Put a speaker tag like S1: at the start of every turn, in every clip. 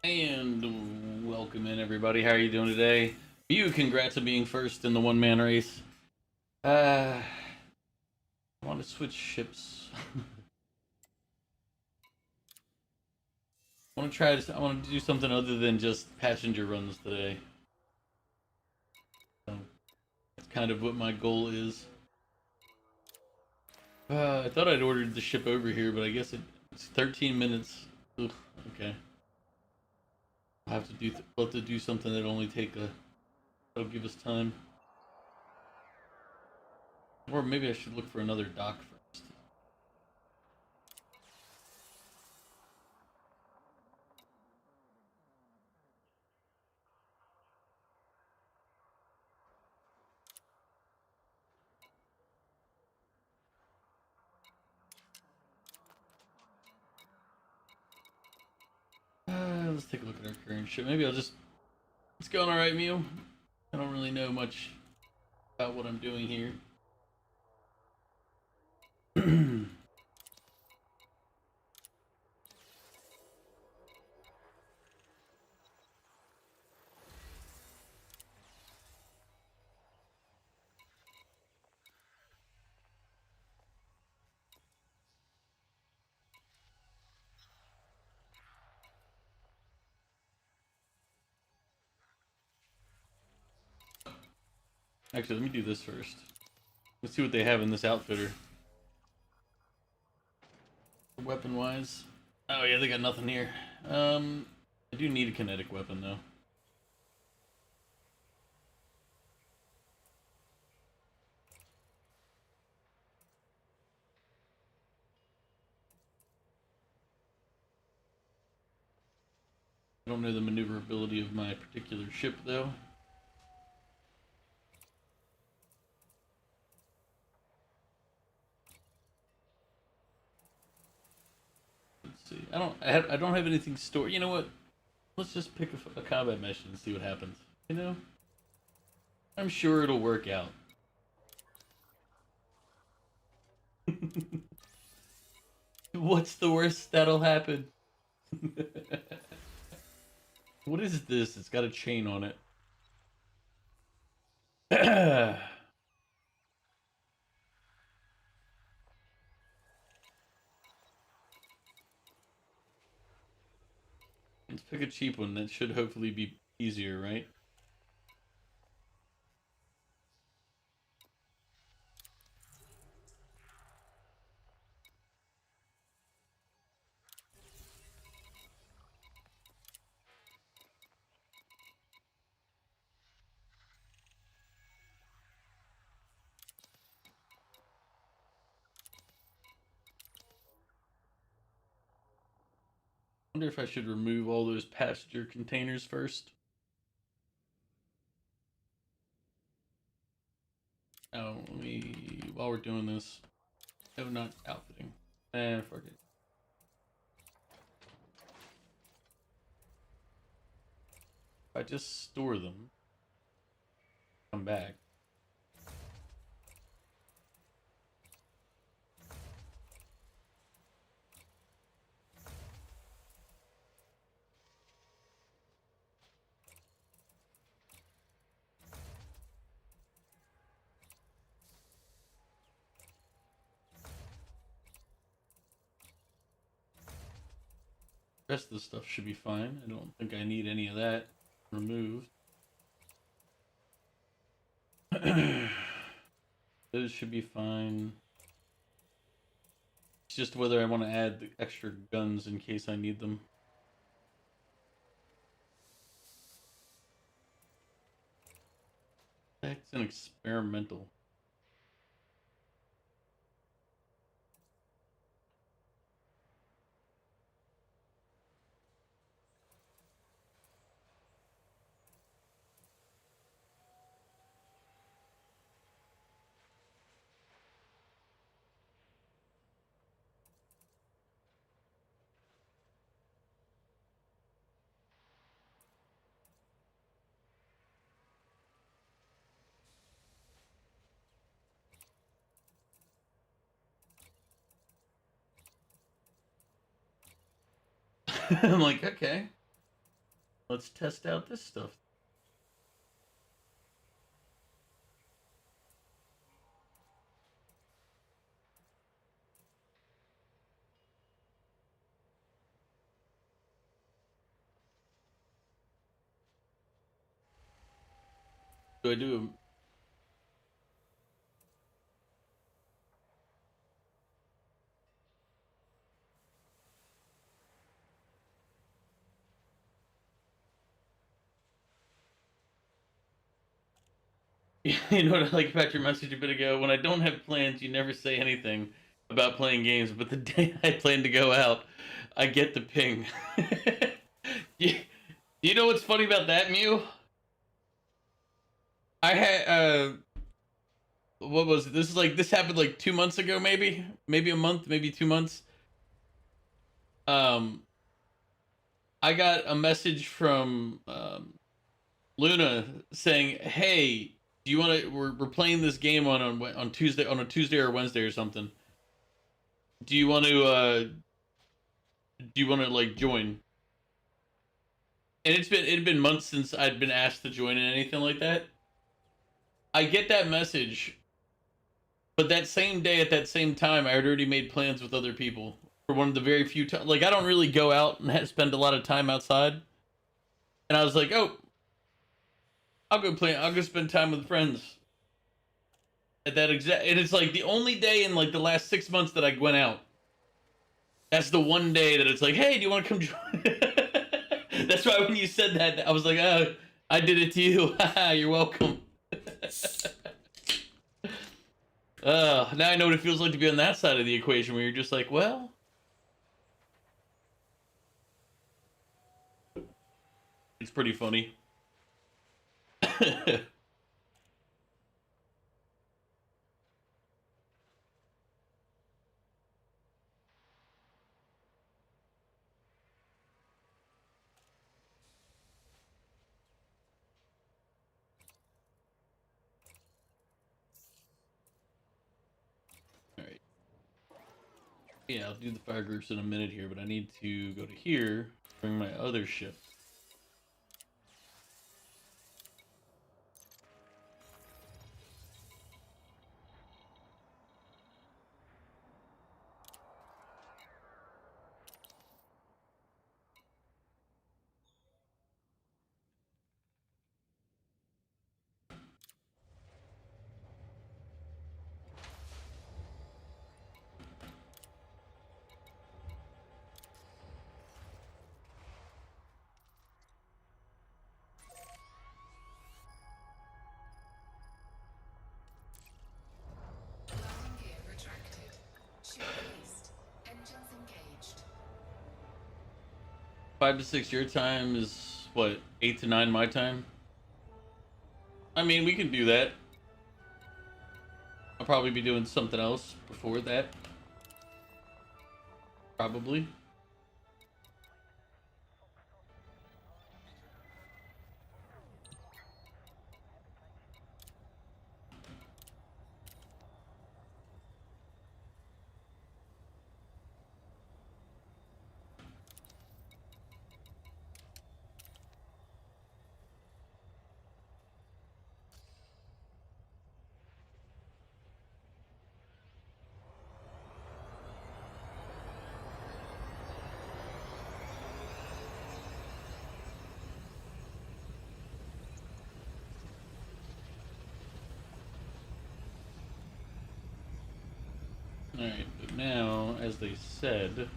S1: And welcome in, everybody. How are you doing today? You, congrats on being first in the one-man race. I want to switch ships. I want to try this. I want to do something other than just passenger runs today. So that's kind of what my goal is. I thought I'd ordered the ship over here, but I guess it's 13 minutes. Ugh, okay. We'll have to do something that'll only take a. That'll give us time. Or maybe I should look for another dock first. Let's take a look at our current ship. Maybe I'll just. It's going all right, Mew. I don't really know much about what I'm doing here. Actually, let me do this first. Let's see what they have in this outfitter. Weapon wise. Oh yeah, they got nothing here. I do need a kinetic weapon though. I don't know the maneuverability of my particular ship though. Let's see. I don't have anything stored. You know what? Let's just pick a combat mission and see what happens. You know, I'm sure it'll work out. What's the worst that'll happen? What is this? It's got a chain on it. Let's pick a cheap one. That should hopefully be easier, right? Wonder if I should remove all those passenger containers first. Oh, while we're doing this, no, not outfitting. Fuck it. If I just store them, come back. The rest of the stuff should be fine. I don't think I need any of that removed. Those should be fine. It's just whether I want to add the extra guns in case I need them. That's an experimental. I'm like, okay. Let's test out this stuff. Do I do You know what I like about your message a bit ago? When I don't have plans, you never say anything about playing games, but the day I plan to go out, I get the ping. you, you know what's funny about that, Mew? I had what was it? This happened like 2 months ago, maybe a month, maybe 2 months. Um, I got a message from Luna saying, "Hey, do you want to? We're playing this game on Tuesday, on a Tuesday or Wednesday or something. Do you want to like join?" And it had been months since I'd been asked to join in anything like that. I get that message, but that same day at that same time, I had already made plans with other people for one of the very few times. Like I don't really go out and spend a lot of time outside, and I was like, "Oh, I'll go play. I'll go spend time with friends." At that exact, and it's like the only day in like the last 6 months that I went out. That's the one day that it's like, "Hey, do you want to come join?" That's why when you said that, I was like, "Oh, I did it to you. You're welcome." Now I know what it feels like to be on that side of the equation where you're just like, well, it's pretty funny. Alright. Yeah, I'll do the fire groups in a minute here, but I need to go to here, bring my other ship.
S2: Landing gear retracted. Ship released. Engines engaged.
S1: 5 to 6 your time is what, 8 to 9 my time? I mean, we can do that. I'll probably be doing something else before that. Probably. Alright, but now, as they said,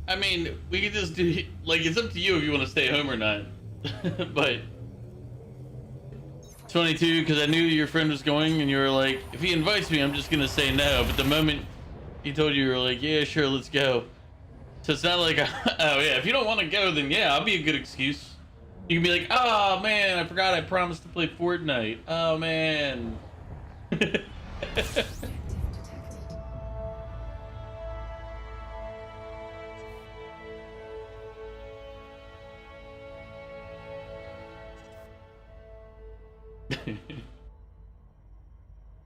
S1: I mean, we could just do like it's up to you if you want to stay home or not. But it's funny too because I knew your friend was going, and you were like, if he invites me, I'm just gonna say no. But the moment he told you, you were like, yeah, sure, let's go. So it's not like, oh yeah, if you don't want to go, then yeah, I'll be a good excuse. You can be like, oh man, I forgot I promised to play Fortnite. Oh man.
S2: Objective detected.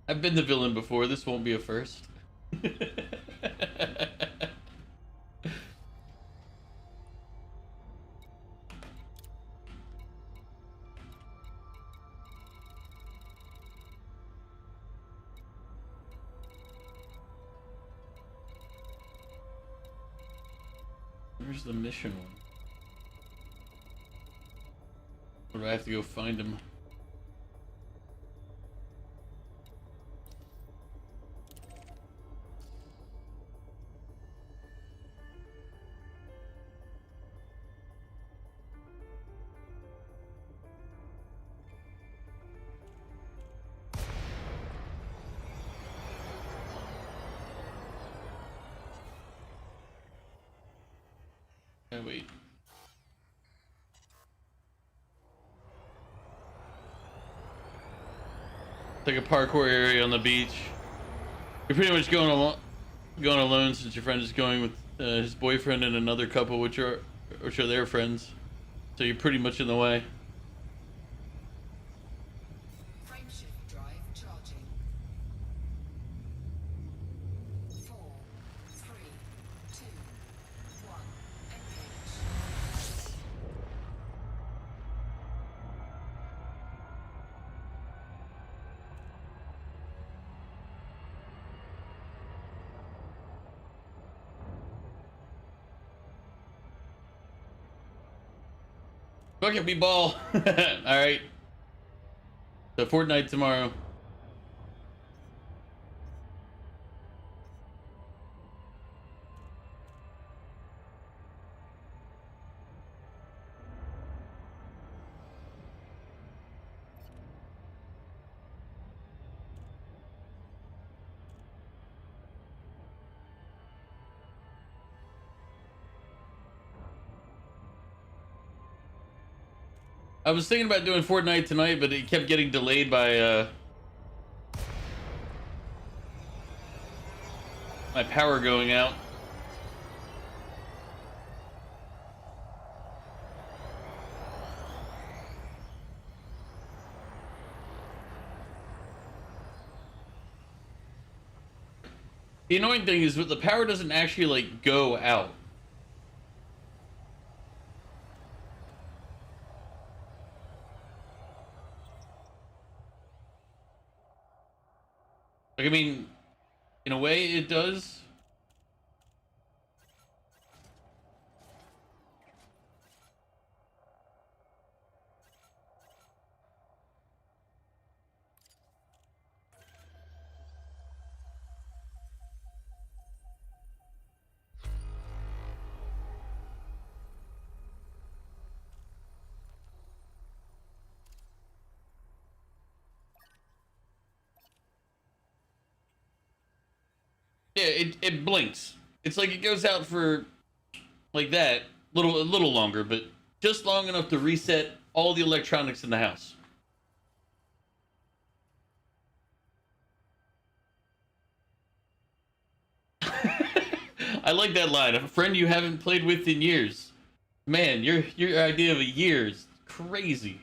S1: I've been the villain before. This won't be a first. Where's the mission one? Or do I have to go find him? Oh, wait. It's like a parkour area on the beach. You're pretty much going alone since your friend is going with his boyfriend and another couple, which are their friends. So you're pretty much in the way.
S2: Frameshift drive charging. 4, 3, 2, 1. Engage.
S1: Fuck it, B-ball. All right. So Fortnite tomorrow. I was thinking about doing Fortnite tonight, but it kept getting delayed by my power going out. The annoying thing is that the power doesn't actually like go out. Like I mean, in a way it does. Yeah, it blinks. It's like it goes out for like that, a little longer, but just long enough to reset all the electronics in the house. I like that line. A friend you haven't played with in years. Man, your idea of a year is crazy.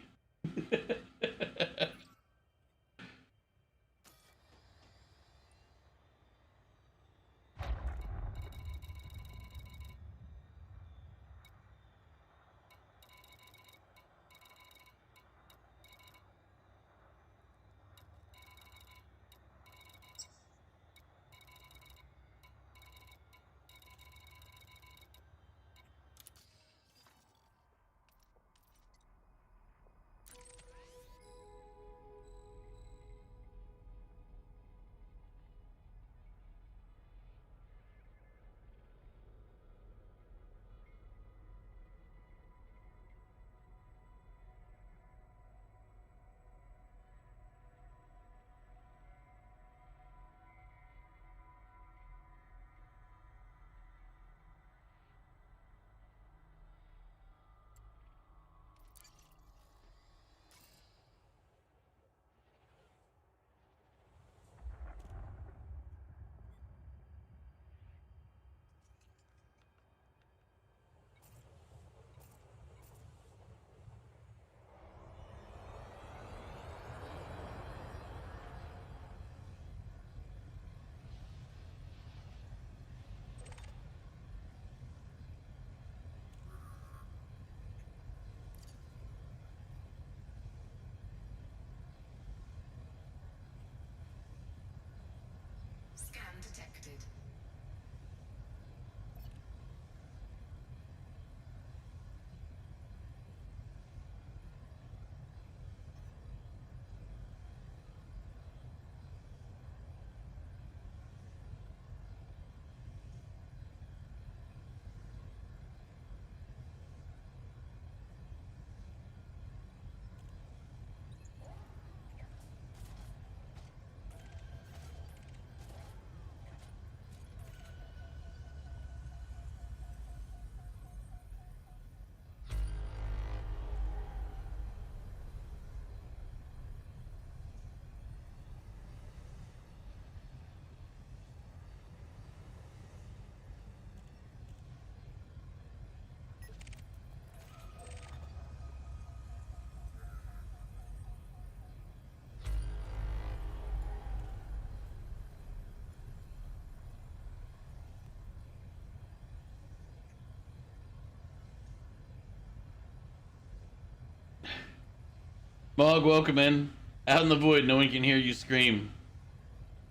S1: Mog, welcome in. Out in the void, no one can hear you scream.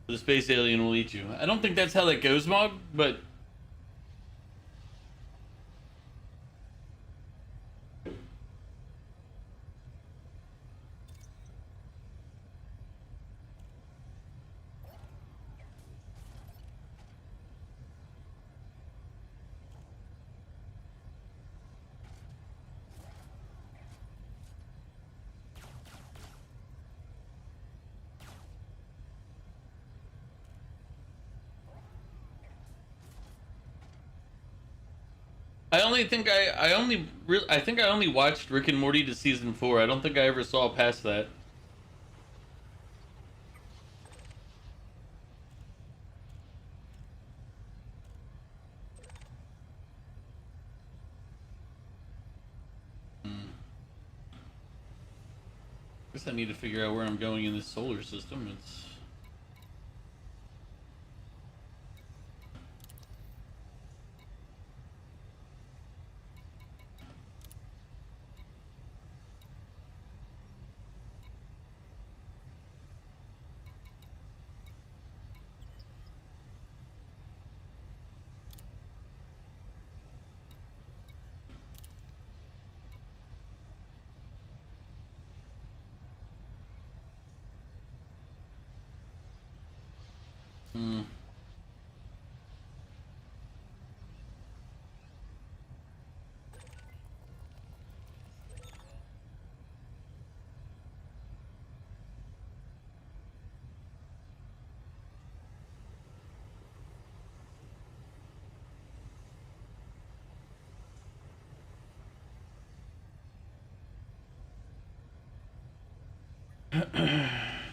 S1: The space alien will eat you. I don't think that's how that goes, Mog, but... I think I only watched Rick and Morty to season 4. I don't think I ever saw past that. Guess I need to figure out where I'm going in this solar system. It's... Hmm.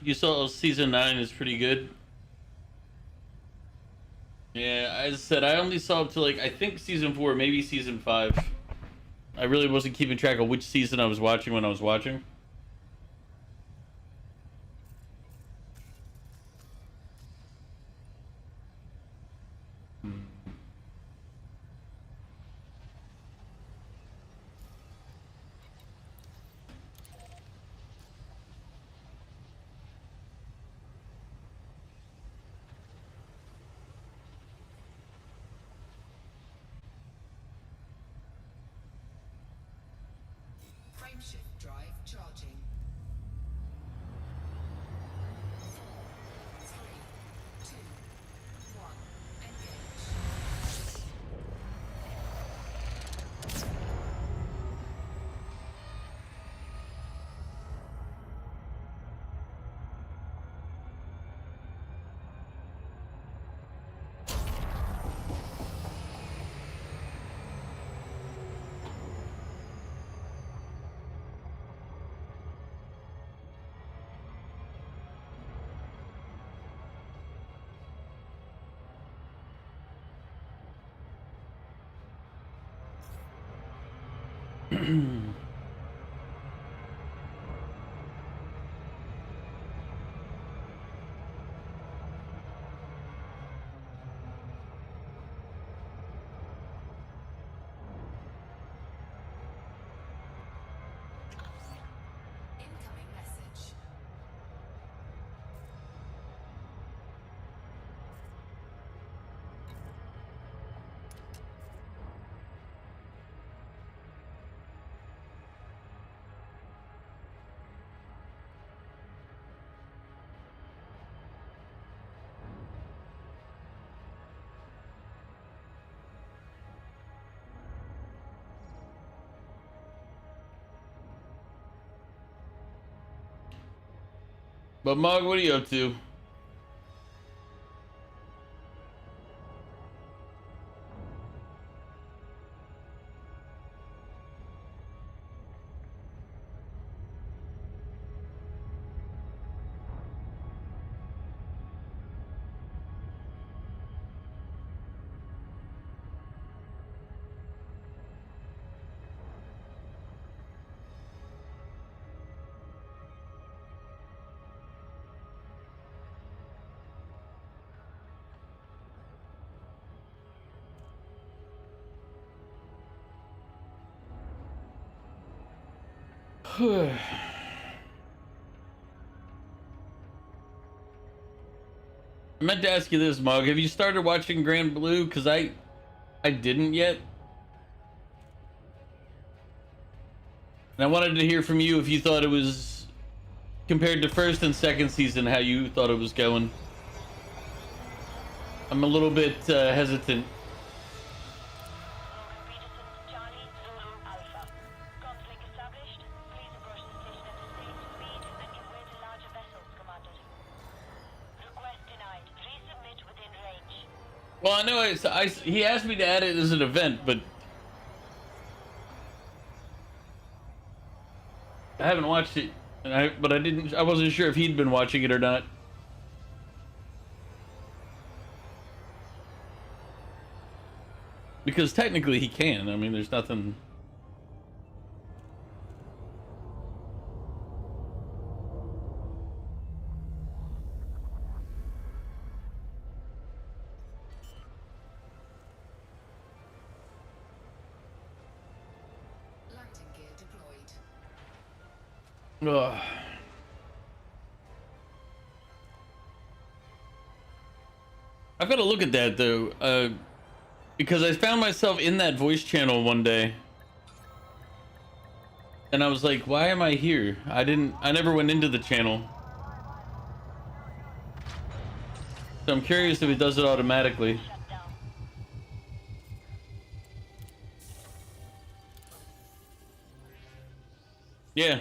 S1: You saw season 9 is pretty good. Yeah, as I said, I only saw up to like, I think season 4, maybe season 5. I really wasn't keeping track of which season I was watching when I was watching.
S2: Frameshift drive charging. 4, 3, 2, 1. Engage. Incoming message.
S1: But Mog, what are you up to? I meant to ask you this, Mog. Have you started watching Grand Blue? Because I didn't yet. And I wanted to hear from you if you thought it was, compared to first and second season, how you thought it was going. I'm a little bit hesitant. Well, I know he asked me to add it as an event, but I haven't watched it, and I wasn't sure if he'd been watching it or not. Because technically he can. I mean, there's nothing.
S2: Landing gear deployed.
S1: Ugh. I've got to look at that though, because I found myself in that voice channel one day, and I was like, "Why am I here?" I never went into the channel, so I'm curious if it does it automatically. Yeah.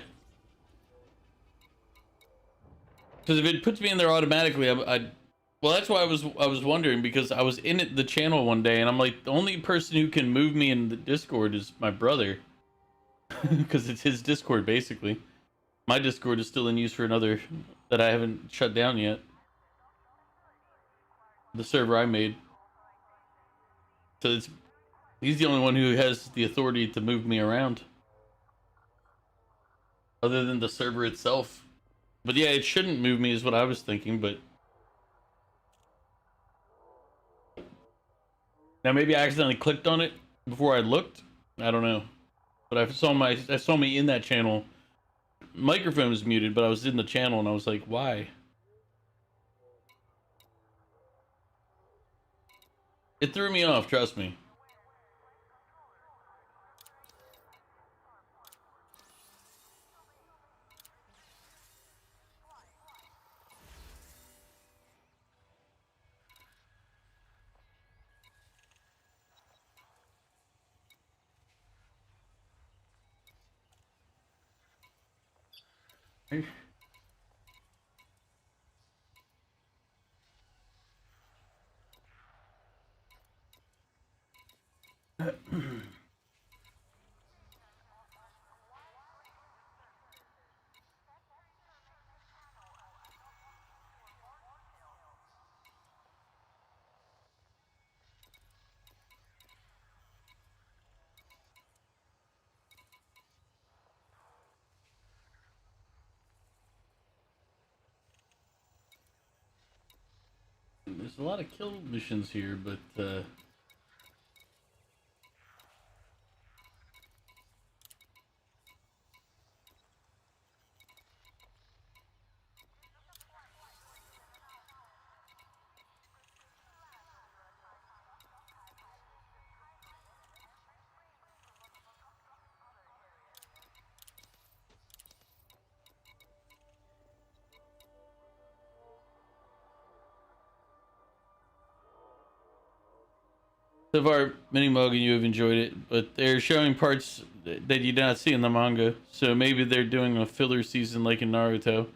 S1: Because if it puts me in there automatically, well, that's why I was wondering, because I was in the channel one day and I'm like, the only person who can move me in the Discord is my brother, because it's his Discord basically. My Discord is still in use for another that I haven't shut down yet. The server I made. So he's the only one who has the authority to move me around, other than the server itself. But yeah, it shouldn't move me is what I was thinking, but now maybe I accidentally clicked on it before I looked. I don't know. But I saw me in that channel. Microphone was muted, but I was in the channel and I was like, why? It threw me off, trust me. There's a lot of kill missions here, but so far, Mini Mug and you have enjoyed it, but they're showing parts that you did not see in the manga. So maybe they're doing a filler season like in Naruto.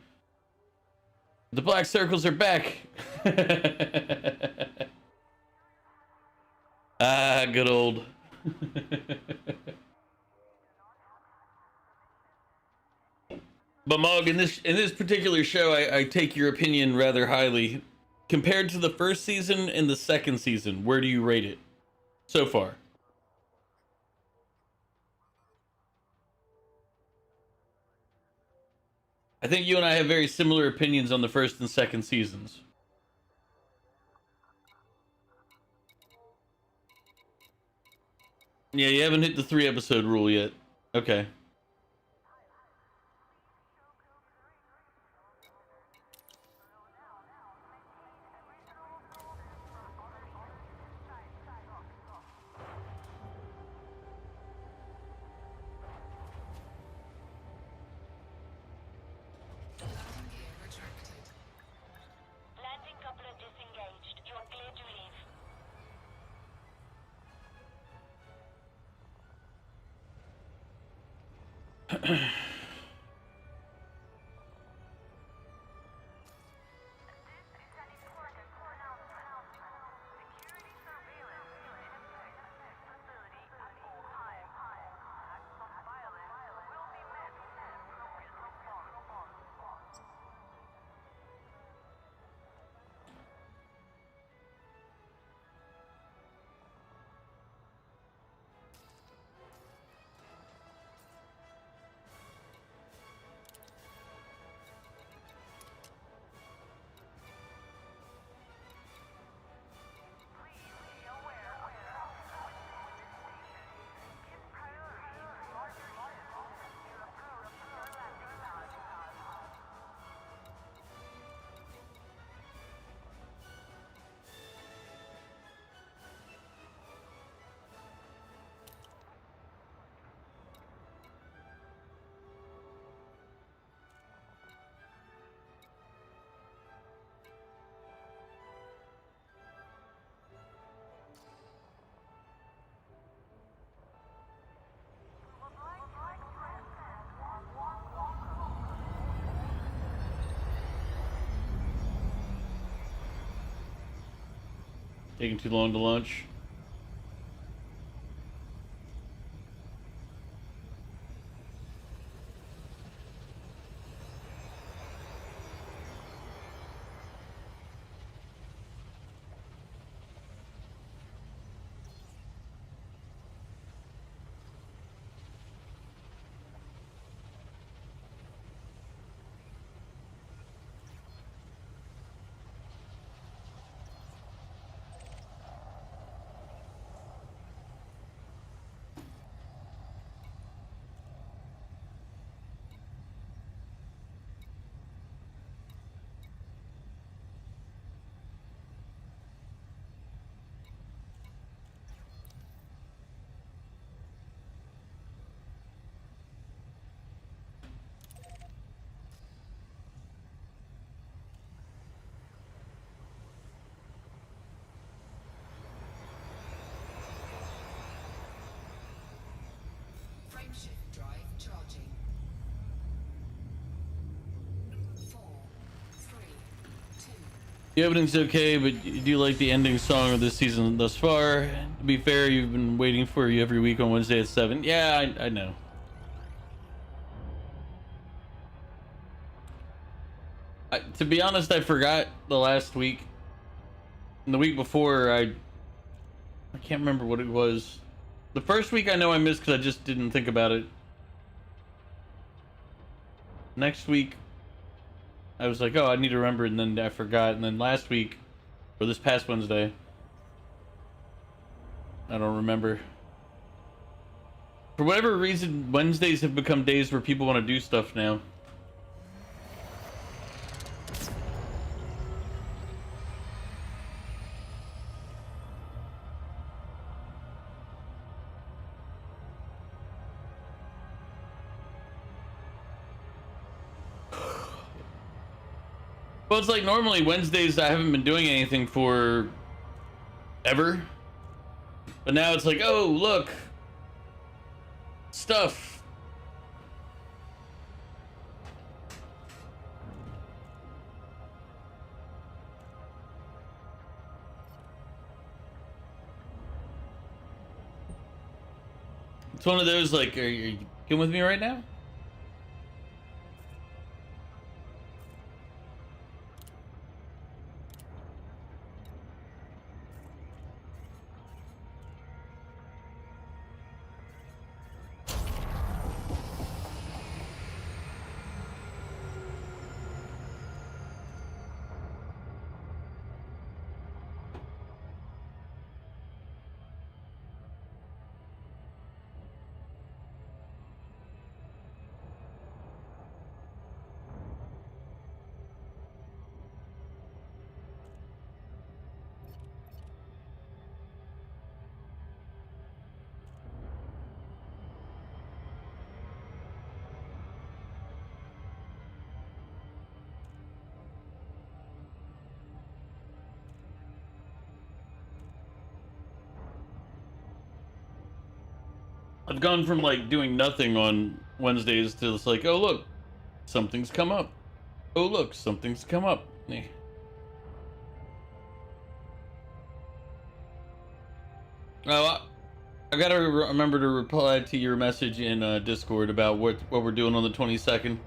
S1: The black circles are back. Ah, good old. But Mog, in this particular show, I take your opinion rather highly. Compared to the first season and the second season, where do you rate it so far? I think you and I have very similar opinions on the first and second seasons. Yeah, you haven't hit the 3-episode rule yet. Okay. Taking too long to launch.
S2: Frameshift drive charging. 4, 3, 2.
S1: The opening's okay, but you do like the ending song of this season thus far. To be fair, you've been waiting for you every week on Wednesday at 7. Yeah, I know. To be honest, I forgot the last week. And the week before, I can't remember what it was. The first week I know I missed because I just didn't think about it. Next week, I was like, oh, I need to remember, and then I forgot. And then last week, or this past Wednesday, I don't remember. For whatever reason, Wednesdays have become days where people want to do stuff now. Well, it's like normally Wednesdays I haven't been doing anything for ever. But now it's like, oh, look. Stuff. It's one of those like, are you good with me right now? I've gone from like doing nothing on Wednesdays to it's like, oh look, something's come up. Oh look, something's come up. Eh. Oh, I gotta remember to reply to your message in Discord about what we're doing on the 22nd.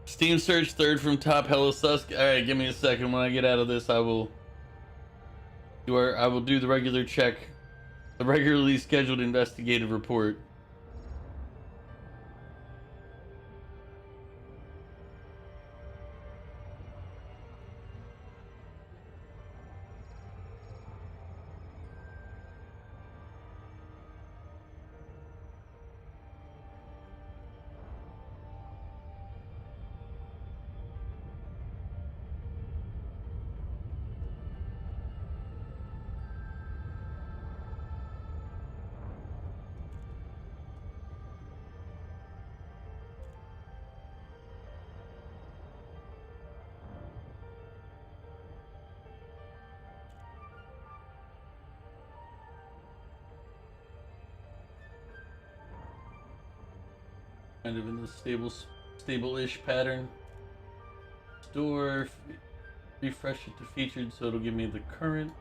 S1: Steam search third from top. Hello Susk. All right, give me a second. When I get out of this, I will do the regular check, the regularly scheduled investigative report. Kind of in the stable-ish pattern. Store, refresh it to featured, so it'll give me the current.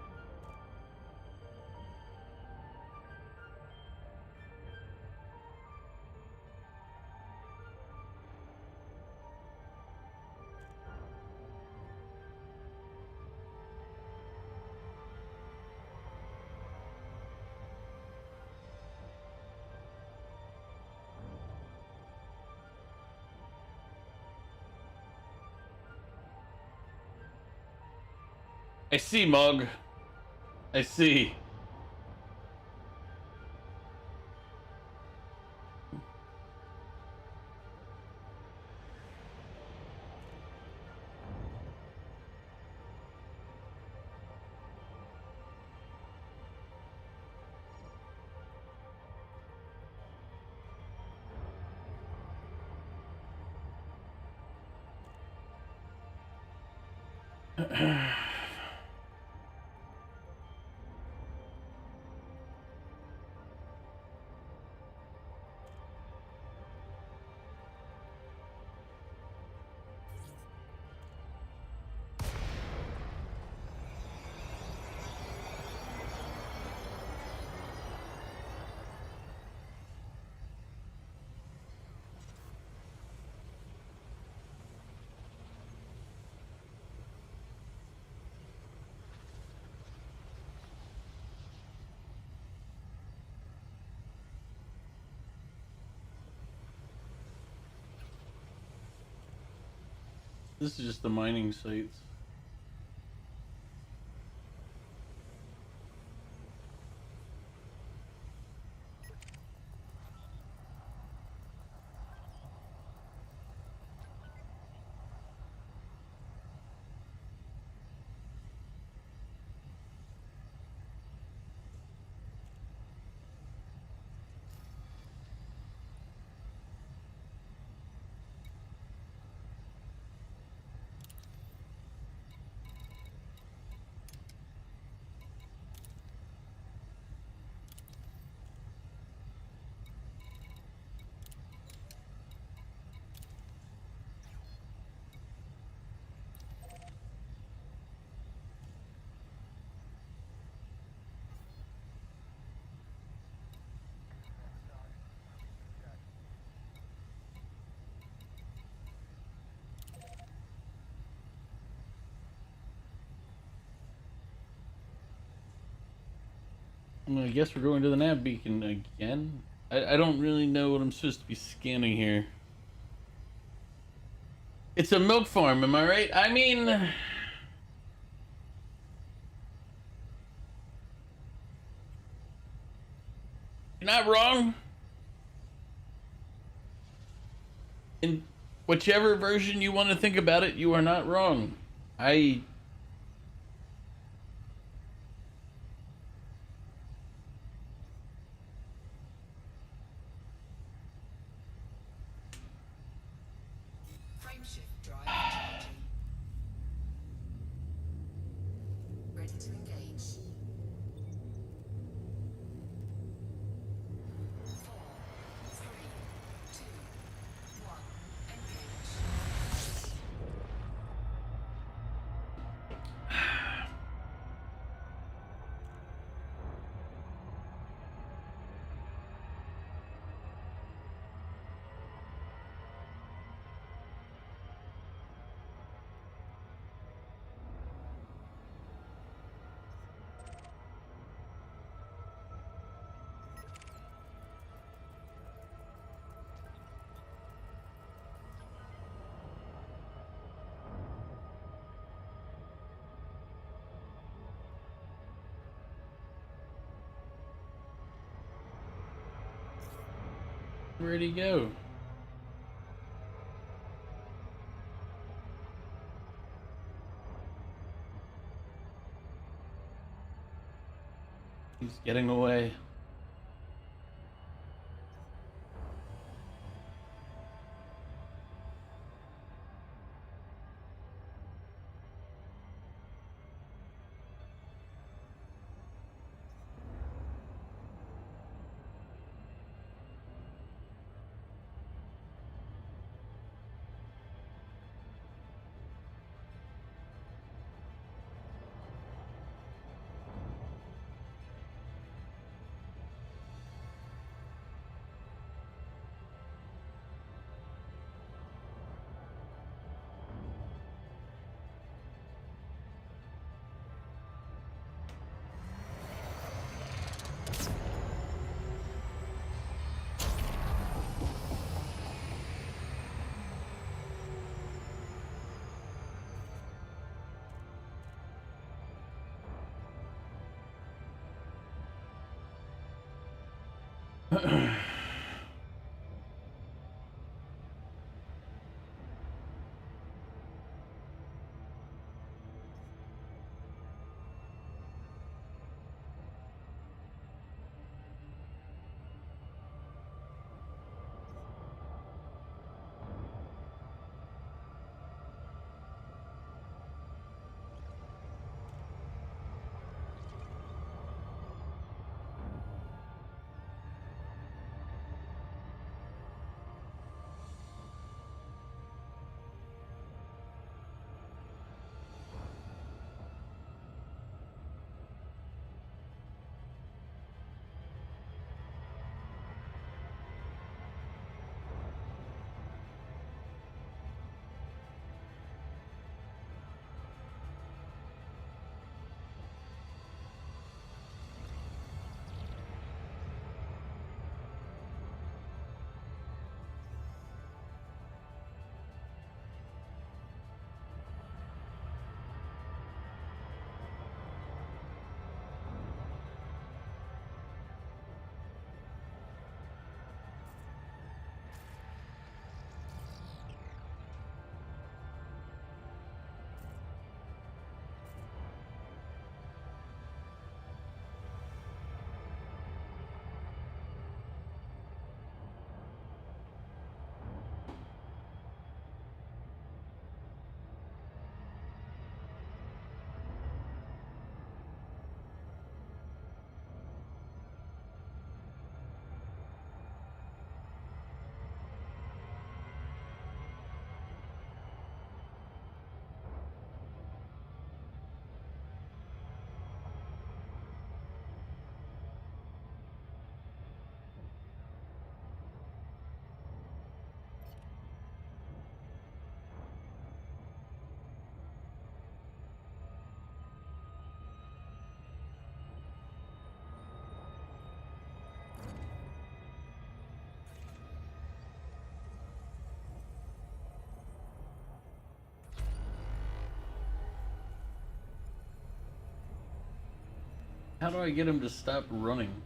S1: I see, Mug. I see. This is just the mining sites. I guess we're going to the nav beacon again. I don't really know what I'm supposed to be scanning here. It's a milk farm, am I right? I mean, you're not wrong. In whichever version you want to think about it, you are not wrong.
S2: Frameshift drive charging. Ready to engage.
S1: Where'd he go? He's getting away. How do I get him to stop running?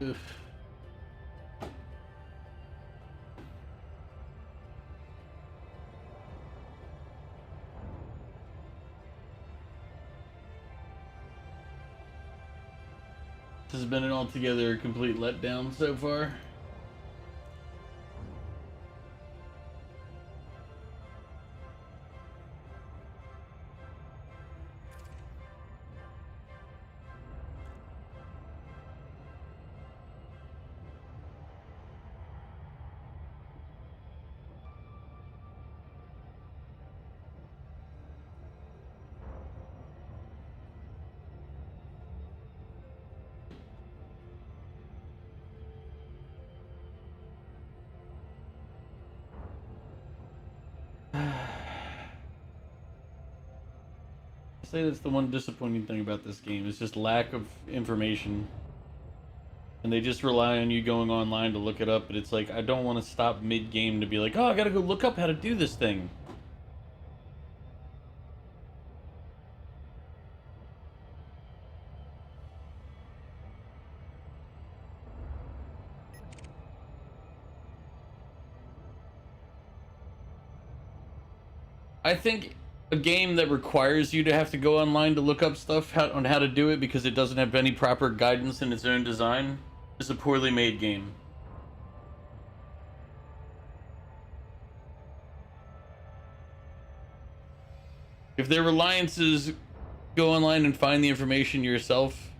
S1: Ugh. This has been an altogether complete letdown so far. I say that's the one disappointing thing about this game. It's just lack of information. And they just rely on you going online to look it up, but it's like, I don't want to stop mid-game to be like, oh, I gotta go look up how to do this thing. I think a game that requires you to have to go online to look up stuff on how to do it because it doesn't have any proper guidance in its own design is a poorly made game. If their reliance is go online and find the information yourself,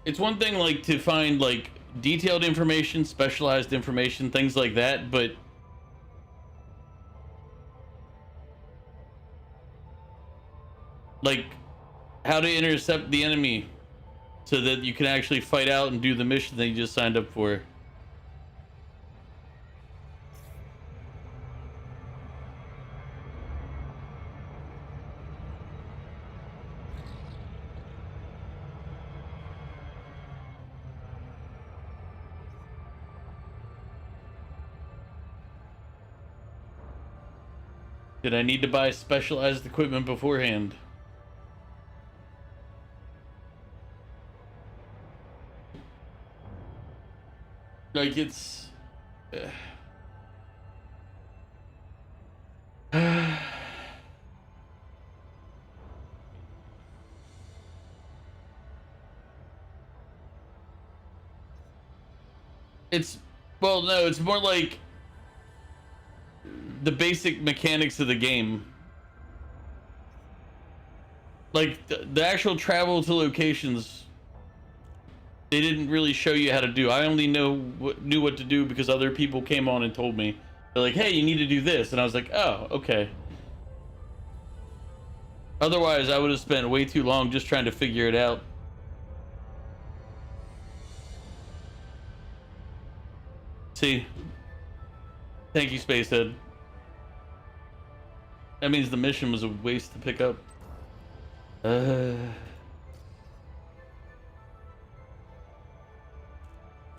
S1: it's one thing like to find like detailed information, specialized information, things like that, but like how to intercept the enemy so that you can actually fight out and do the mission that you just signed up for. Did I need to buy specialized equipment beforehand? Like it's it's well, no, it's more like the basic mechanics of the game. Like the actual travel to locations, they didn't really show you how to do. I only knew what to do because other people came on and told me. They're like, hey, you need to do this, and I was like, oh, okay. Otherwise, I would have spent way too long just trying to figure it out. See? Thank you, Spacehead. That means the mission was a waste to pick up.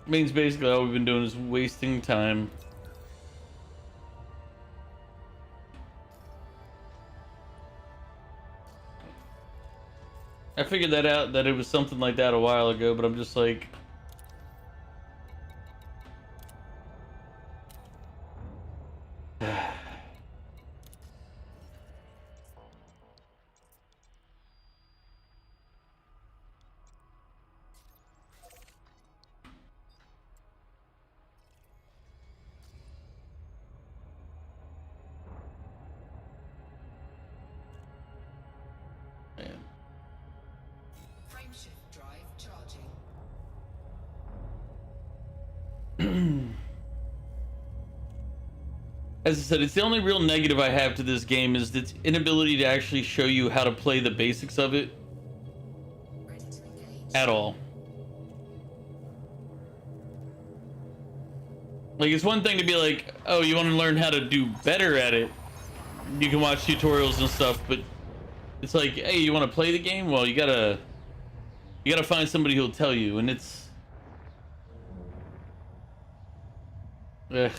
S1: Means basically all we've been doing is wasting time. I figured that out, that it was something like that a while ago, but I'm just like...
S2: Frameshift drive charging.
S1: As I said, it's the only real negative I have to this game is its inability to actually show you how to play the basics of it
S2: Ready to engage.
S1: at all. Like, it's one thing to be like, oh, you want to learn how to do better at it, you can watch tutorials and stuff, but it's like, hey, you want to play the game? Well, you gotta find somebody who'll tell you, and it's... Ugh.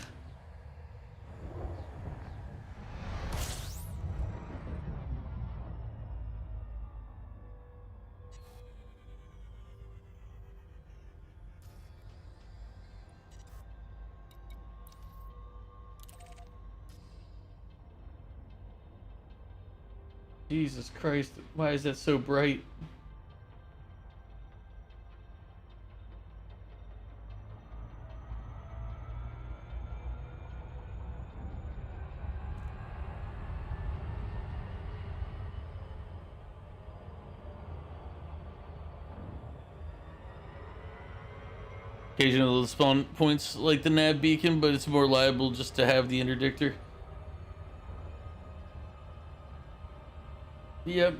S1: Jesus Christ, why is that so bright? Occasionally it'll spawn points like the nav beacon, but it's more liable just to have the interdictor. Yep.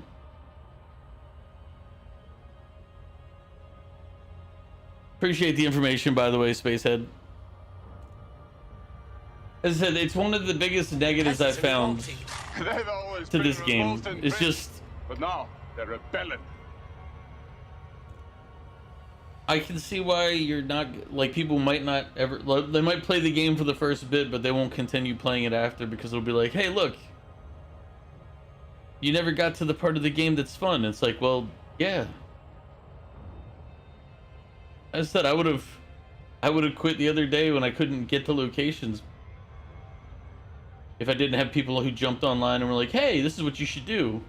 S1: Appreciate the information, by the way, Spacehead. As I said, it's one of the biggest negatives I've found to this game. It's just...
S3: But now, they're repellent.
S1: I can see why you're not... Like, people might not ever... They might play the game for the first bit, but they won't continue playing it after, because it'll be like, hey, look, you never got to the part of the game that's fun. It's like, well, yeah. As I said, I would have quit the other day when I couldn't get to locations. If I didn't have people who jumped online and were like, hey, this is what you should do.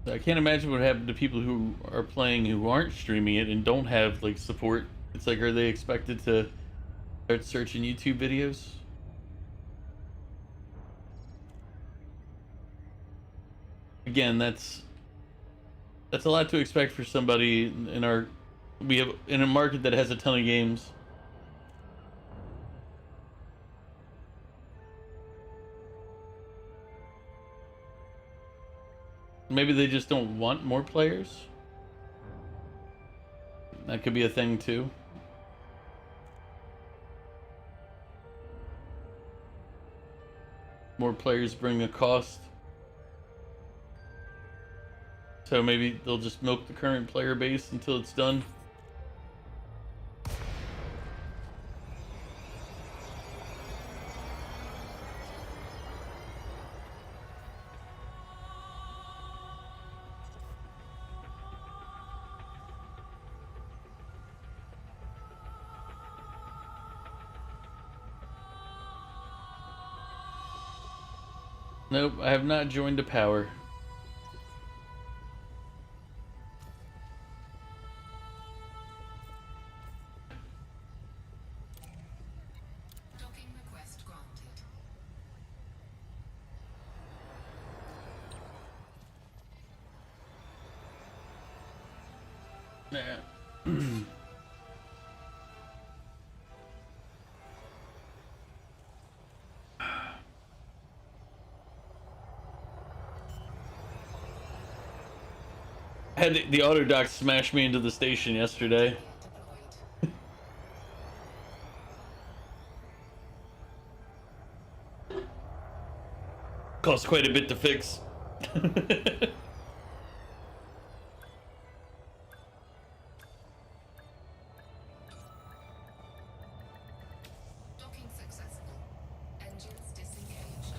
S1: I can't imagine what happened to people who are playing who aren't streaming it and don't have like support. It's like, are they expected to start searching YouTube videos? Again, that's a lot to expect for somebody in our in a market that has a ton of games. Maybe they just don't want more players. That could be a thing too. More players bring a cost. So maybe they'll just milk the current player base until it's done. Nope, I have not joined the power.
S2: Docking request granted.
S1: Yeah. Had the auto dock smash me into the station yesterday.
S2: Deployed.
S1: Cost quite a bit to fix.
S2: Docking successful. Engines disengaged.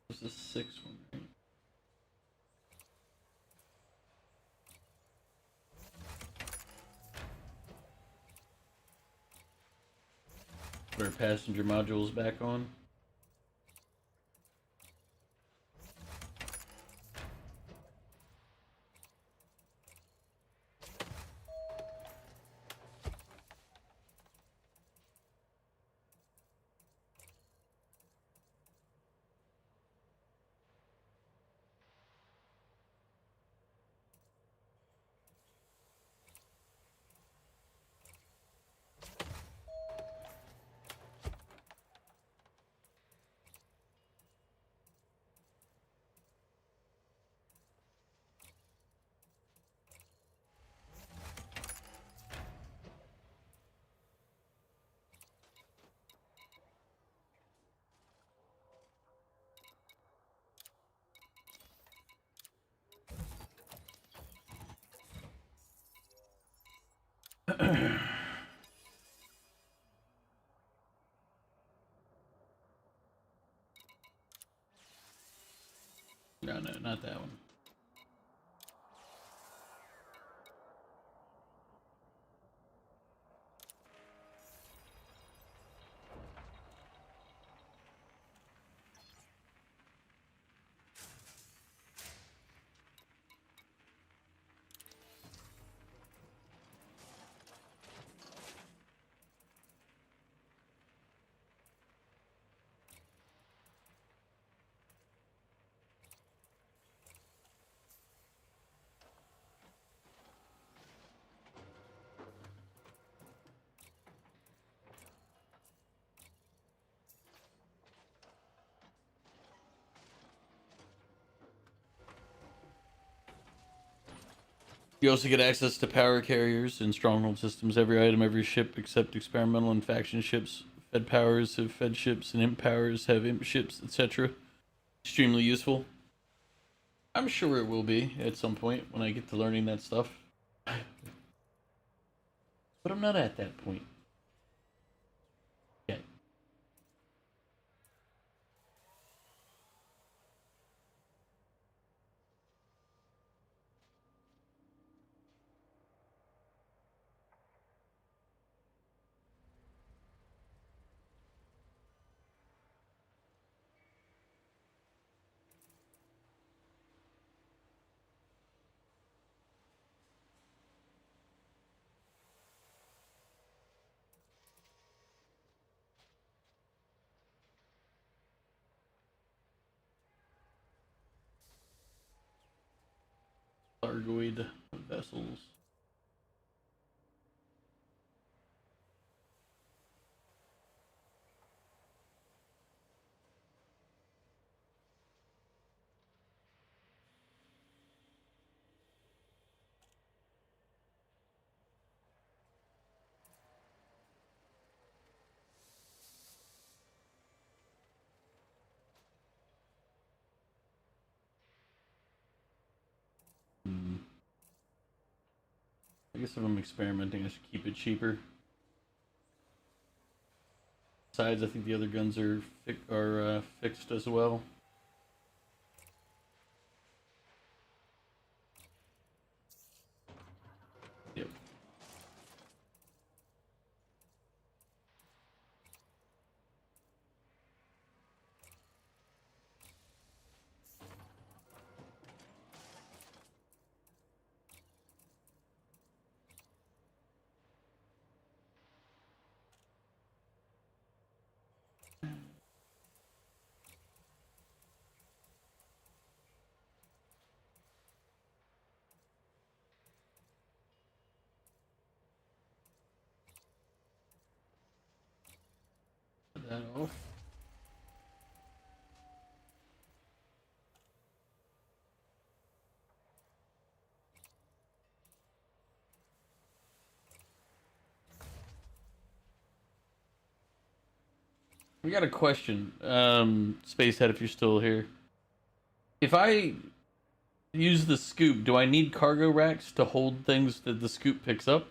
S1: This is the 6th one, right? Put our passenger modules back on. No, not that one. You also get access to power carriers and stronghold systems. Every item, every ship except experimental and faction ships. Fed powers have fed ships, and imp powers have imp ships, etc. Extremely useful. I'm sure it will be at some point when I get to learning that stuff. But I'm not at that point yet. Largoid vessels. I guess if I'm experimenting, I should keep it cheaper. Besides, I think the other guns are fixed as well. Yep. Put that off. We got a question, Spacehead, if you're still here. If I use the scoop, do I need cargo racks to hold things that the scoop picks up?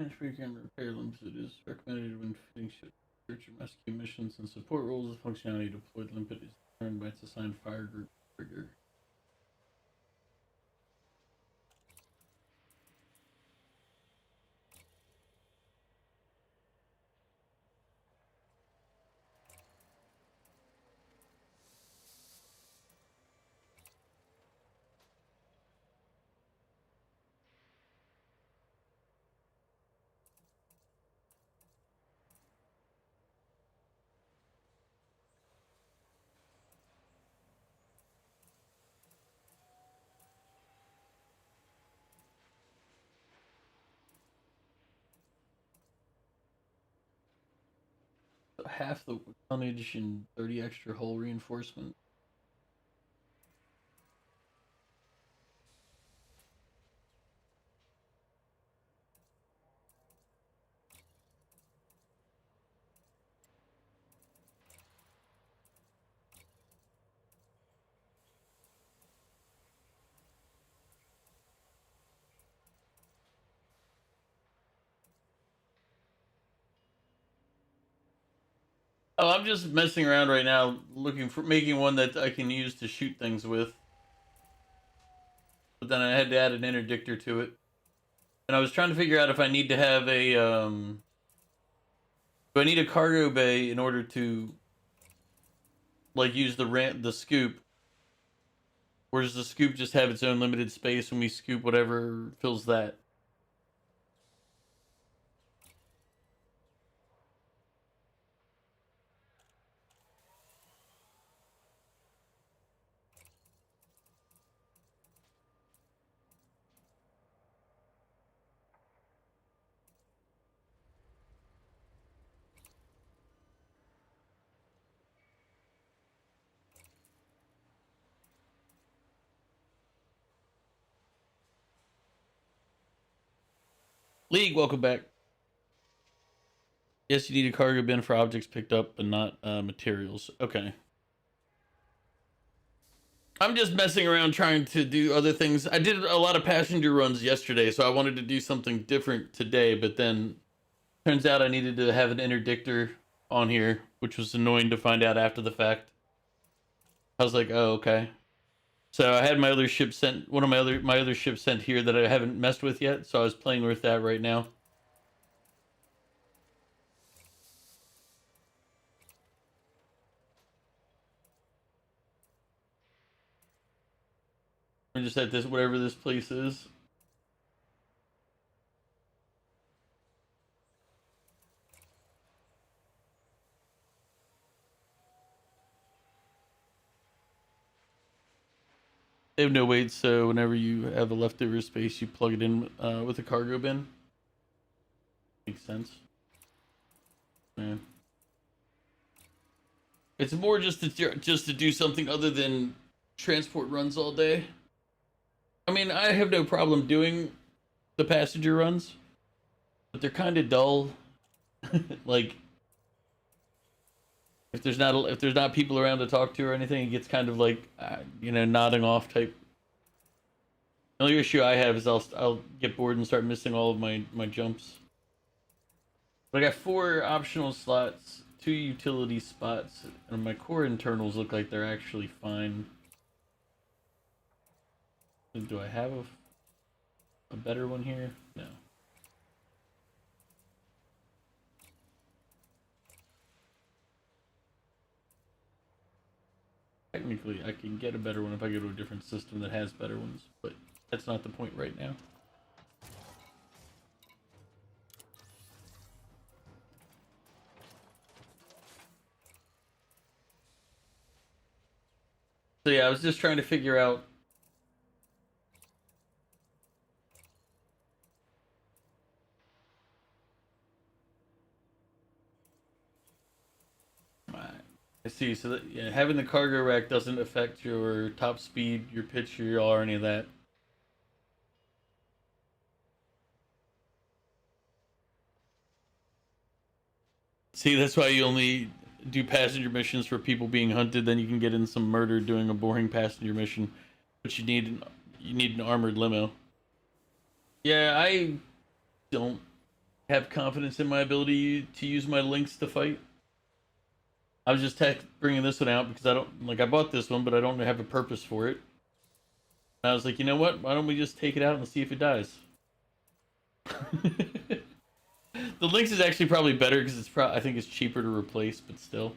S1: Speaker and repair limbs. It is recommended when fitting search and rescue missions and support roles. The functionality deployed limpet is determined by its assigned fire group trigger. Half the tonnage and 30 extra hull reinforcement. Oh, I'm just messing around right now, looking for making one that I can use to shoot things with. But then I had to add an interdictor to it, and I was trying to figure out if I need to have a do I need a cargo bay in order to like use the scoop, or does the scoop just have its own limited space and we scoop whatever fills that? League, welcome back. Yes, you need a cargo bin for objects picked up, but not materials. Okay. I'm just messing around trying to do other things. I did a lot of passenger runs yesterday, so I wanted to do something different today, but then turns out I needed to have an interdictor on here, which was annoying to find out after the fact. I was like, oh, okay. So I had my other ship sent, one of my other ships sent here that I haven't messed with yet, so I was playing with that right now. I'm just at this, whatever this place is. They have no weight, so whenever you have a leftover space, you plug it in with a cargo bin. Makes sense. Yeah. It's more just to do something other than transport runs all day. I mean, I have no problem doing the passenger runs, but they're kind of dull. Like, if there's not people around to talk to or anything, it gets kind of like nodding off type. The only issue I have is I'll get bored and start missing all of my jumps. But I got 4 optional slots, 2 utility spots, and my core internals look like they're actually fine. Do I have a better one here? No. Technically, I can get a better one if I go to a different system that has better ones, but that's not the point right now. So yeah, I was just trying to figure out I see. So that, yeah, having the cargo rack doesn't affect your top speed, your pitch, your yaw, or any of that. See, that's why you only do passenger missions for people being hunted. Then you can get in some murder doing a boring passenger mission, but you need an armored limo. Yeah, I don't have confidence in my ability to use my links to fight. I was just bringing this one out because I don't like. I bought this one, but I don't have a purpose for it. And I was like, you know what? Why don't we just take it out and see if it dies? The Lynx is actually probably better because I think it's cheaper to replace, but still.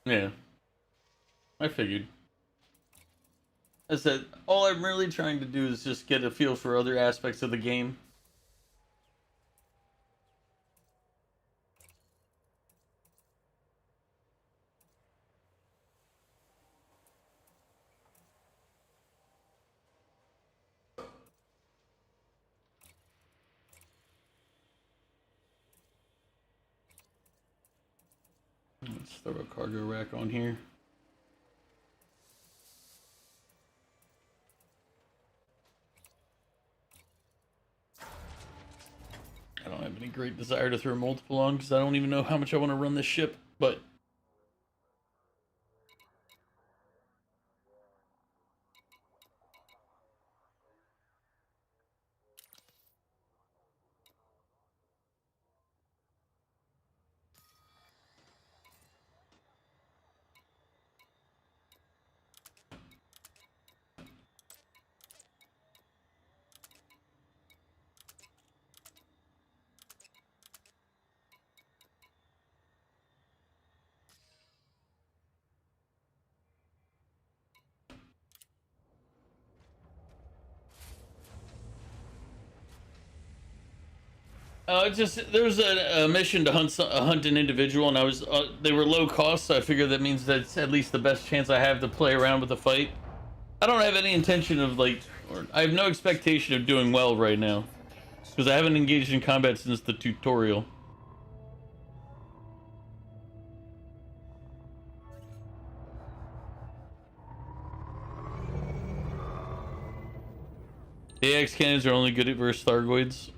S1: Yeah, I figured. I said all I'm really trying to do is just get a feel for other aspects of the game. Let's throw a cargo rack on here. I don't have any great desire to throw multiple on because I don't even know how much I want to run this ship, but it's just there was a mission to hunt an individual, and I was they were low cost, so I figured that means that's at least the best chance I have to play around with the fight. I don't have any intention of or I have no expectation of doing well right now because I haven't engaged in combat since the tutorial. AX cannons are only good at versus Thargoids.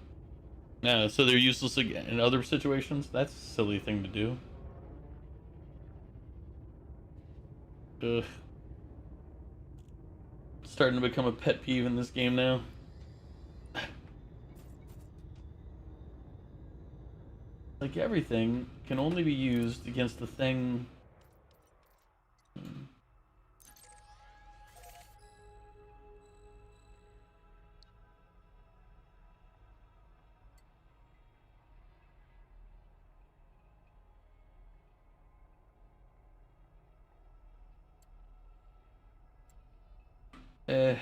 S1: Yeah, so they're useless in other situations? That's a silly thing to do. Ugh. Starting to become a pet peeve in this game now. Like, everything can only be used against the thing. Eh.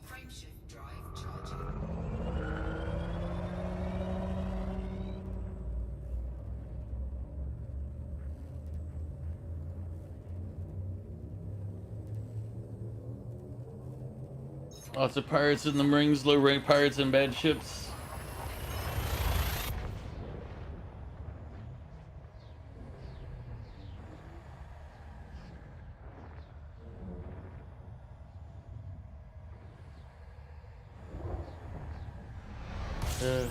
S2: Frameshift drive charging.
S1: Lots of pirates in the Marines, low rank pirates and bad ships. Uh,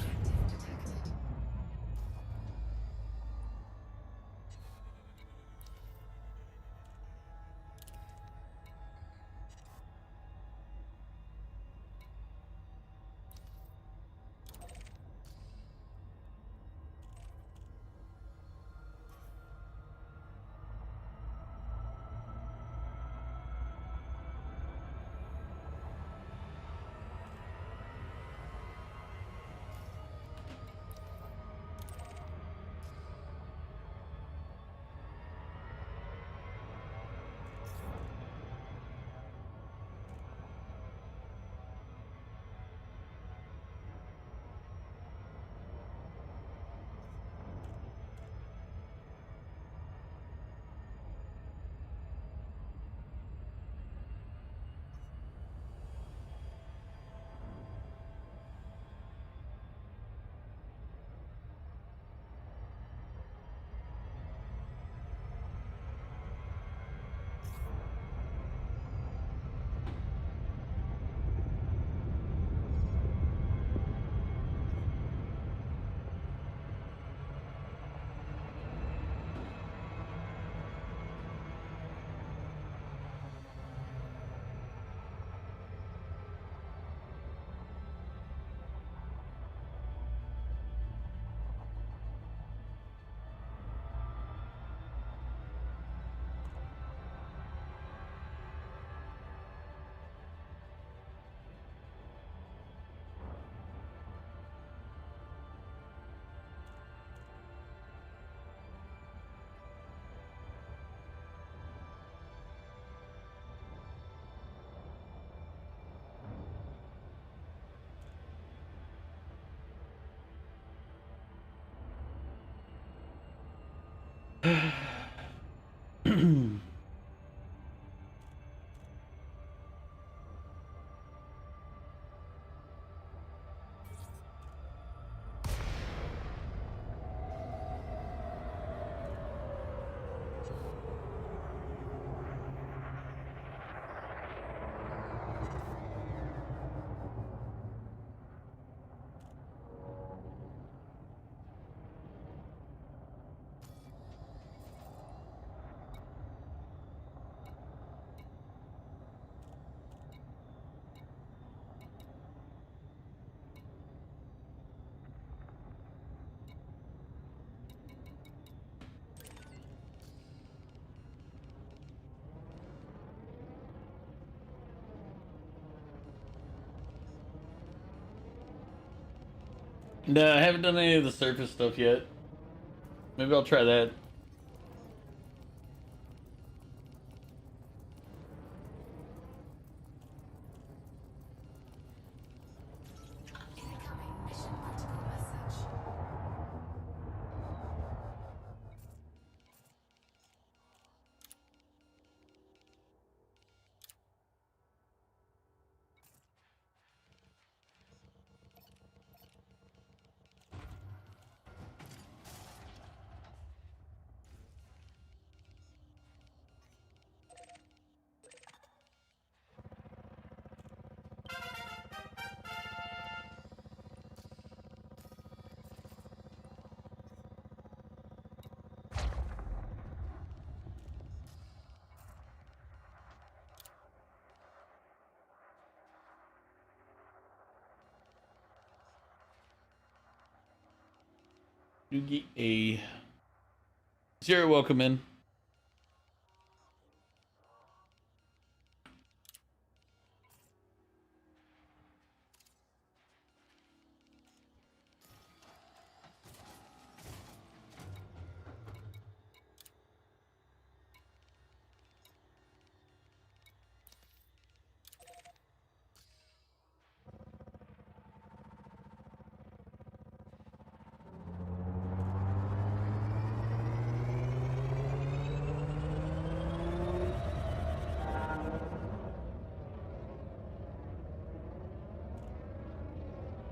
S1: No, I haven't done any of the surface stuff yet. Maybe I'll try that.
S2: Incoming mission critical message.
S1: Doogie A. Zero, welcome in.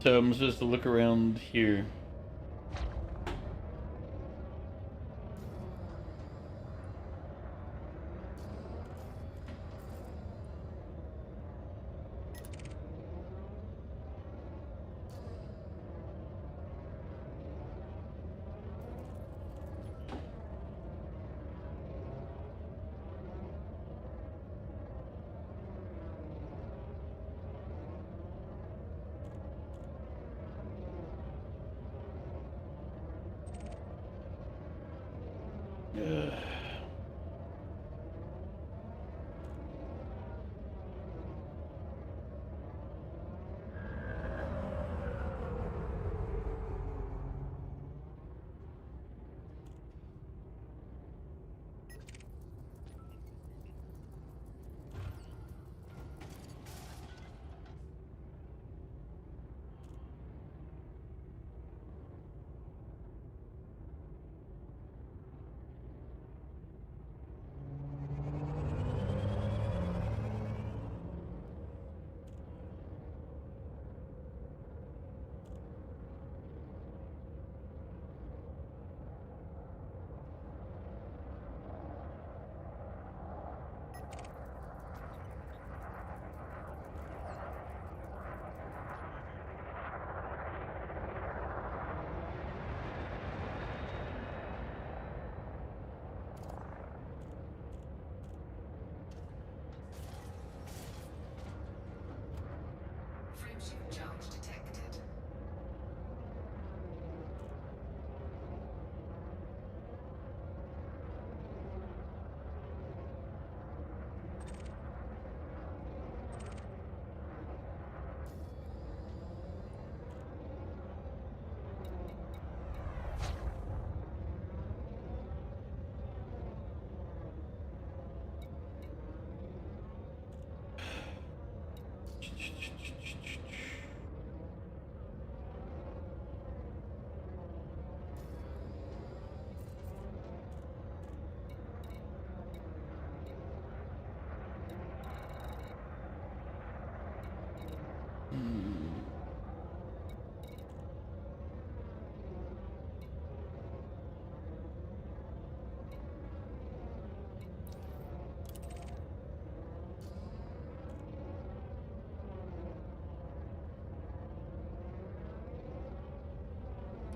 S1: So I'm supposed to look around here. Ugh.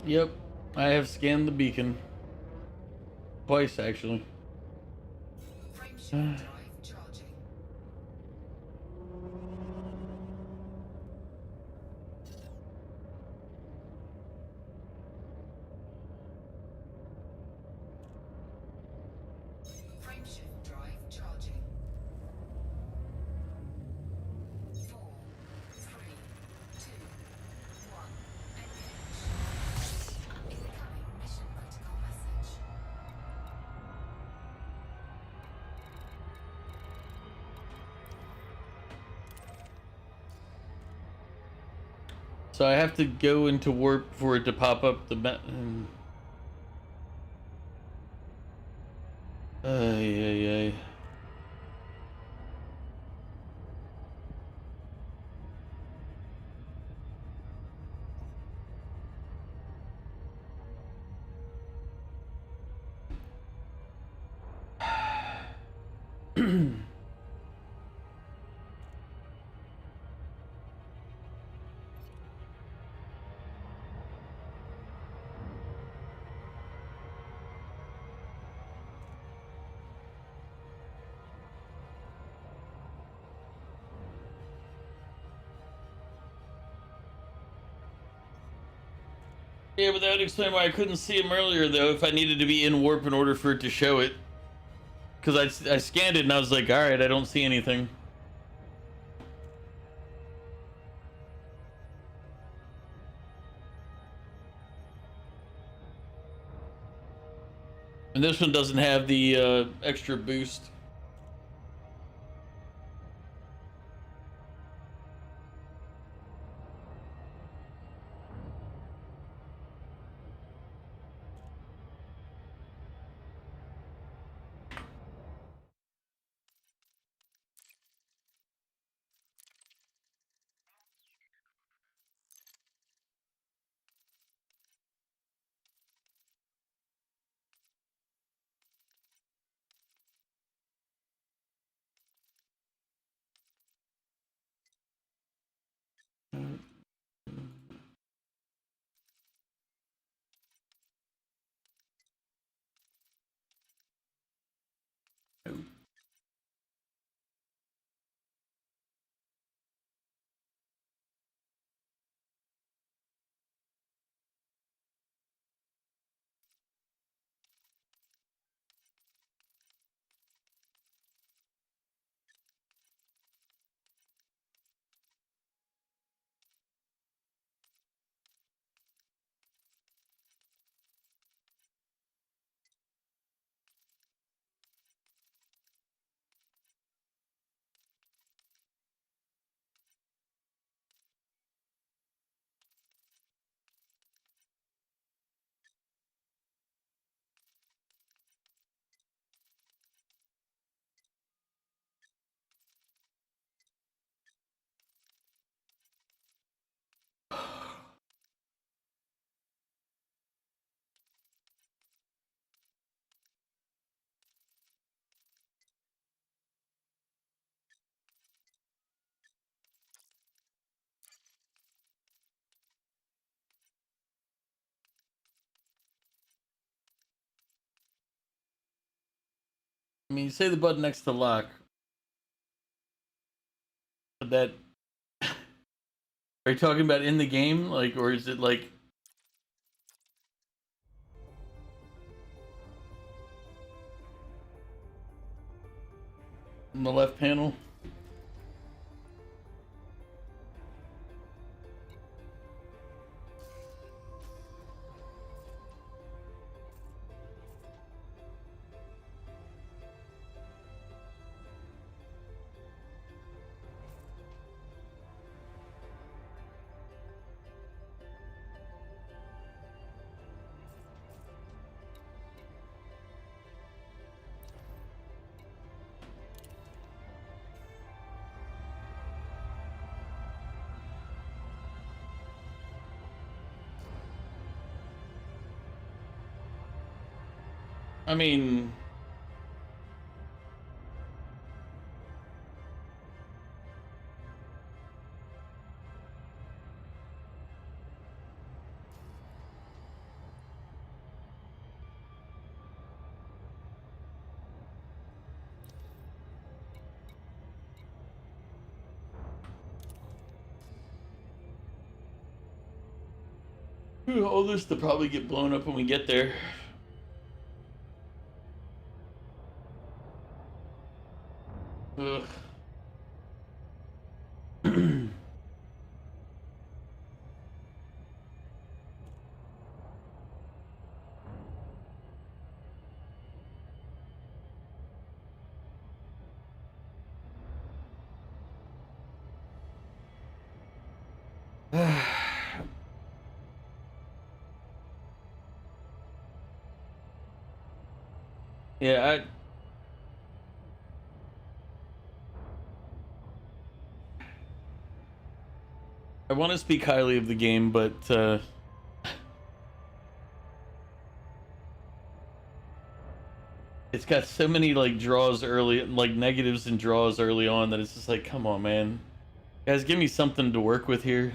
S1: Yep, I have scanned the beacon. Twice, actually.
S2: Frameshift drive charging. Frameshift drive charging. 4, 3, 2, 1. Engage. Incoming mission critical message.
S1: So I have to go into warp for it to pop up the ay. Yeah, but that would explain why I couldn't see him earlier, though, if I needed to be in warp in order for it to show it. Because I scanned it and I was like, alright, I don't see anything. And this one doesn't have the extra boost. I mean, you say the button next to lock, but that... Are you talking about in the game? Like, or is it like... in the left panel? I mean... All this to probably get blown up when we get there. Ugh. Yeah, I want to speak highly of the game, but it's got so many like draws early, like negatives and draws early on, that it's just like, come on, man, guys, give me something to work with here.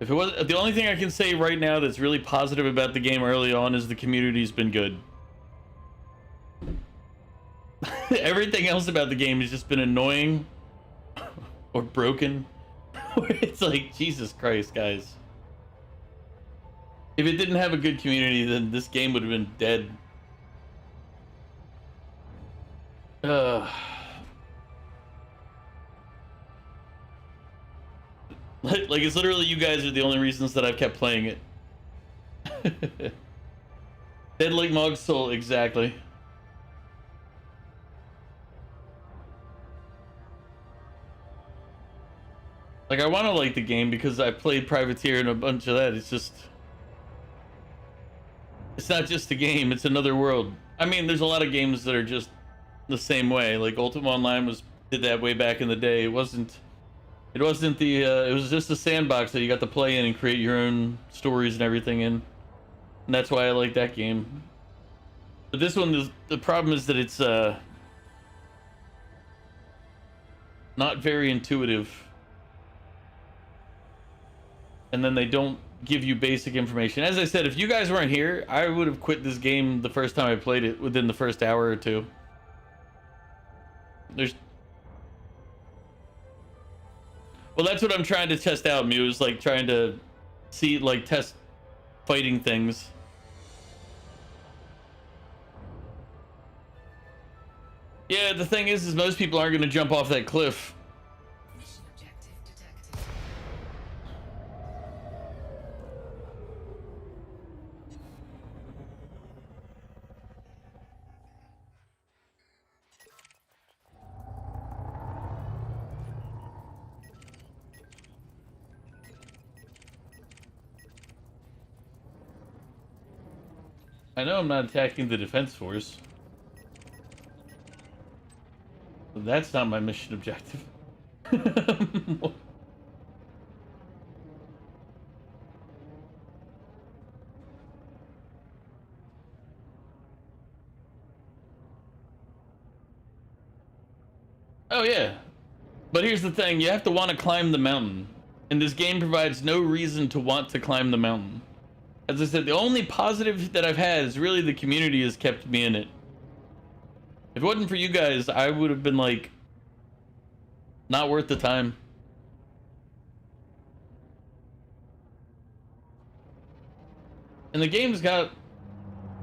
S1: If it was the only thing I can say right now that's really positive about the game early on is the community's been good. Everything else about the game has just been annoying or broken. It's like, Jesus Christ, guys. If it didn't have a good community, then this game would have been dead. Like it's literally you guys are the only reasons that I've kept playing it. Dead like Mog's soul, exactly. Like, I want to like the game because I played Privateer and a bunch of that. It's just, it's not just a game, it's another world. I mean, there's a lot of games that are just the same way. Like Ultima Online did that way back in the day. It wasn't the it was just a sandbox that you got to play in and create your own stories and everything in. And that's why I like that game. But this one, the problem is that it's not very intuitive. And then they don't give you basic information. As I said, if you guys weren't here, I would have quit this game the first time I played it within the first hour or two. Well, that's what I'm trying to test out, Muse. Like, trying to see, like, test fighting things. Yeah, the thing is most people aren't going to jump off that cliff.
S2: Mission objective detected.
S1: I know I'm not attacking the defense force. But that's not my mission objective. Oh yeah. But here's the thing, you have to want to climb the mountain. And this game provides no reason to want to climb the mountain. As I said, the only positive that I've had is really the community has kept me in it. If it wasn't for you guys, I would have been like, not worth the time. And the game's got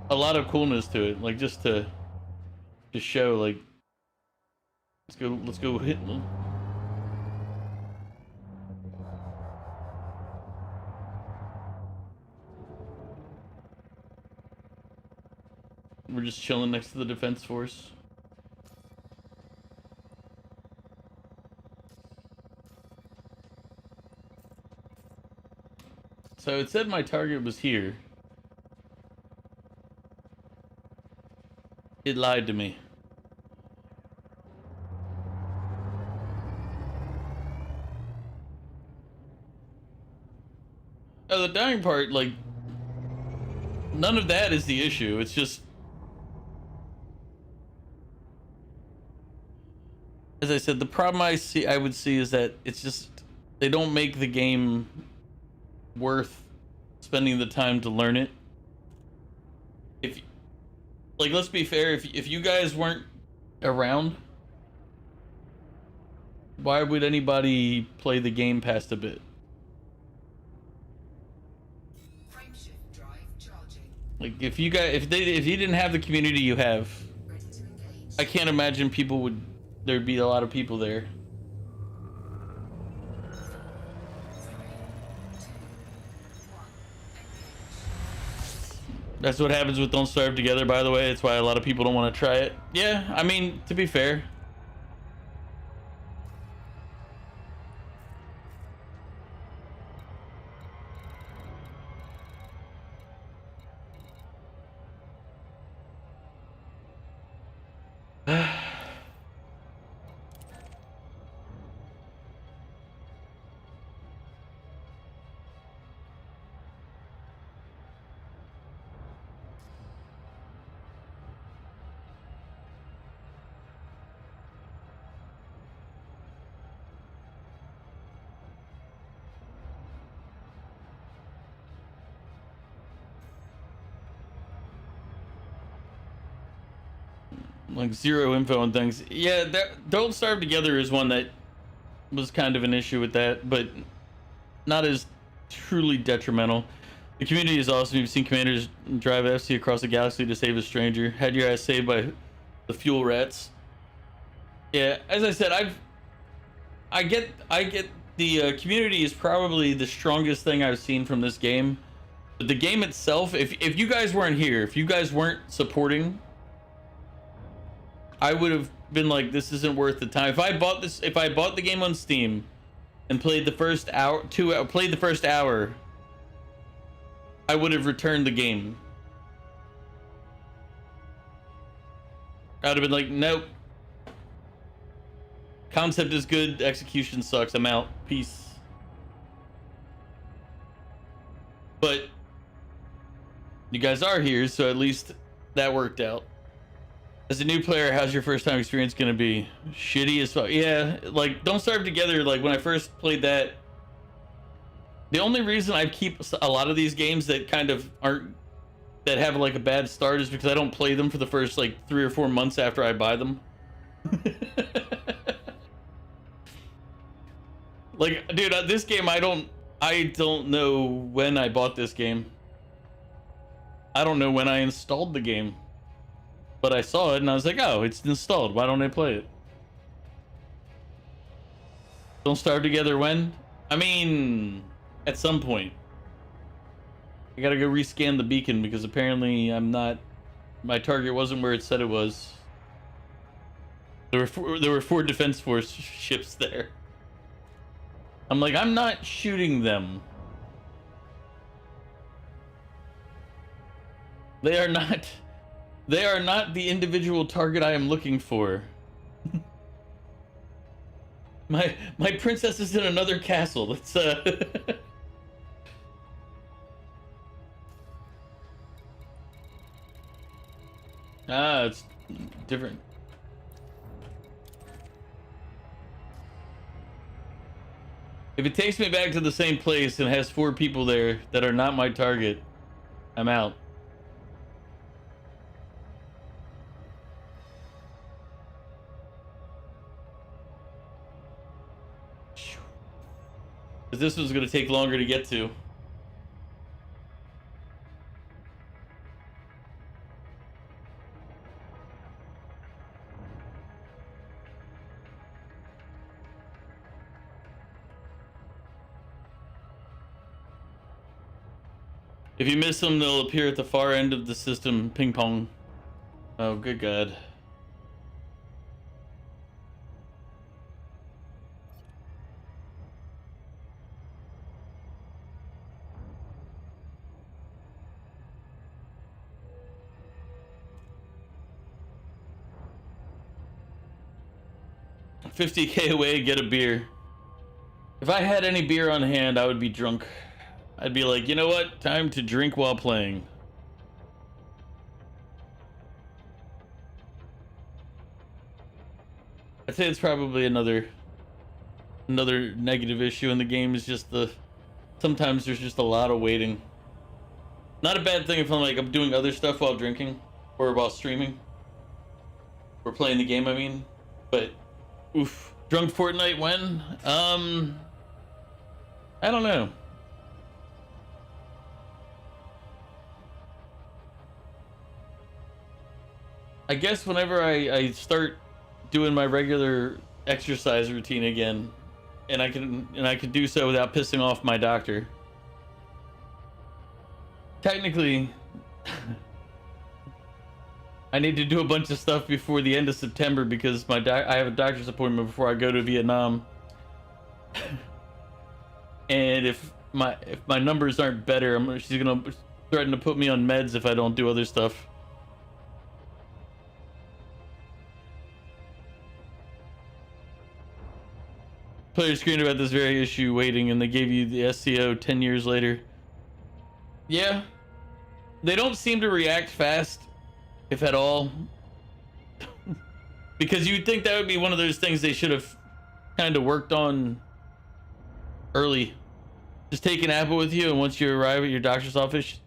S1: a lot of coolness to it, like just to show, like, let's go hit them. We're just chilling next to the defense force. So it said my target was here. It lied to me. Oh, the dying part, like, none of that is the issue. It's just, as I said, the problem I would see is that it's just, they don't make the game worth spending the time to learn it. If, like, let's be fair, if you guys weren't around, why would anybody play the game past a bit?
S2: Frame
S1: Like if you didn't have the community you have,
S2: Ready to engage.
S1: I can't imagine there'd be a lot of people there.
S2: 4, 3, 2, 1. Engage.
S1: That's what happens with Don't Starve Together, by the way. That's why a lot of people don't want to try it. Yeah, I mean, to be fair. Like zero info on things. Yeah, that Don't Starve Together is one that was kind of an issue with that, but not as truly detrimental. The community is awesome. You've seen commanders drive FC across the galaxy to save a stranger. Had your ass saved by the fuel rats. Yeah, as I said, I get the community is probably the strongest thing I've seen from this game. But the game itself, if you guys weren't here, if you guys weren't supporting, I would have been like, this isn't worth the time. If I bought the game on Steam and played the first hour, I would have returned the game. I would have been like, nope. Concept is good, execution sucks. I'm out. Peace. But you guys are here, so at least that worked out. As a new player, how's your first time experience gonna be? Shitty as fuck. Yeah, like Don't Starve Together, like when I first played that, the only reason I keep a lot of these games that kind of aren't, that have like a bad start, is because I don't play them for the first like 3 or 4 months after I buy them. Like, dude, this game, I don't know when I bought this game. I don't know when I installed the game. But I saw it and I was like, oh, it's installed. Why don't I play it? Don't Starve Together when? I mean, at some point. I gotta go rescan the beacon because apparently my target wasn't where it said it was. There were 4 Defense Force ships there. I'm like, I'm not shooting them. They are not the individual target I am looking for. My princess is in another castle. Let's it's different. If it takes me back to the same place and has 4 people there that are not my target, I'm out. This one's gonna take longer to get to. If you miss them, they'll appear at the far end of the system. Ping pong. Oh, good God. $50K away, get a beer. If I had any beer on hand, I would be drunk. I'd be like, you know what? Time to drink while playing. I'd say it's probably another negative issue in the game is just sometimes there's just a lot of waiting. Not a bad thing if I'm doing other stuff while drinking or while streaming or playing the game, I mean. But oof, drunk Fortnite when? I don't know. I guess whenever I start doing my regular exercise routine again, and I can do so without pissing off my doctor. Technically, I need to do a bunch of stuff before the end of September because I have a doctor's appointment before I go to Vietnam. And if my numbers aren't better, she's gonna threaten to put me on meds if I don't do other stuff. Player screened about this very issue waiting, and they gave you the SCO 10 years later. Yeah, they don't seem to react fast, if at all. Because you'd think that would be one of those things they should have kind of worked on early. Just take an apple with you, and once you arrive at your doctor's office,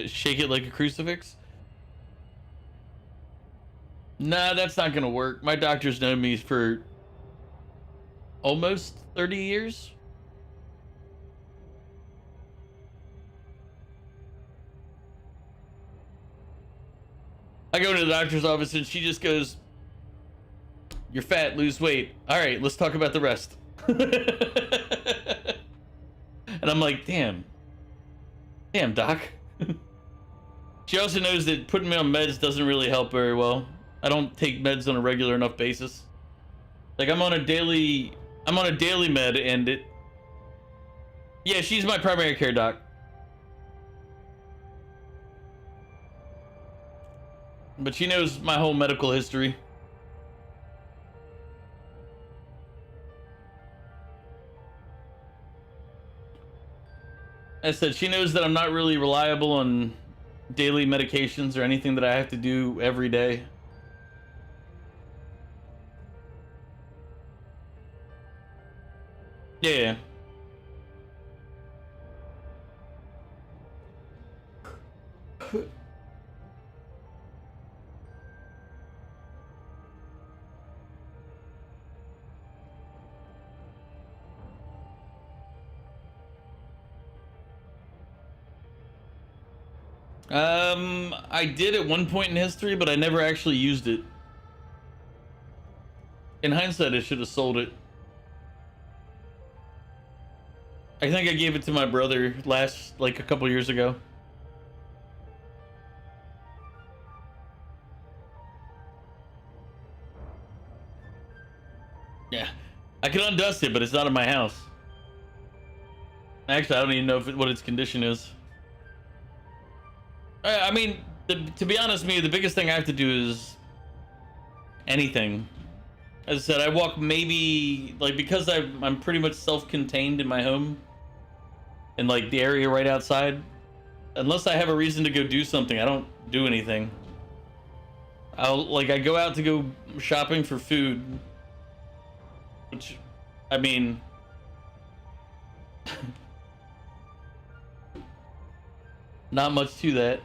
S1: shake it like a crucifix. Nah, that's not gonna work. My doctor's known me for almost 30 years. I go to the doctor's office and she just goes, "You're fat, lose weight. All right, let's talk about the rest." And I'm like, damn, doc. She also knows that putting me on meds doesn't really help very well. I don't take meds on a regular enough basis. Like I'm on a daily med, and yeah, she's my primary care doc. But she knows my whole medical history. As I said, she knows that I'm not really reliable on daily medications or anything that I have to do every day. Yeah. I did at one point in history, but I never actually used it. In hindsight, I should have sold it. I think I gave it to my brother like a couple years ago. Yeah, I can undust it, but it's not in my house. Actually, I don't even know what its condition is. I mean, to be honest with you, the biggest thing I have to do is anything. As I said, I walk maybe, like, because I'm pretty much self-contained in my home, in like the area right outside. Unless I have a reason to go do something, I don't do anything. I go out to go shopping for food, which, I mean, not much to that.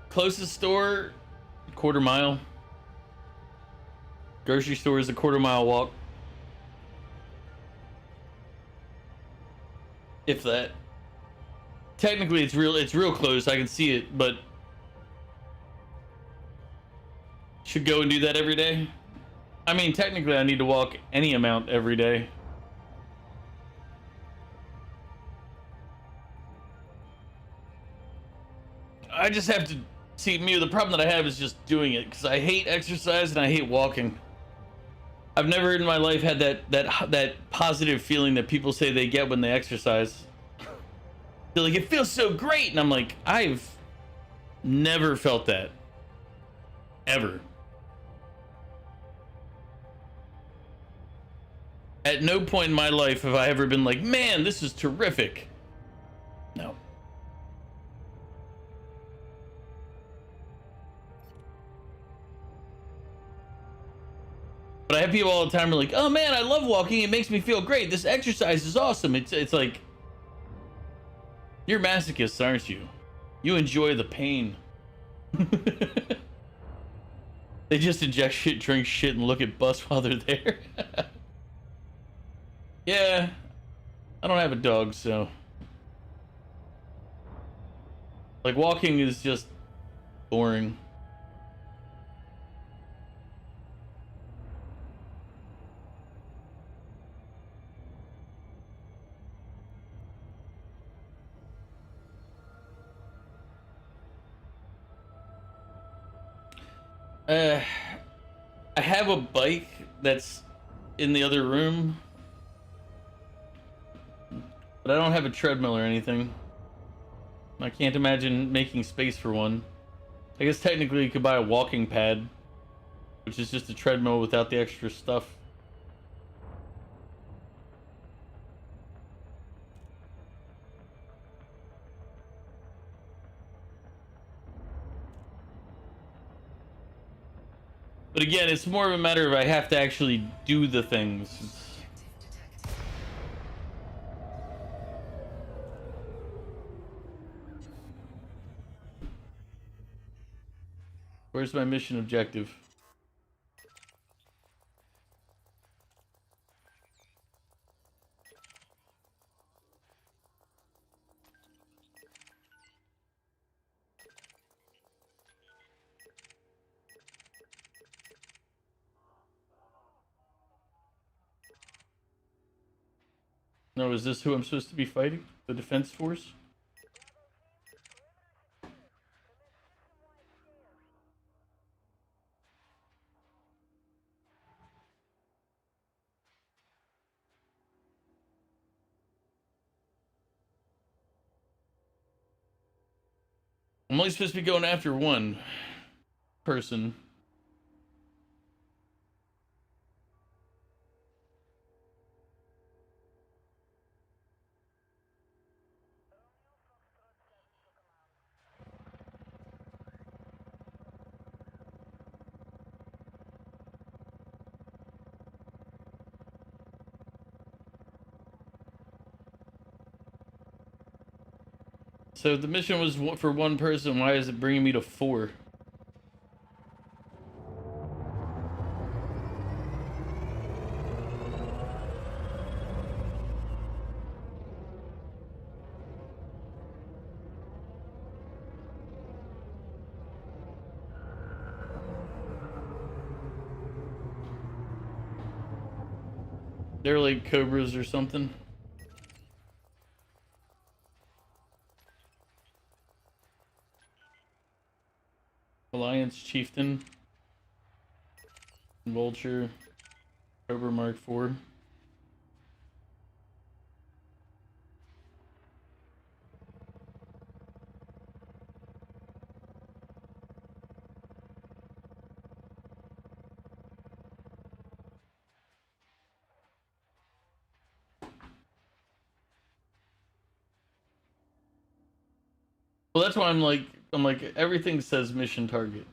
S1: Closest store, quarter mile. Grocery store is a quarter-mile walk. If that. Technically, it's real close. I can see it, but should go and do that every day. I mean, technically, I need to walk any amount every day. I just have to see me. The problem that I have is just doing it because I hate exercise and I hate walking. I've never in my life had that positive feeling that people say they get when they exercise. They're like, it feels so great, and I'm like, I've never felt that, ever. At no point in my life have I ever been like, man, this is terrific. No. But I have people all the time who are like, oh man, I love walking. It makes me feel great. This exercise is awesome. It's like, you're masochists, aren't you? You enjoy the pain. They just inject shit, drink shit, and look at bus while they're there. Yeah, I don't have a dog, so. Like, walking is just boring. I have a bike that's in the other room, but I don't have a treadmill or anything. I can't imagine making space for one. I guess technically you could buy a walking pad, which is just a treadmill without the extra stuff. But again, it's more of a matter of I have to actually do the things. Where's my mission objective? No, is this who I'm supposed to be fighting? The defense force? I'm only supposed to be going after one person. So the mission was for one person. Why is it bringing me to 4? They're like cobras or something. Alliance Chieftain. Vulture. Cobra Mark IV. Well, that's why I'm like everything says mission target.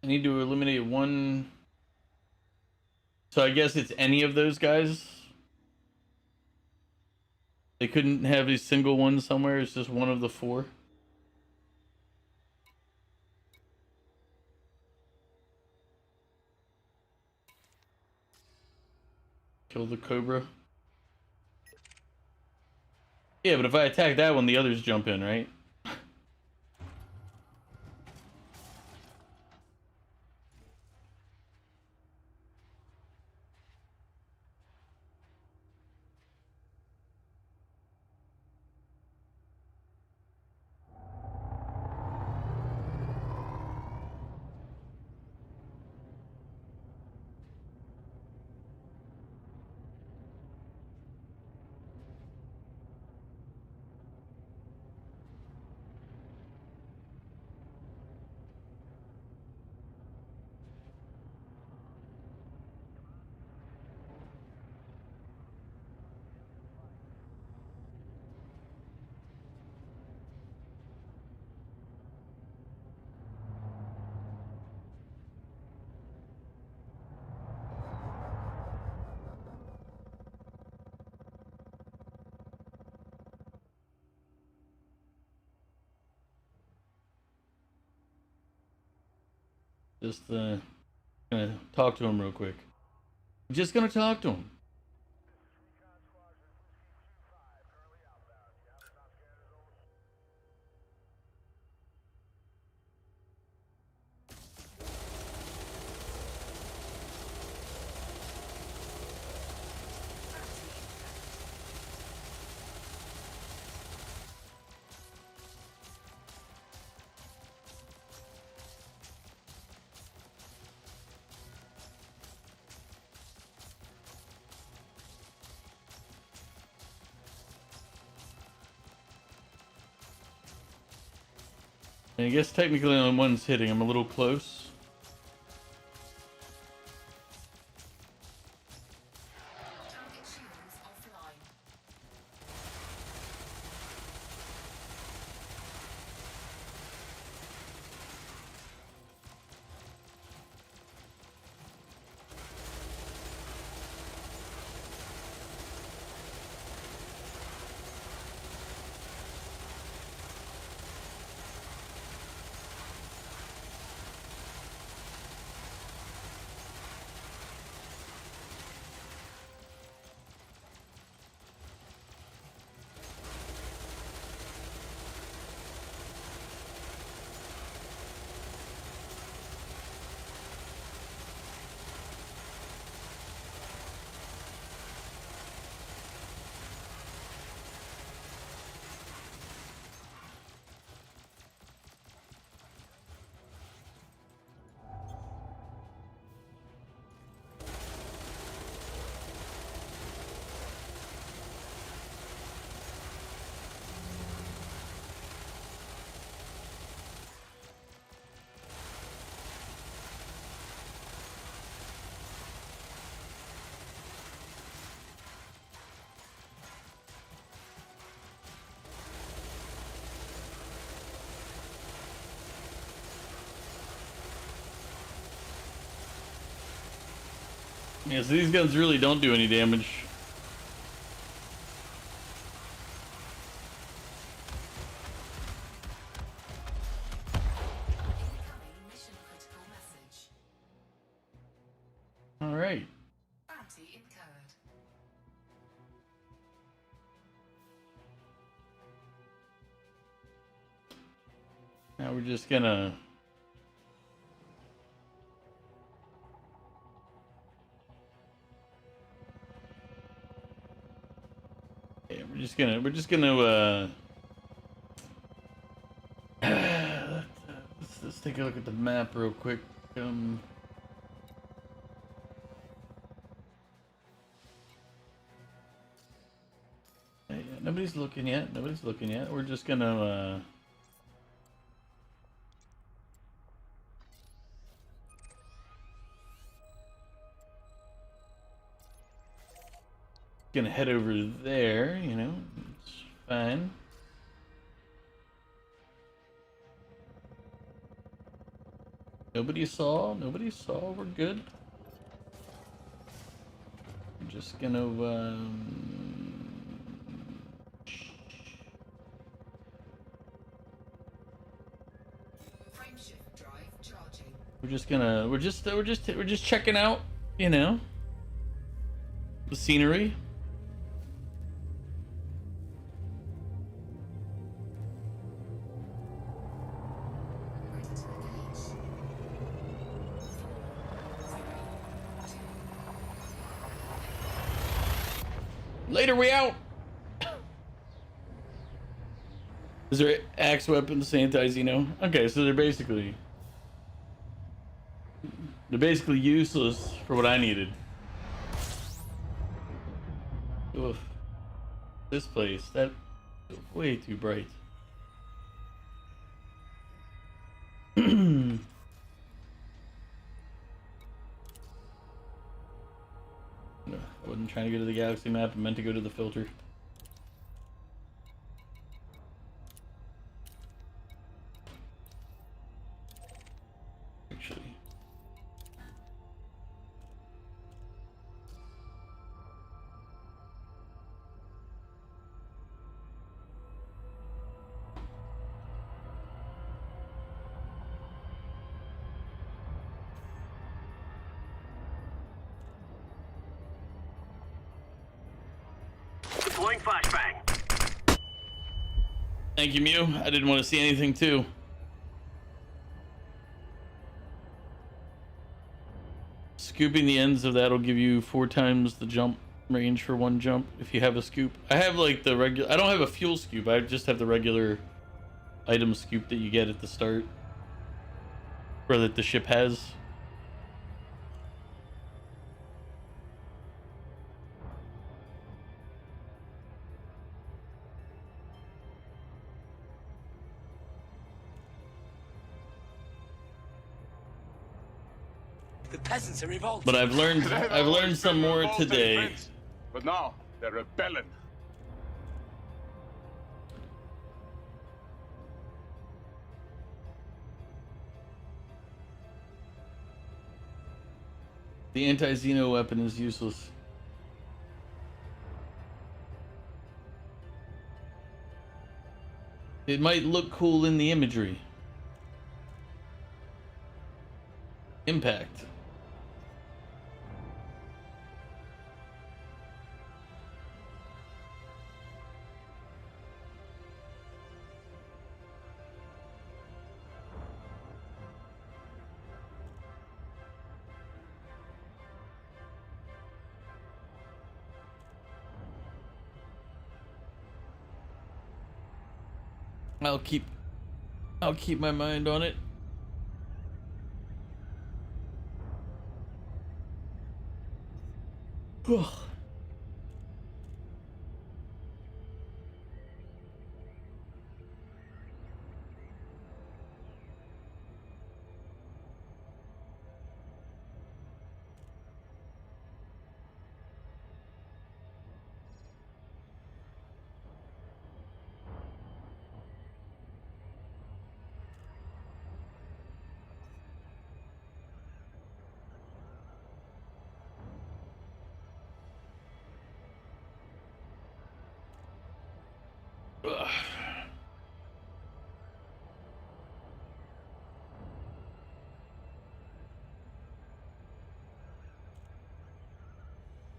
S1: I need to eliminate one. So I guess it's any of those guys. They couldn't have a single one somewhere. It's just one of the 4. Kill the cobra. Yeah, but if I attack that one, the others jump in, right? Just gonna talk to him real quick. Just gonna talk to him. I guess technically only one's hitting. I'm a little close.
S2: Target shields offline.
S1: Yeah, so these guns really don't do any damage.
S2: Incoming mission critical message.
S1: All right.
S2: Bounty incurred.
S1: Now we're just gonna. Yeah, we're just gonna let's take a look at the map real quick. Yeah, nobody's looking yet. Nobody's looking yet. We're just gonna gonna head over there, you know. It's fine. Nobody saw, we're good. I'm just gonna
S2: Frame shift drive charging.
S1: we're just checking out, you know, the scenery.
S2: Ready to engage. 4, 3, 2.
S1: Later, we out. Is there axe weapons, anti-Xeno? Okay, so they're basically useless for what I needed. Oof. This place, that way too bright. I wasn't trying to go to the galaxy map, I meant to go to the filter. Actually.
S4: Deploying flashbang.
S1: Thank you, Mew. I didn't want to see anything too. Scooping the ends of that will give you 4 times the jump range for one jump if you have a scoop. I have like the regular. I don't have a fuel scoop. I just have the regular item scoop that you get at the start, or that the ship has.
S4: The peasants are revolting.
S1: But I've learned some more today.
S3: But now they're rebelling.
S1: The anti-Xeno weapon is useless. It might look cool in the imagery. Impact. I'll keep my mind on it. Ugh. Ugh.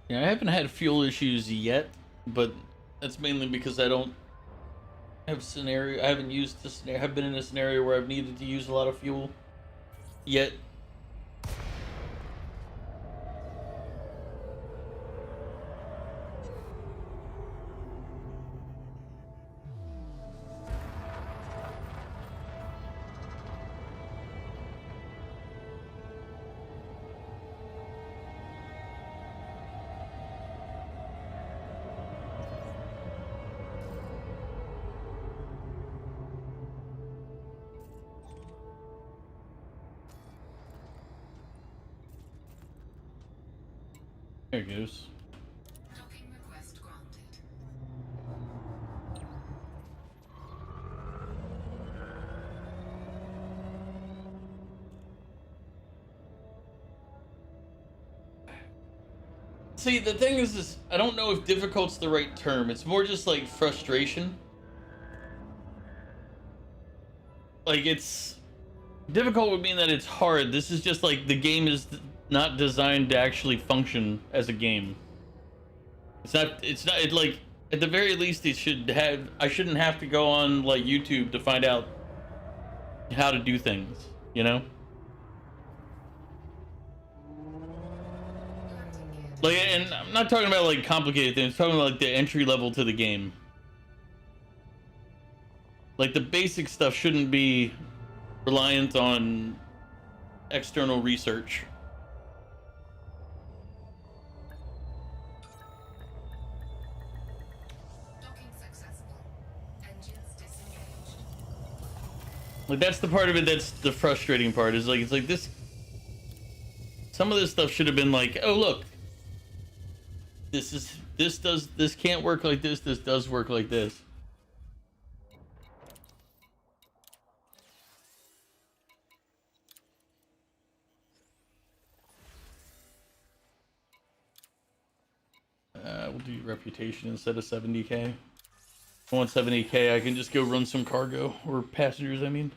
S1: Yeah, I haven't had fuel issues yet, but that's mainly because I don't have scenario. I haven't used this. Have been in a scenario where I've needed to use a lot of fuel yet. There it goes.
S2: Docking request granted.
S1: See, the thing is I don't know if difficult's the right term. It's more just like frustration. Like, it's difficult would mean that it's hard. This is just like the game is not designed to actually function as a game. It's not it, like, at the very least it should have. I shouldn't have to go on like YouTube to find out how to do things, you know? Like, and I'm not talking about like complicated things. I'm talking about like the entry level to the game. Like, the basic stuff shouldn't be reliant on external research.
S2: Docking successful. Engines disengaged.
S1: Like, that's the part of it that's the frustrating part, is like, it's like this. Some of this stuff should have been like, oh look, this can't work like this does work like this. We'll do reputation instead of 70k. If I want 70k, I can just go run some cargo, or passengers, I mean.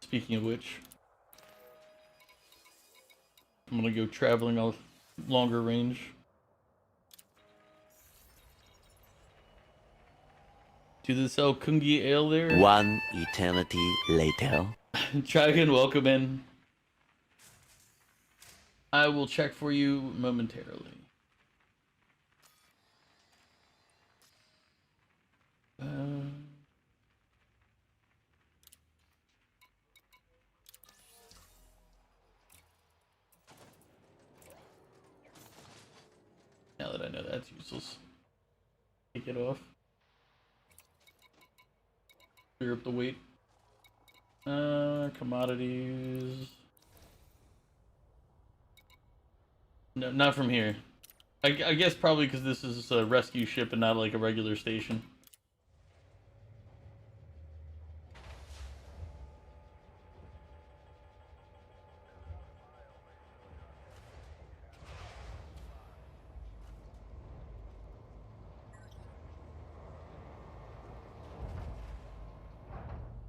S1: Speaking of which, I'm gonna go traveling a longer range. Do they sell Kungi Ale there?
S4: One eternity later.
S1: Dragon, welcome in. I will check for you momentarily. Now that I know that's useless, take it off. Clear up the weight. Commodities. No, not from here. I guess probably because this is a rescue ship and not like a regular station.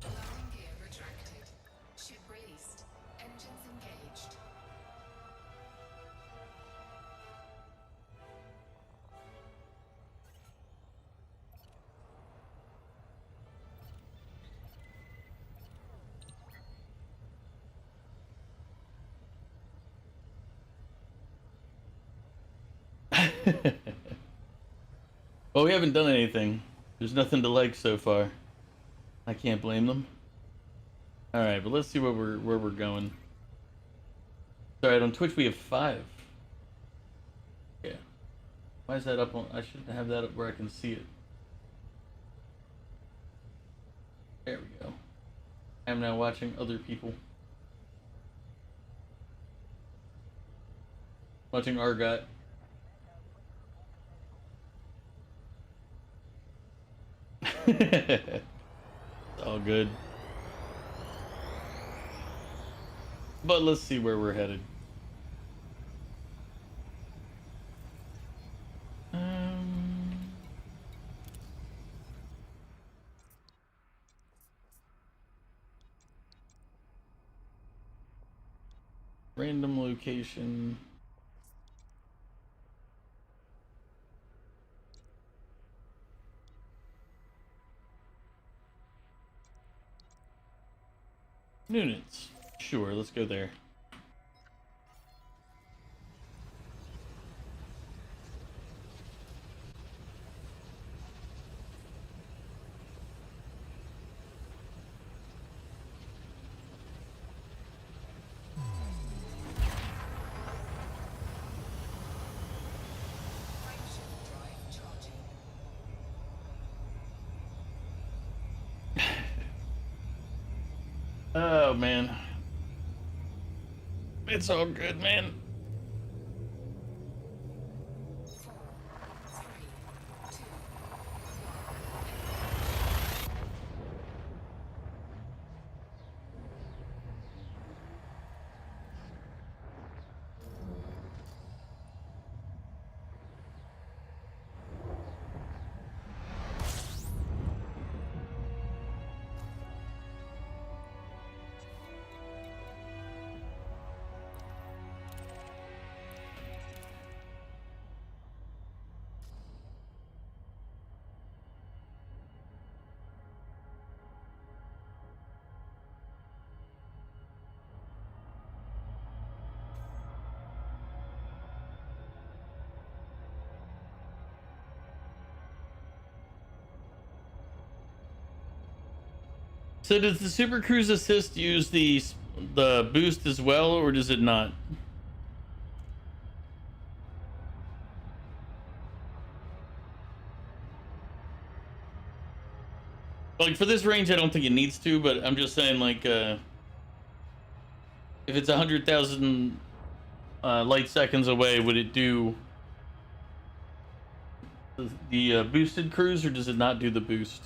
S2: Landing gear retracted. Ship released. Engines engaged.
S1: Well, we haven't done anything. There's nothing to like so far. I can't blame them. All right, but let's see where we're going. All right, on Twitch we have 5. Yeah. Why is that up on? I should have that up where I can see it. There we go. I'm now watching other people. Watching Argot. It's all good. But let's see where we're headed. Random location. Units. Sure, let's go there.
S2: Frameshift drive charging.
S1: Oh man. It's all good, man.
S2: 4, 3, 2, 1.
S1: So does the Super Cruise Assist use the boost as well, or does it not? Like for this range, I don't think it needs to, but I'm just saying, like, if it's 100,000 light seconds away, would it do the boosted cruise, or does it not do the boost?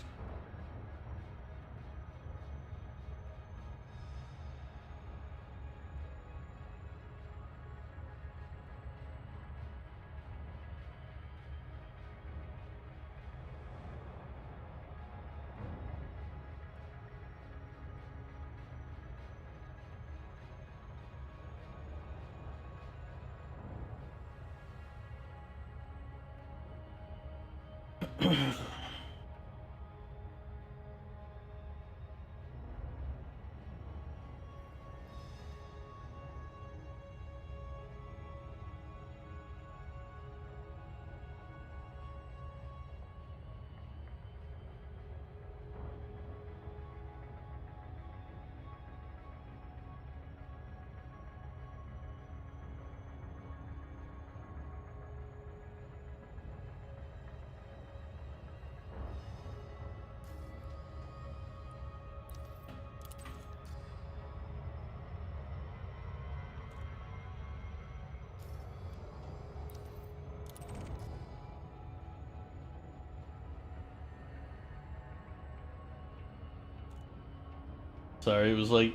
S1: Sorry, it was like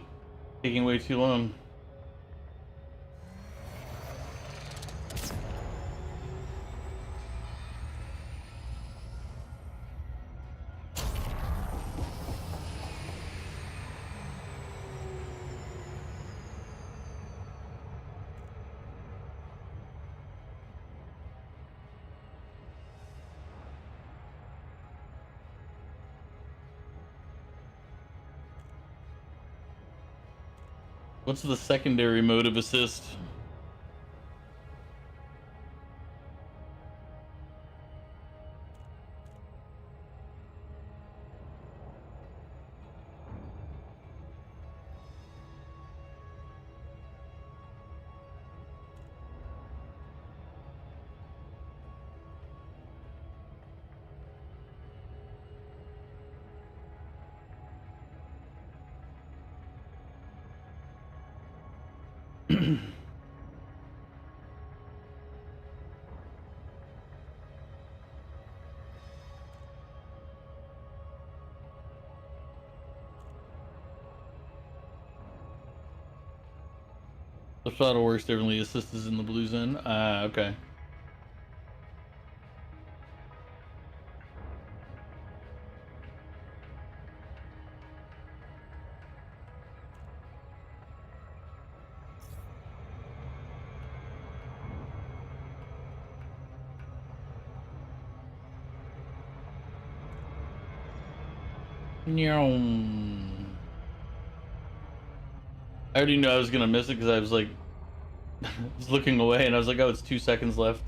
S1: taking way too long. What's the secondary mode of assist? The throttle works differently. Assist is in the blues end. Ah, okay. Nyong. I already knew I was gonna miss it because I was like, I was looking away and I was like, oh, it's 2 seconds left.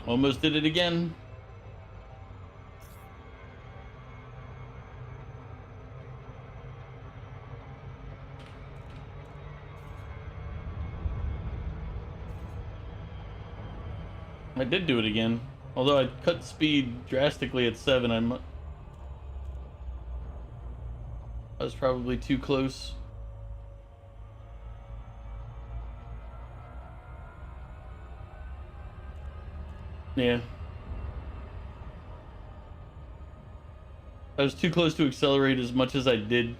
S1: Almost did it again. I did do it again. Although I cut speed drastically at 7, I was probably too close. Yeah. I was too close to accelerate as much as I did.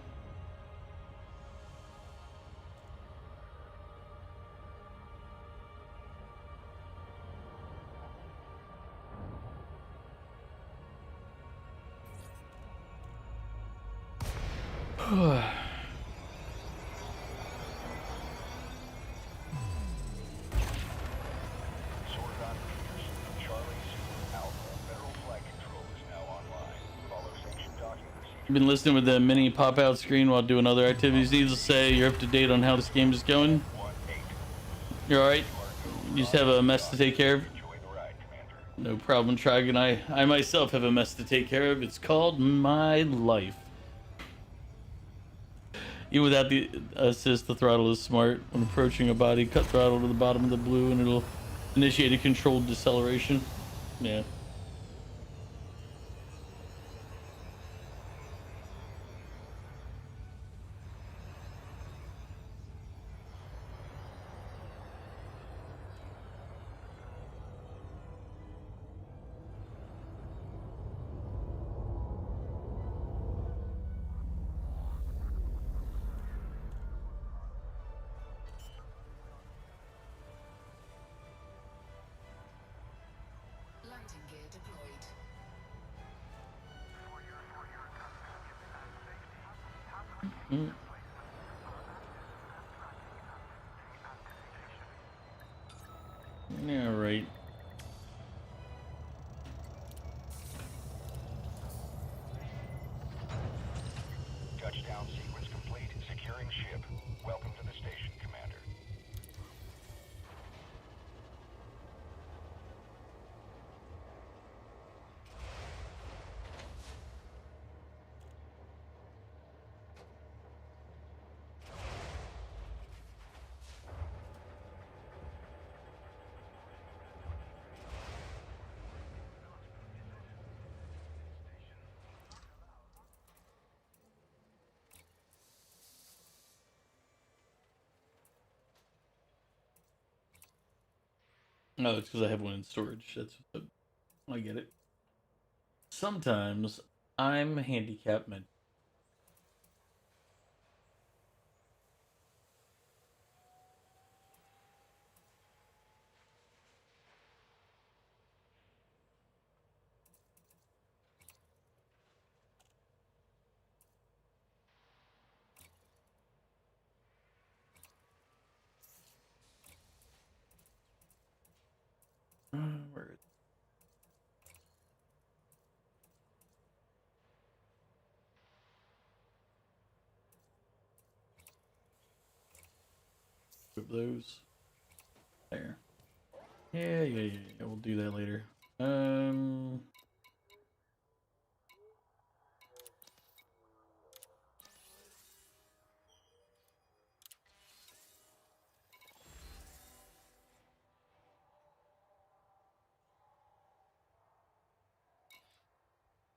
S1: Been listening with the mini pop-out screen while doing other activities. Needless to say, you're up to date on how this game is going. You're alright? You just have a mess to take care of? No problem, Trigon. I myself have a mess to take care of. It's called my life. Even without the assist, the throttle is smart. When approaching a body, cut throttle to the bottom of the blue and it'll initiate a controlled deceleration. Yeah.
S2: Landing gear
S1: Mm. Yeah, right.
S5: Touchdown sequence complete. Securing ship. Welcome to the station, Commander.
S1: No, it's because I have one in storage. That's what I get it. Sometimes I'm handicapped. Men. 'Where Put those there. Yeah. We'll do that later. Um,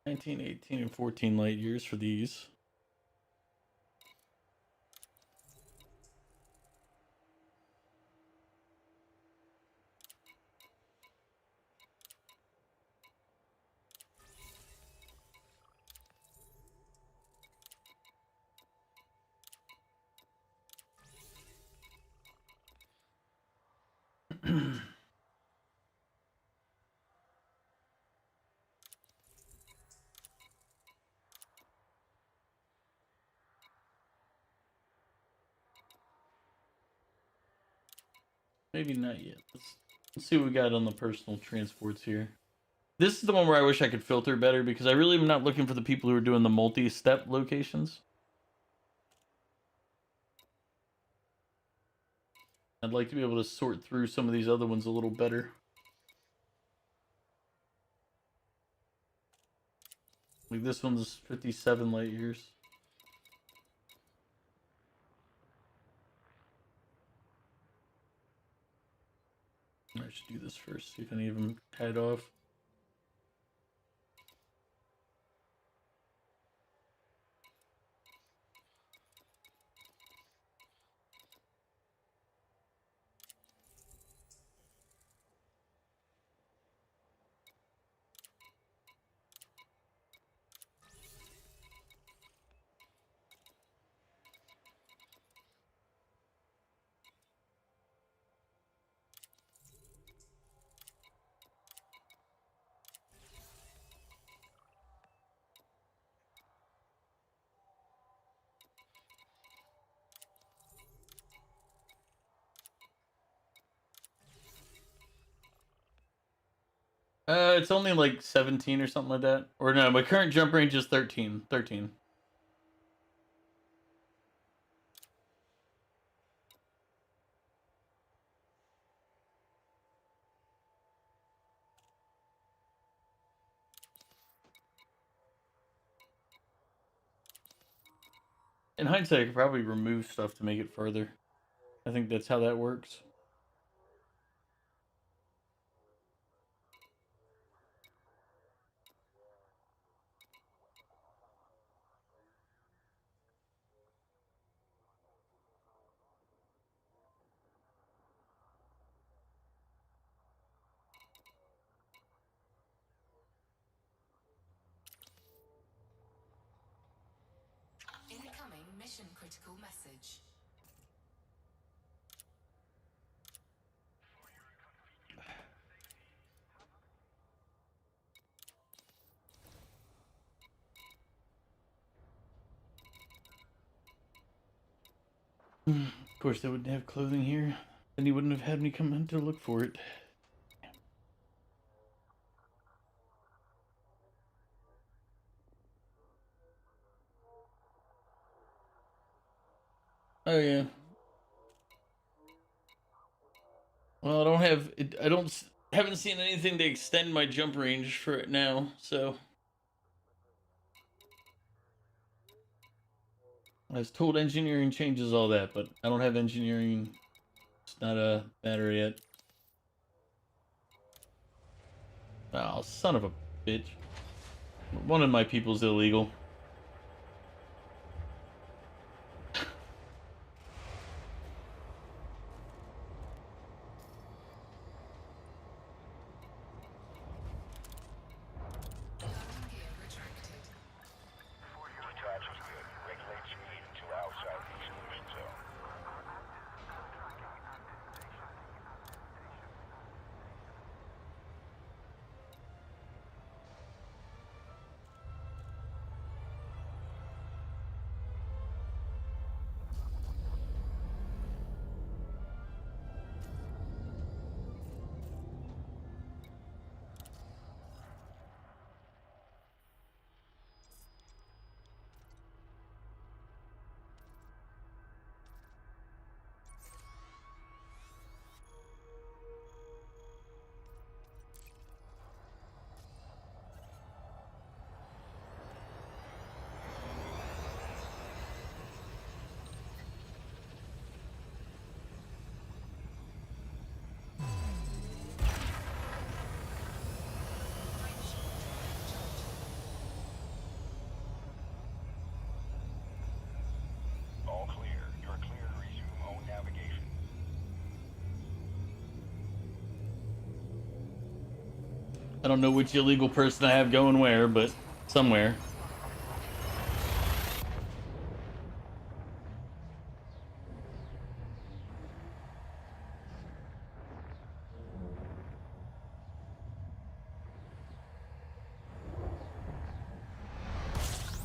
S1: 19, 18, and 14 light years for these. Maybe not yet. Let's see what we got on the personal transports here. This is the one where I wish I could filter better because I really am not looking for the people who are doing the multi-step locations. I'd like to be able to sort through some of these other ones a little better. Like this one's 57 light years. I should do this first, see if any of them head off. It's only like 17 or something like that. Or no, my current jump range is 13. 13. In hindsight, I could probably remove stuff to make it further. I think that's how that works.
S2: Incoming mission critical message.
S1: Of course, they wouldn't have clothing here. Then he wouldn't have had me come in to look for it. Oh yeah. Well, I don't have it. I don't. Haven't seen anything to extend my jump range for it now. So I was told engineering changes all that, but I don't have engineering. It's not a matter yet. Oh, son of a bitch. One of my people's illegal.
S2: Landing gear retracted.
S5: Detach is good. Regulate speed until outside the exclusion zone. All clear. You're clear to resume own navigation.
S1: I don't know which illegal person I have going where, but somewhere.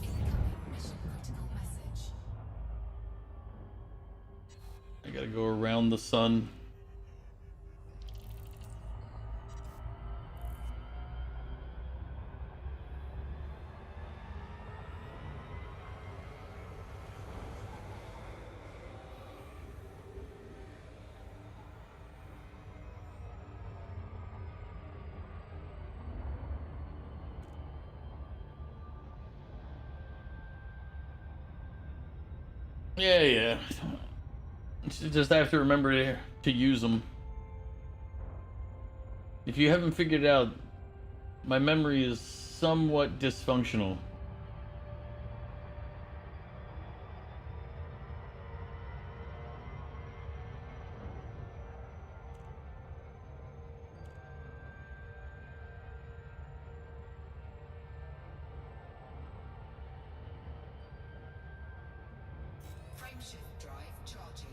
S2: Incoming mission critical message.
S1: I gotta go around the sun. Yeah, yeah. Just have to remember to use them. If you haven't figured it out, my memory is somewhat dysfunctional.
S2: Frameshift drive charging.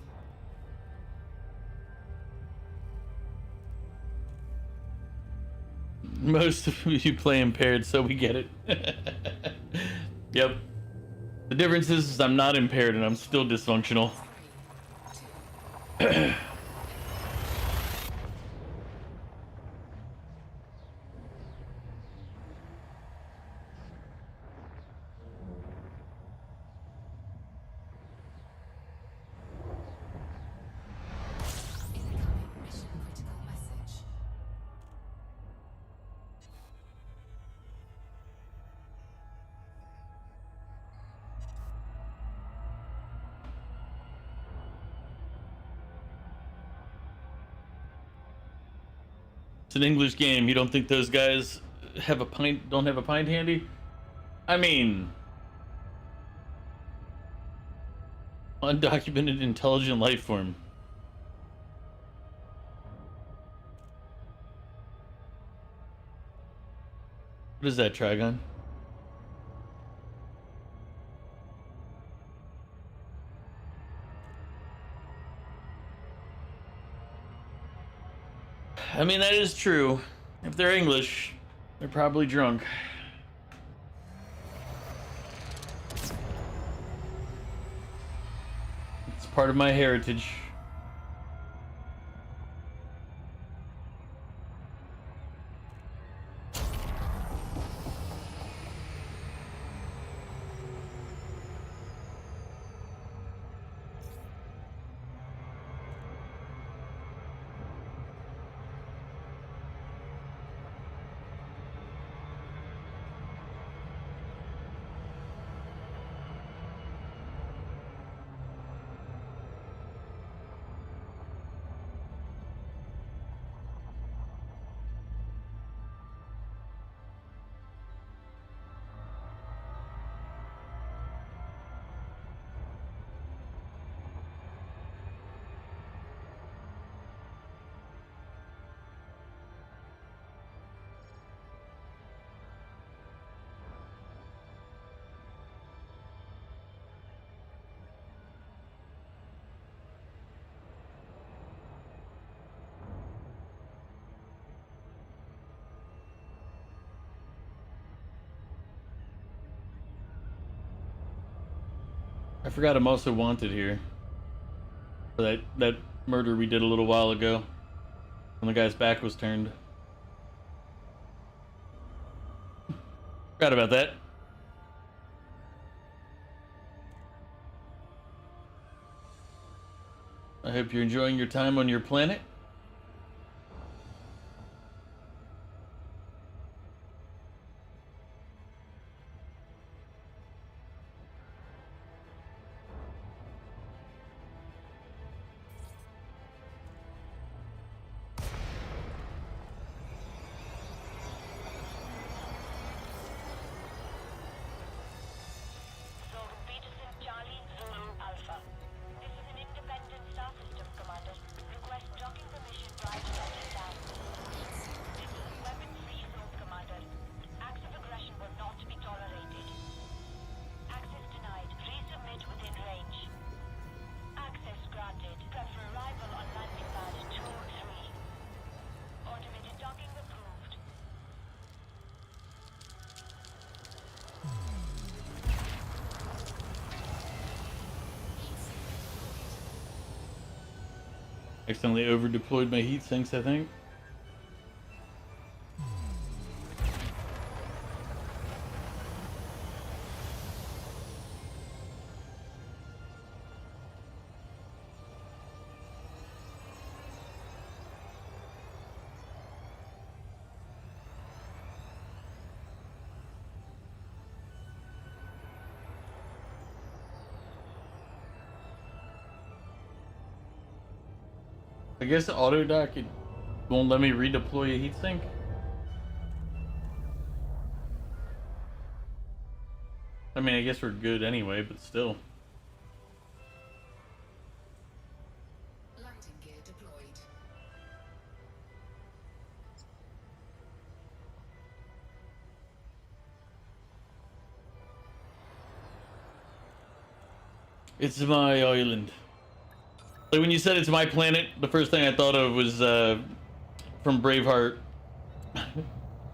S1: Most of you play impaired, so we get it. Yep. The difference is I'm not impaired and I'm still dysfunctional.
S2: 3, 2, incoming mission critical message.
S1: It's an English game. You don't think those guys have a pint? Don't have a pint handy? I mean, undocumented intelligent life form. What is that, Trigon? I mean, that is true. If they're English, they're probably drunk. It's part of my heritage. I forgot I'm also wanted here for that murder we did a little while ago when the guy's back was turned. Forgot about that. I hope you're enjoying your time on your planet. Accidentally over deployed my heat sinks, I think. I guess the auto dock it won't let me redeploy a heatsink. I mean, I guess we're good anyway, but still.
S2: Lighting gear deployed.
S1: It's my island. Like when you said it's my planet, the first thing I thought of was from Braveheart,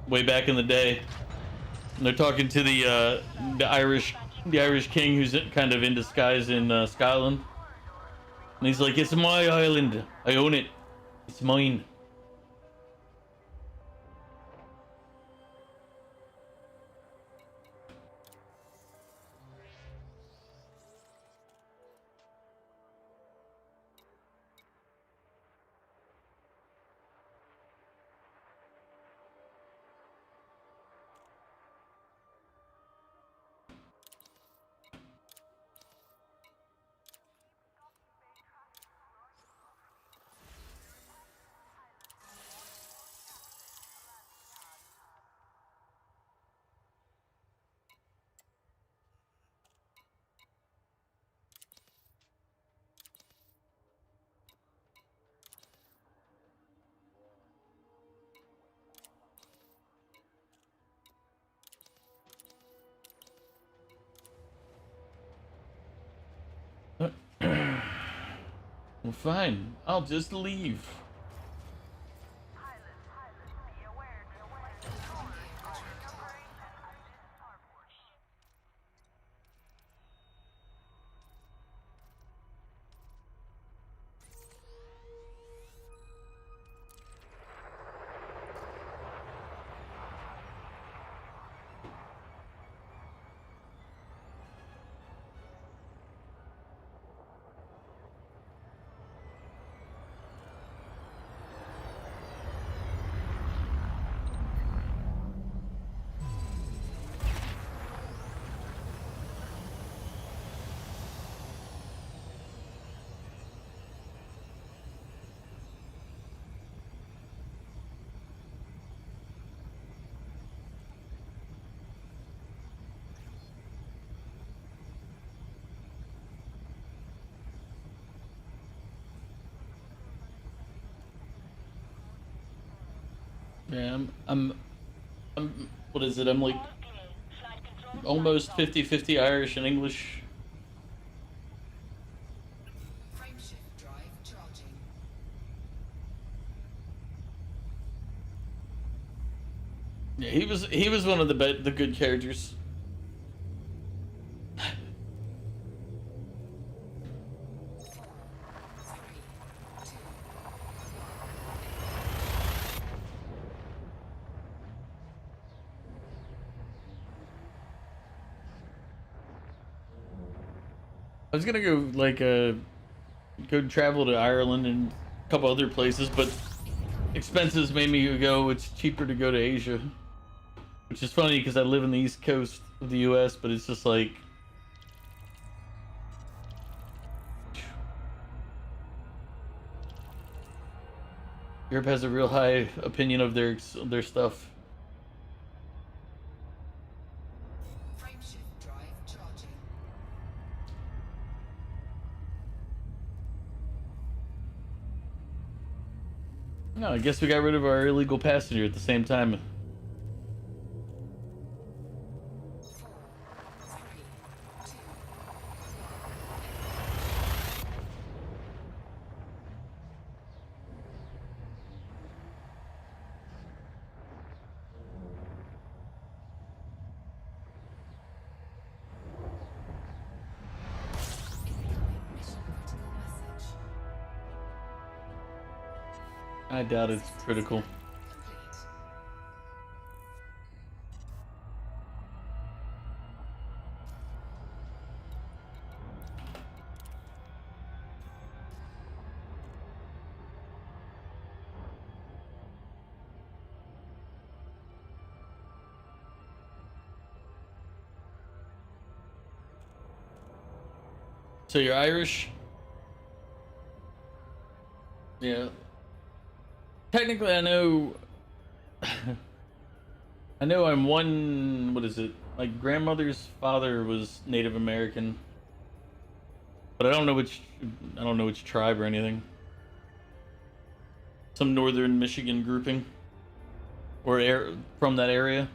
S1: way back in the day. And they're talking to the Irish king who's kind of in disguise in Scotland, and he's like, "It's my island. I own it. It's mine." Well, fine. I'll just leave. Yeah, I'm what is it? I'm like almost 50-50 Irish and English.
S2: Frameshift drive charging.
S1: Yeah, he was one of the good characters. I was gonna go like go travel to Ireland and a couple other places, but expenses made me go. It's cheaper to go to Asia, which is funny because I live in the East Coast of the U.S., but it's just like Europe has a real high opinion of their stuff.
S2: Frameshift drive charging.
S1: No, I guess we got rid of our illegal passenger at the same time.
S2: 4, 3, 2. Incoming mission critical message.
S1: I doubt it's critical.
S2: Complete.
S1: So you're Irish? Yeah. Technically, I know. I know I'm one. What is it? My grandmother's father was Native American, but I don't know which. I don't know which tribe or anything. Some northern Michigan grouping, or from that area.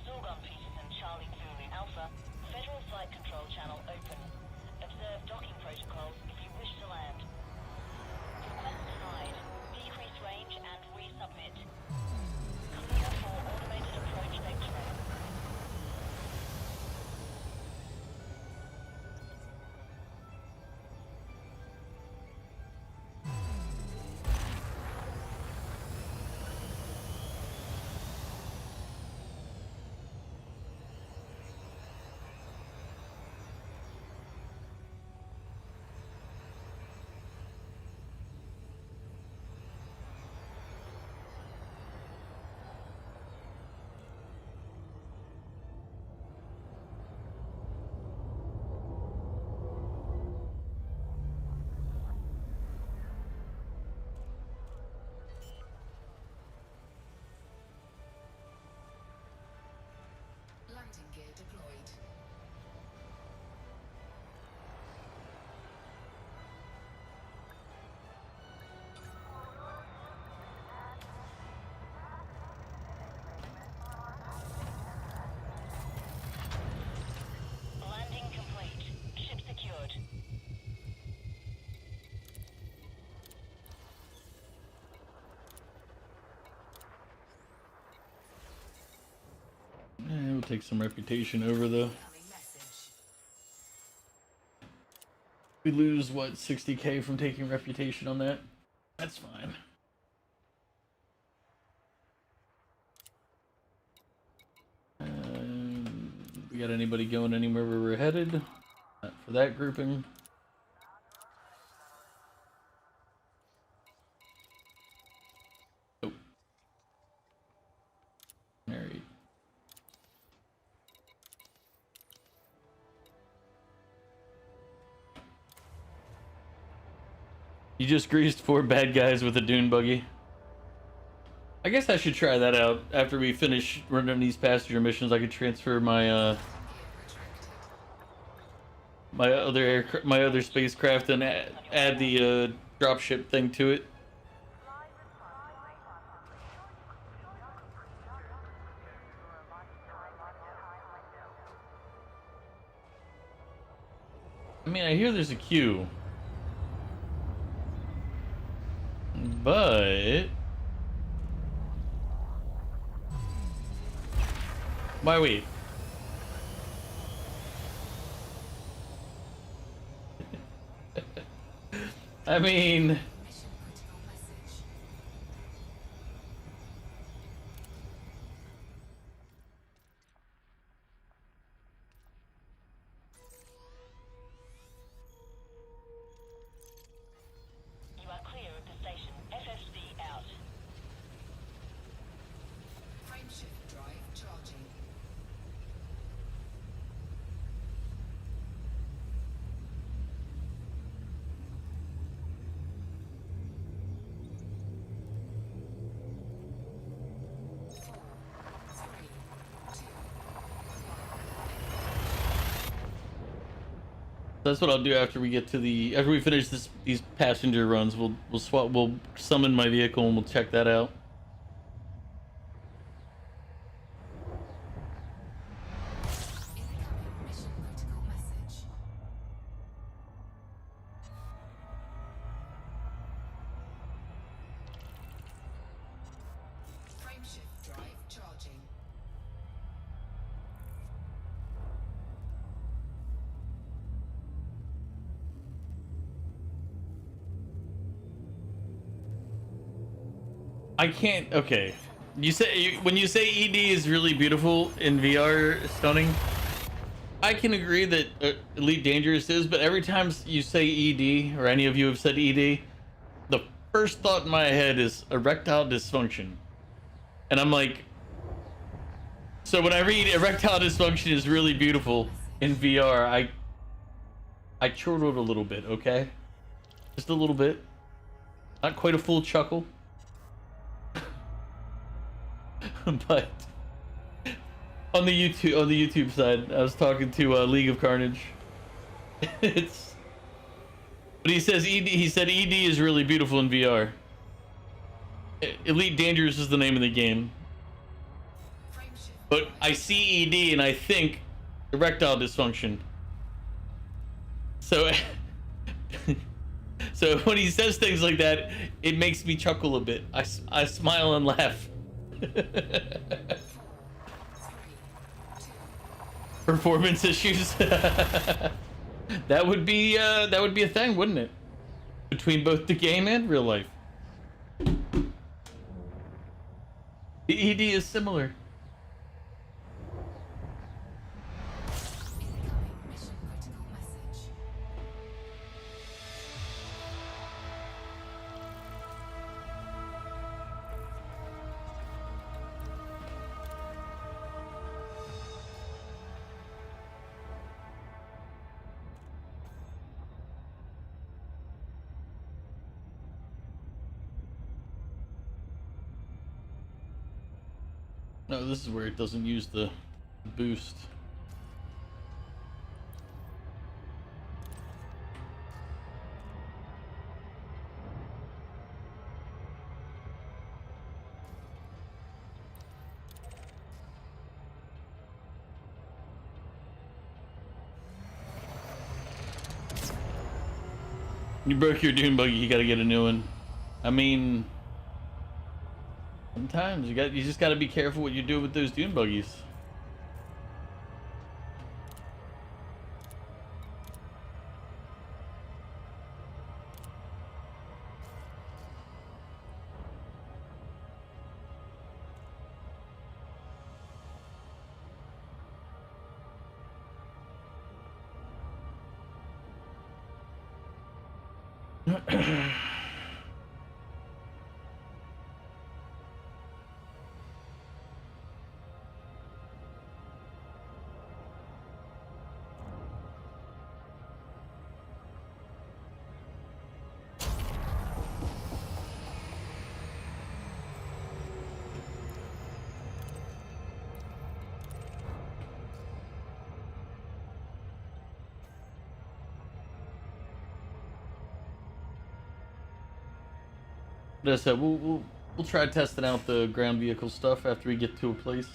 S6: Zorgon Peterson, Charlie Zulu Alpha. Federal Flight Control Channel open. Observe docking protocols if you wish to land. Request denied. Decrease range and resubmit. Clear for automated approach vectoring.
S2: Landing gear deployed.
S6: Landing complete. Ship secured.
S1: We'll take some reputation over though.
S2: Incoming message.
S1: We lose what 60K from taking reputation on that. That's fine. We got anybody going anywhere where we're headed? Not for that grouping. Nope. Alright. You just greased 4 bad guys with a dune buggy. I guess I should try that out after we finish running these passenger missions. I could transfer my my other spacecraft and add the dropship thing to it. I mean, I hear there's a queue, but why wait? I mean,
S2: Mission critical message.
S6: You are clear of the station. FSB out.
S2: Frameshift drive charging. Four, three, two,
S1: that's what I'll do after we get to after we finish these passenger runs. We'll summon my vehicle and we'll check that out.
S2: incoming mission critical message. Frameshift drive charging.
S1: I can't. Okay, when you say ED is really beautiful in VR, stunning. I can agree that Elite Dangerous is, but every time you say ED, or any of you have said ED, the first thought in my head is erectile dysfunction, and I'm like, so when I read erectile dysfunction is really beautiful in VR, I chortled a little bit. Okay, just a little bit, not quite a full chuckle. But on the YouTube side, I was talking to League of Carnage. But he says ED. He said ED is really beautiful in VR. Elite Dangerous is the name of the game.
S2: Frameshift
S1: But I see ED and I think erectile dysfunction. So, so when he says things like that, it makes me chuckle a bit. I smile and laugh. Performance issues. That would be a thing, wouldn't it? Between both the game and real life. The ED is similar.
S2: incoming mission critical message.
S1: No, this is where it doesn't use the boost. You broke your dune buggy, you gotta get a new one. I mean, sometimes you just gotta be careful what you do with those dune buggies. But as I said, we'll try testing out the ground vehicle stuff after we get to a place.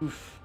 S1: Oof.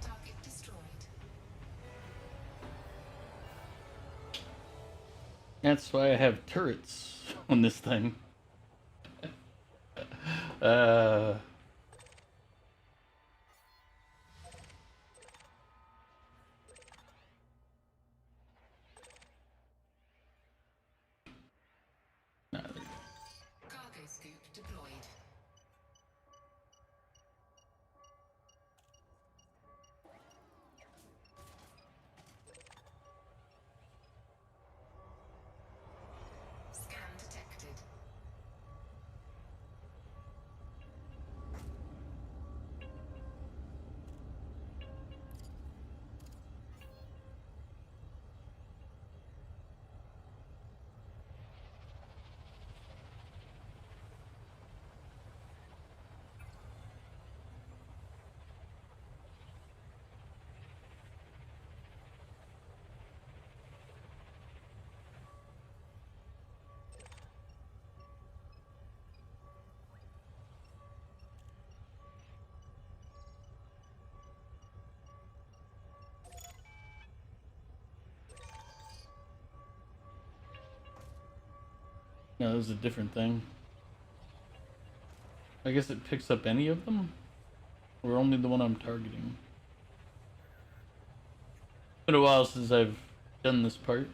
S2: Target destroyed.
S1: That's why I have turrets on this thing. Uh...
S2: Cargo scoop deployed. Scan detected.
S1: No, that was a different thing. I guess it picks up any of them? Or only the one I'm targeting? It's been a while since I've done this part.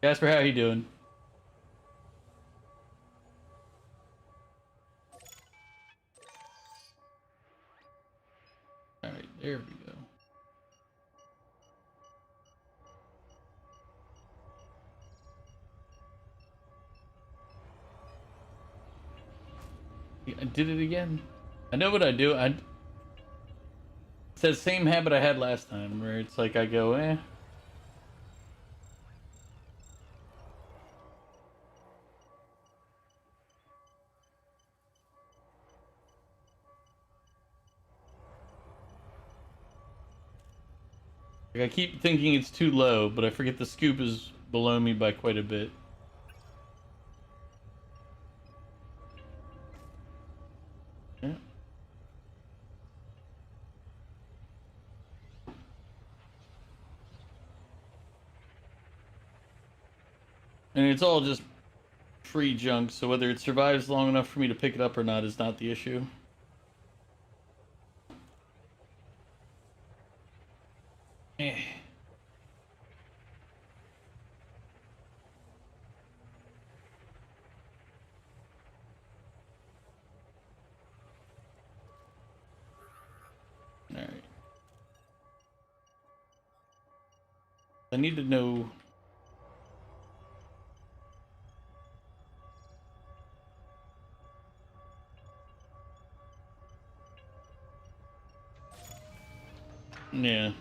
S1: Jasper, how you doing? Alright, there we go. Yeah, I did it again. I know what I do. It's that same habit I had last time, where it's like I go, eh. Like I keep thinking it's too low, but I forget the scoop is below me by quite a bit. Yeah. And it's all just free junk, so whether it survives long enough for me to pick it up or not is not the issue. Eh. Alright. I need to know... Yeah.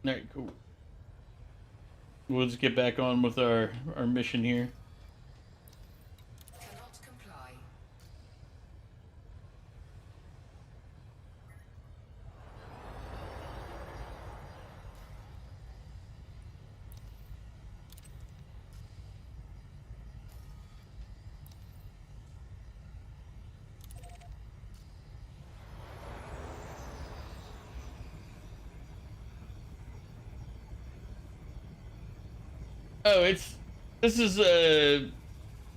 S1: Alright, cool. We'll just get back on with our mission here.
S2: Cannot comply.
S1: Oh, this is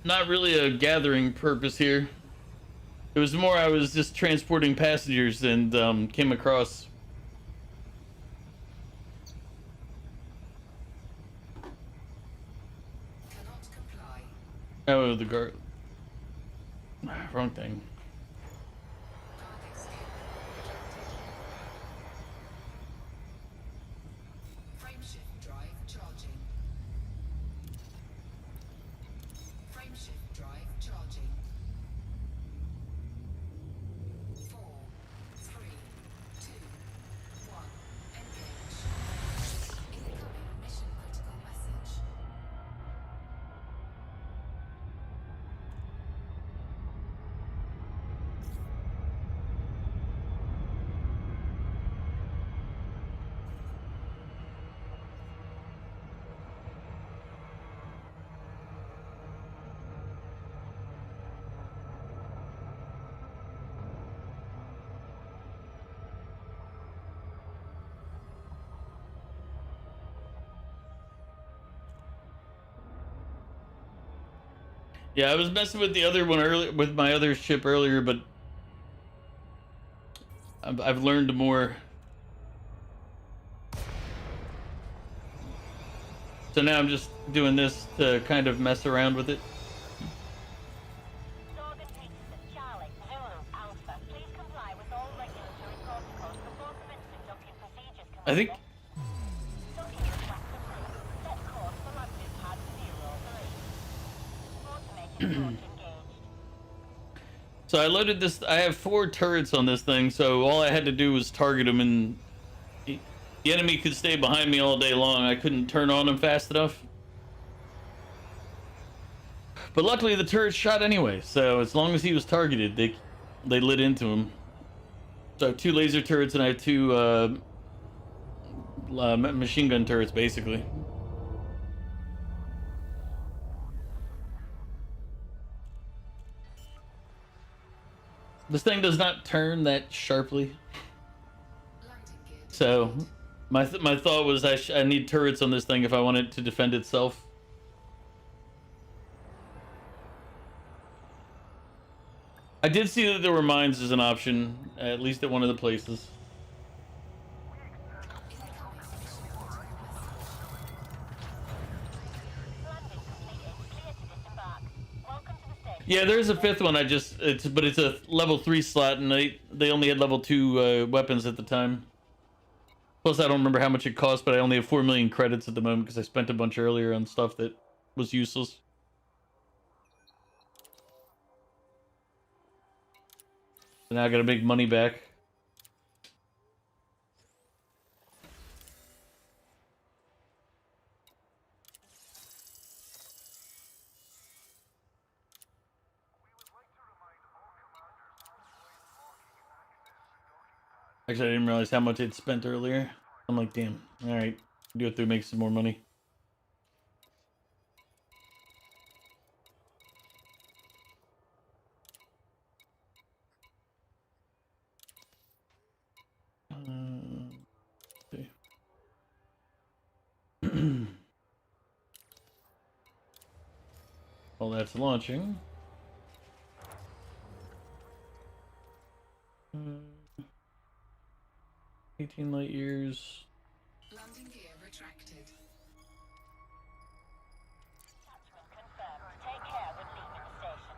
S1: not really a gathering purpose here. It was more I was just transporting passengers and came across.
S2: Cannot comply.
S1: Oh, the guard. Wrong thing.
S2: Target scan rejected. Frameshift drive charging. Frameshift drive charging. 4, 3, 2, 1. Engage. Incoming mission critical message.
S1: Yeah, I was messing with the other one earlier, with my other ship earlier, but I've learned more. So now I'm just doing this to kind of mess around with it. I think
S6: Docking request approved. Set course for landing pad 03. Automated launch engaged.
S1: so. I loaded this. I have 4 turrets on this thing, so all I had to do was target them, and the enemy could stay behind me all day long. I couldn't turn on them fast enough. But luckily, the turret shot anyway. So as long as he was targeted, they lit into him. So I have 2 laser turrets, and I have 2 machine gun turrets, basically. This thing does not turn that sharply.
S2: Landing gear
S1: So my thought was I need turrets on this thing if I want it to defend itself. I did see that there were mines as an option, at least at one of the places.
S6: Landing completed. Clear to disembark. Welcome to the station.
S1: Yeah, there's a 5th one. But it's a level 3 slot, and they only had level 2 weapons at the time. Plus, I don't remember how much it cost, but I only have 4 million credits at the moment because I spent a bunch earlier on stuff that was useless. So now I gotta make money back. Actually, I didn't realize how much I'd spent earlier. I'm like, damn. All right, do it through, make some more money. See. Well, that's launching. 18 light years.
S2: Landing gear retracted.
S6: Attachment confirmed. Take care when leaving the station.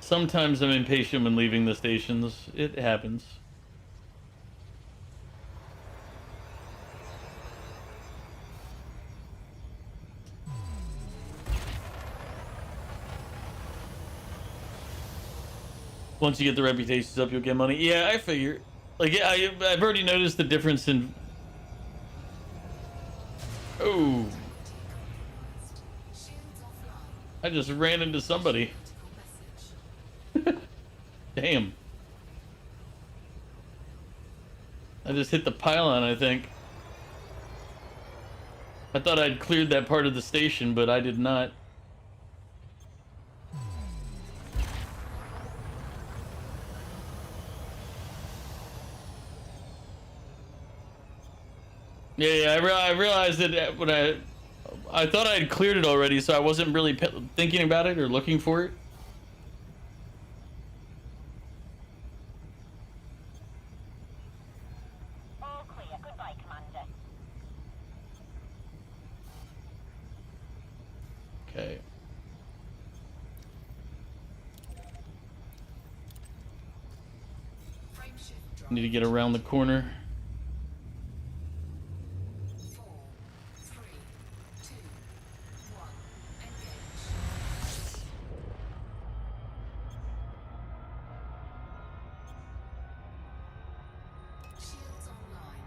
S1: Sometimes I'm impatient when leaving the stations. It happens. Once you get the reputations up, you'll get money. Yeah, I figure. Like, yeah, I've already noticed the difference in. Oh,
S2: Shields offline.
S1: I just ran into somebody.
S2: Message.
S1: Damn. I just hit the pylon, I think. I thought I'd cleared that part of the station, but I did not. Yeah, I realized that when I thought I had cleared it already, so I wasn't really thinking about it or looking for it.
S6: All clear. Goodbye, Commander.
S1: Okay.
S2: Frame shift drive.
S1: Need to get around the corner.
S2: 4, 3, 2, 1. Engage. Shields online.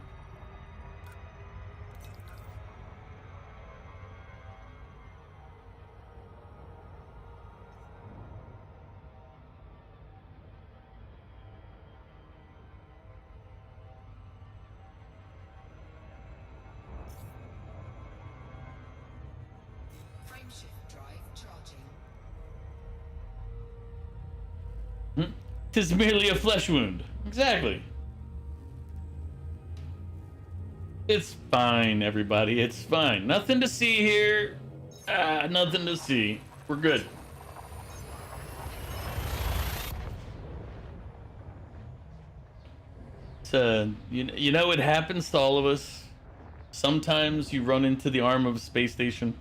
S2: Frame shift drive charging.
S1: Tis merely a flesh wound. Exactly. It's fine, everybody. It's fine. Nothing to see here. Nothing to see. We're good. You know, it happens to all of us. Sometimes you run into the arm of a space station.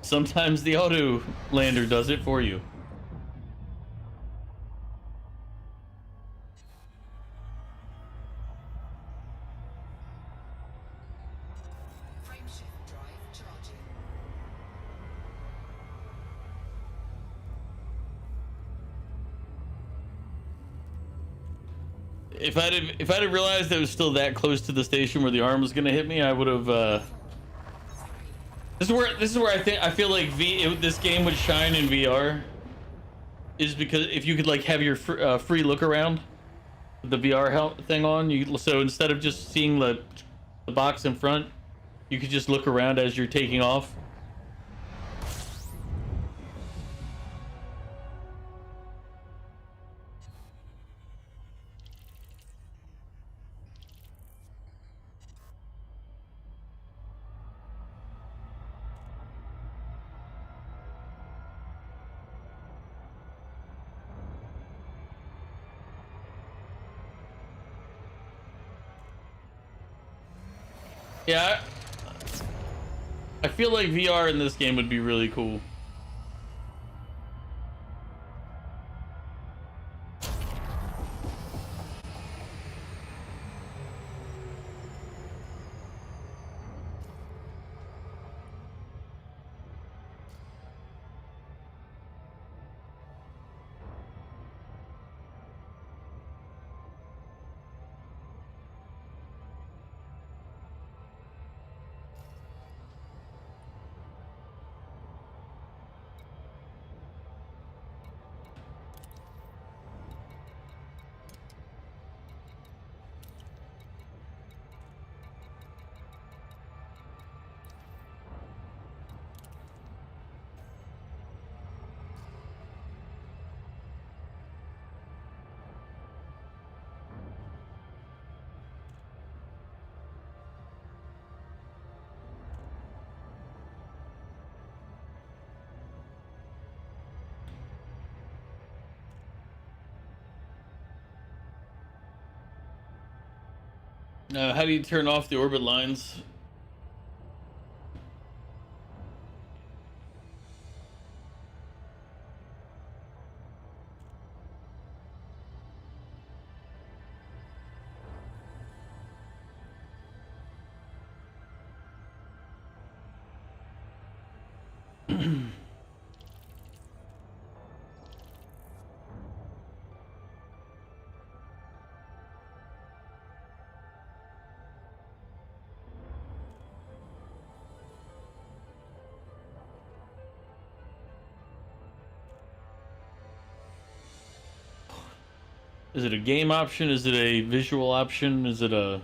S1: Sometimes the auto lander does it for you.
S2: Frameshift drive charging.
S1: If I'd have realized I was still that close to the station where the arm was gonna hit me, I would have. This is where I feel like this game would shine in VR. Is because if you could like have your free look around, with the VR thing on, so instead of just seeing the box in front, you could just look around as you're taking off. Yeah, I feel like VR in this game would be really cool. How do you turn off the orbit lines? Is it a game option? Is it a visual option? Is it a...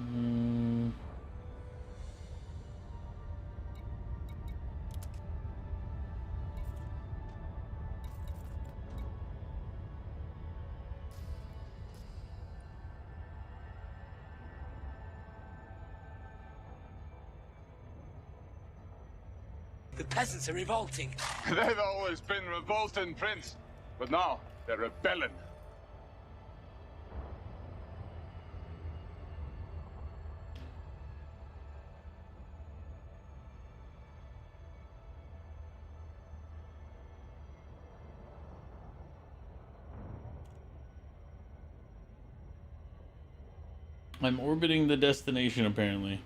S1: Mm.
S7: The peasants are revolting.
S3: They've always been revolting, Prince. But now, they're rebelling.
S1: I'm orbiting the destination, apparently.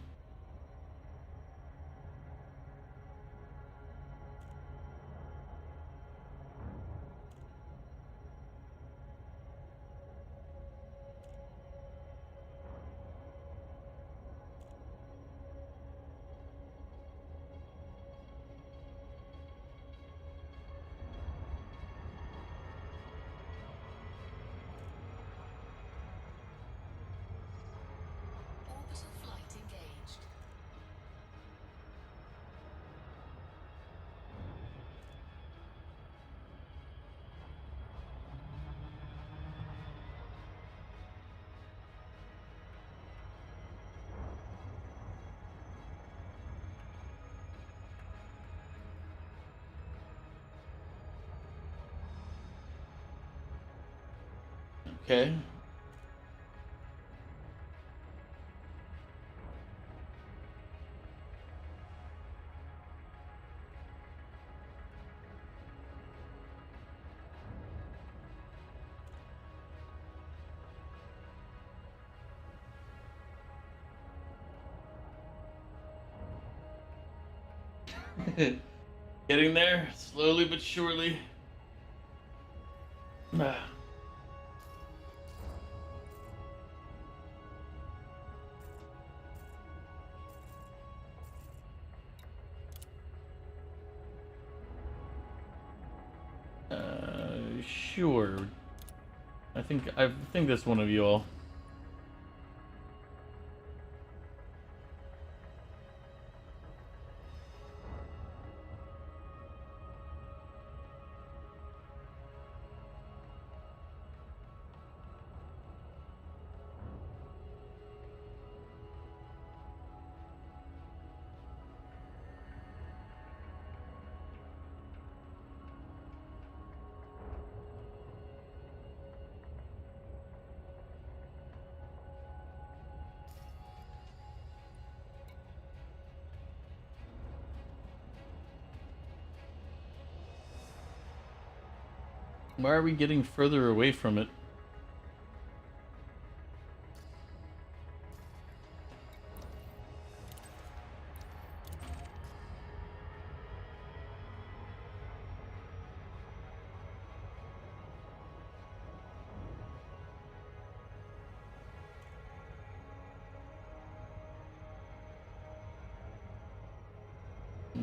S2: Orbital flight engaged.
S1: Okay. Getting there, slowly but surely. Ah. Sure. I think that's one of you all. Why are we getting further away from it?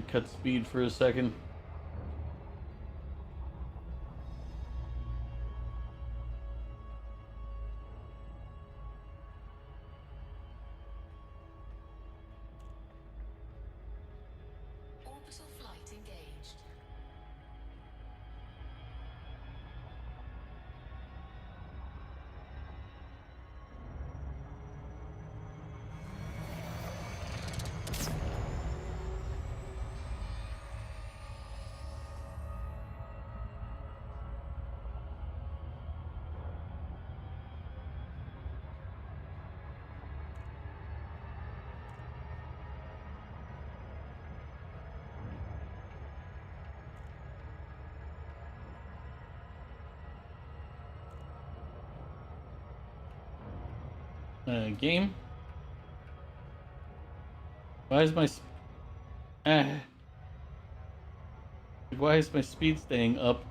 S1: Cut speed for a second.
S2: Orbital flight engaged.
S1: Game? Why is my why is my speed staying up?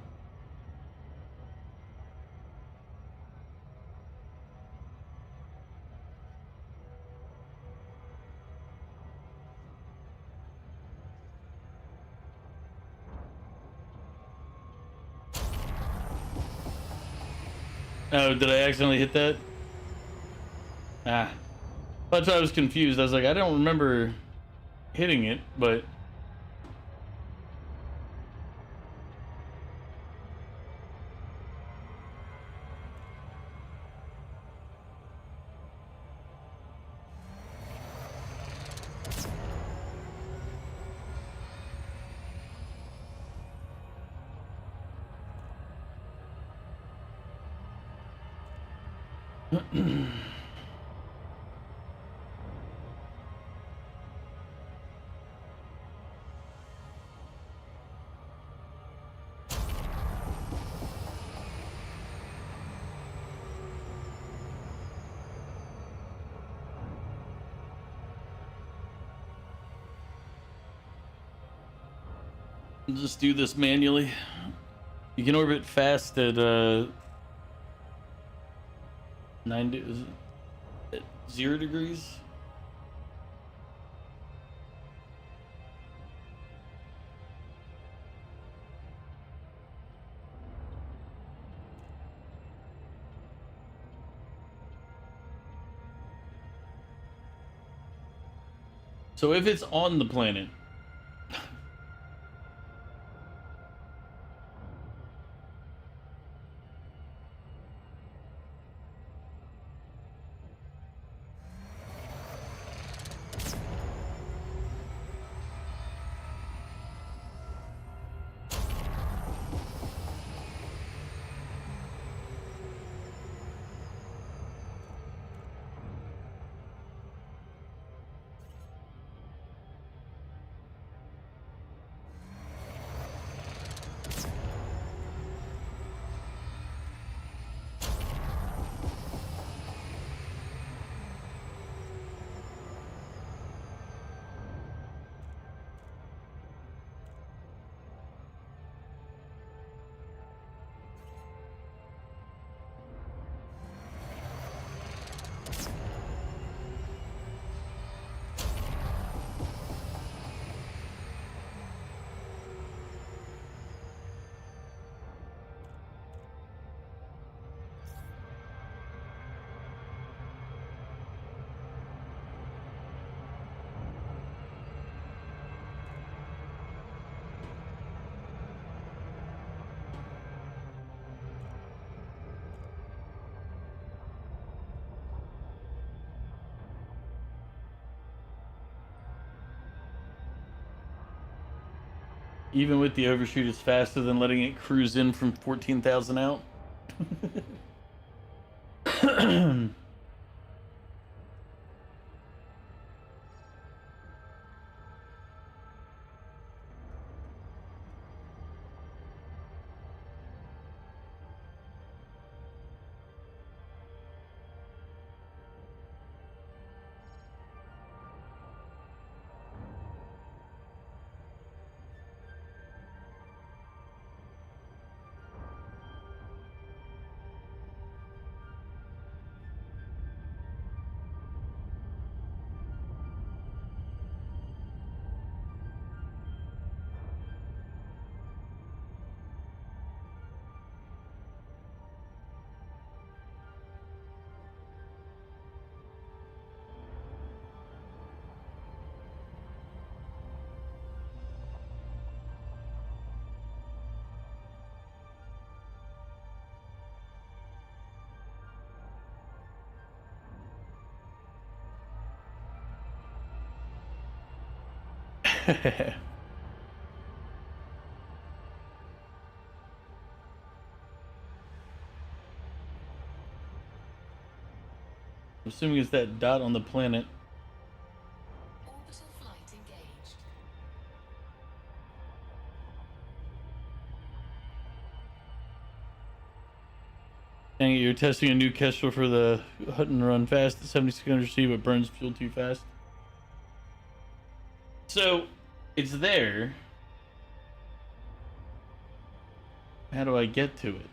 S1: Oh, did I accidentally hit that? Ah. That's why I was confused. I was like, I don't remember hitting it, but... just do this manually. You can orbit fast at 0 degrees. So if it's on the planet, Even with the overshoot, it's faster than letting it cruise in from 14,000 out. I'm assuming it's that dot on the planet.
S2: Orbital flight engaged.
S1: Dang it, you're testing a new Kestrel for the hut and run fast at 7600 C, but burns fuel too fast. So, it's there. How do I get to it?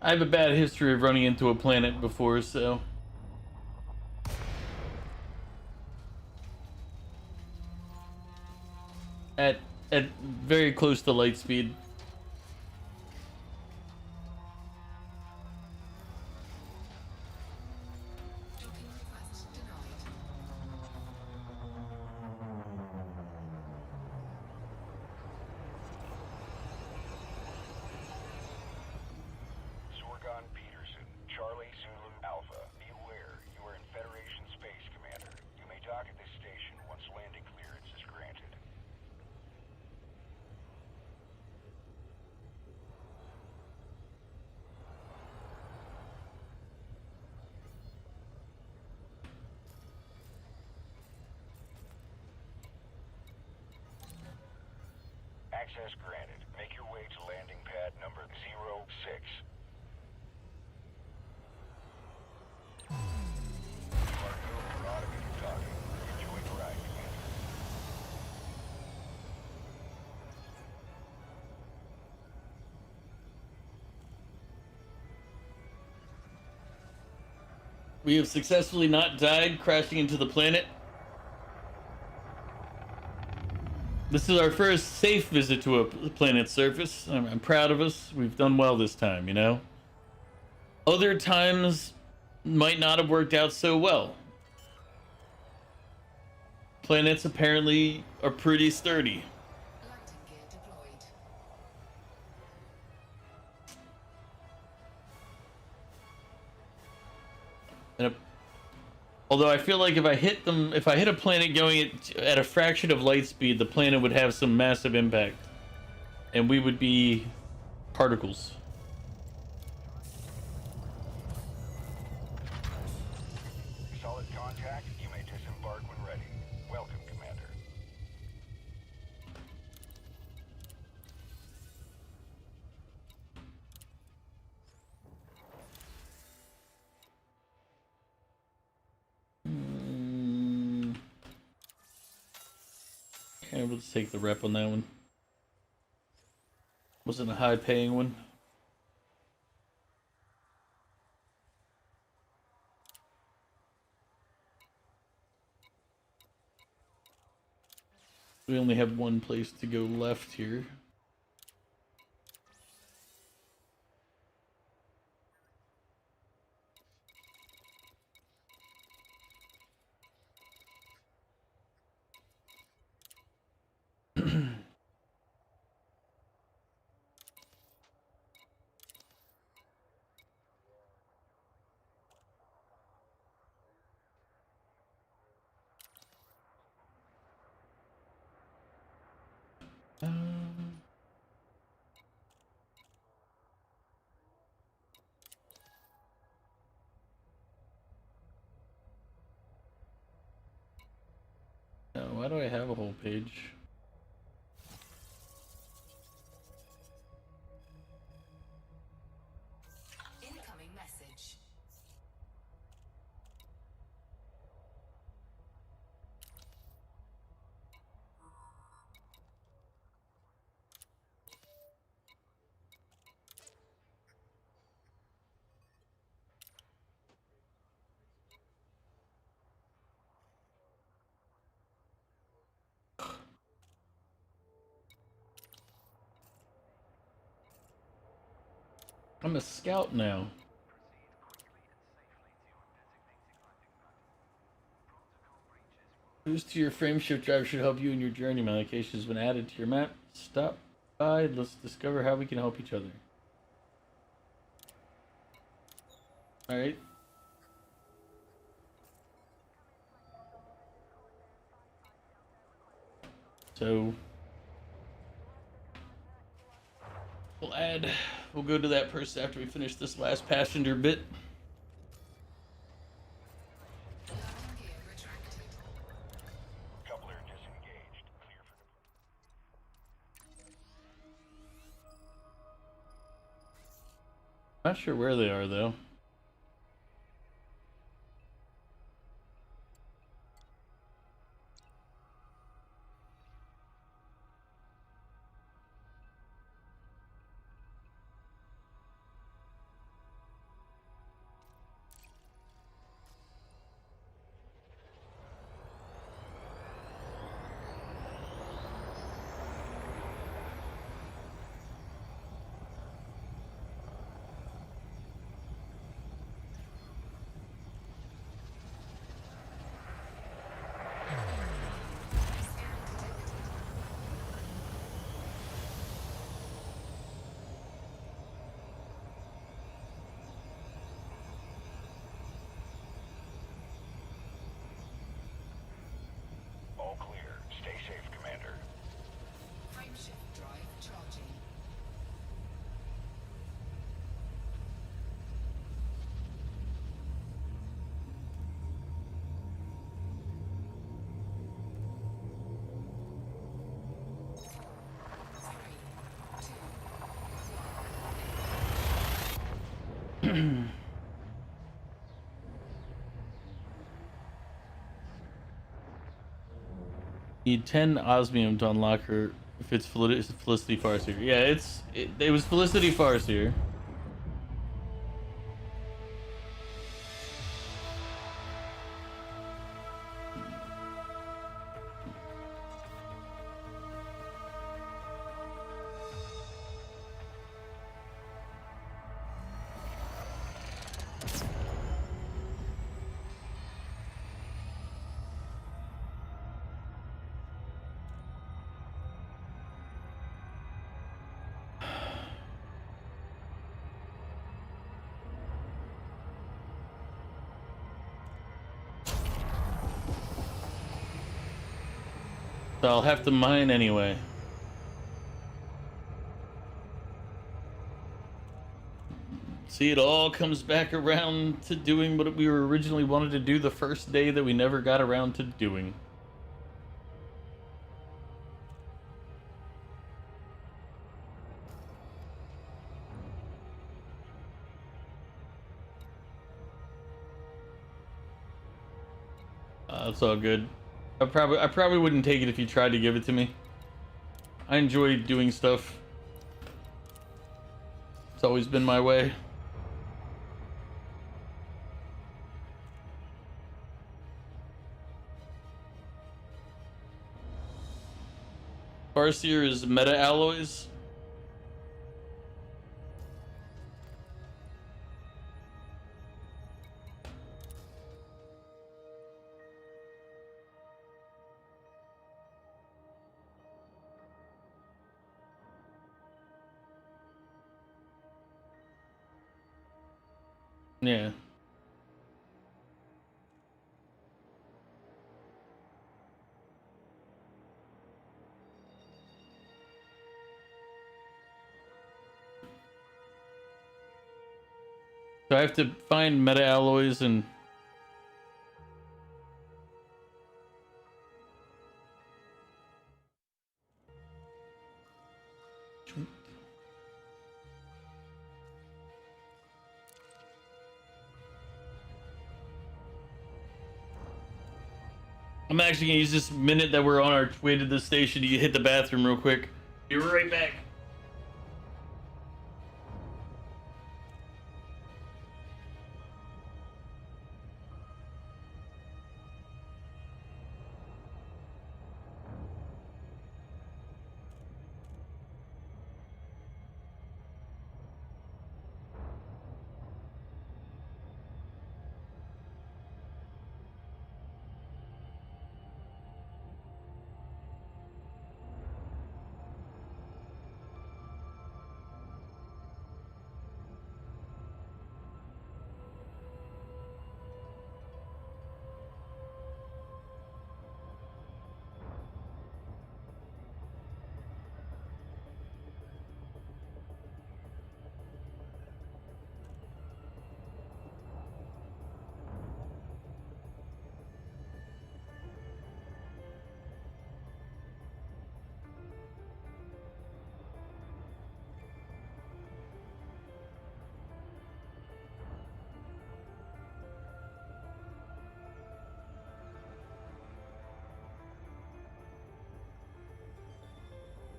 S1: I have a bad history of running into a planet before, so... At very close to light speed.
S2: Docking request denied.
S5: Zorgon Peterson, Charlie Zulu Alpha. Be aware, you are in Federation space, Commander. You may dock at this station once landing clearance is granted. Access granted. Make your way to landing pad number 06. You are go for automated docking. Enjoy the ride, Commander.
S1: We have successfully not died crashing into the planet. This is our first safe visit to a planet's surface. I'm proud of us. We've done well this time, you know? Other times might not have worked out so well. Planets apparently are pretty sturdy.
S2: Landing gear deployed.
S1: And although I feel like if I hit a planet going at a fraction of light speed, the planet would have some massive impact, and we would be particles.
S5: Solid contact. You may disembark when ready. Welcome, Commander.
S1: Okay, let's take the rep on that one. Wasn't a high paying one. We only have one place to go left here. Now, why do I have a whole page?
S2: Incoming message.
S1: I'm a scout now. Boost to your frameshift driver should help you in your journey. My location has been added to your map. Stop by. Let's discover how we can help each other. Alright. So we'll go to that person after we finish this last passenger bit.
S2: Landing gear retracted.
S5: Coupler disengaged. Clear for
S1: Not sure where they are though.
S5: all clear. Stay safe, Commander.
S2: Frameshift drive charging.
S1: Need 10 osmium to unlock her if it's Felicity Farseer. Yeah, it was Felicity Farseer. So I'll have to mine anyway. See, it all comes back around to doing what we were originally wanted to do the first day that we never got around to doing. It's all good. I probably wouldn't take it if you tried to give it to me. I enjoy doing stuff. It's always been my way. Farseer is meta alloys. Yeah. So I have to find meta alloys and I'm actually gonna use this minute that we're on our way to the station to hit the bathroom real quick. Be right back.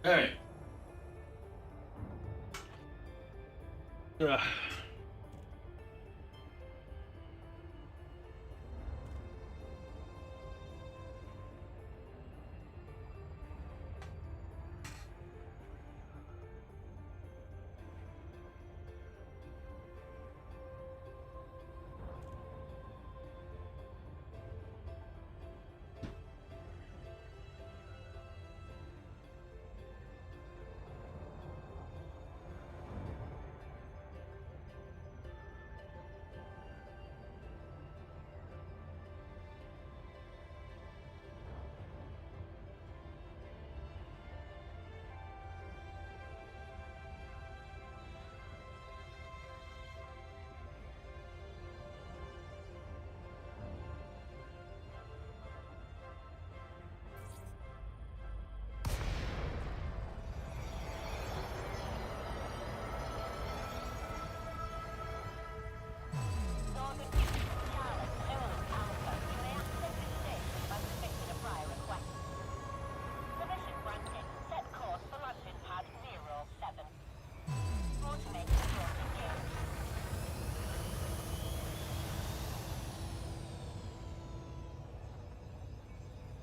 S1: All right. Ugh.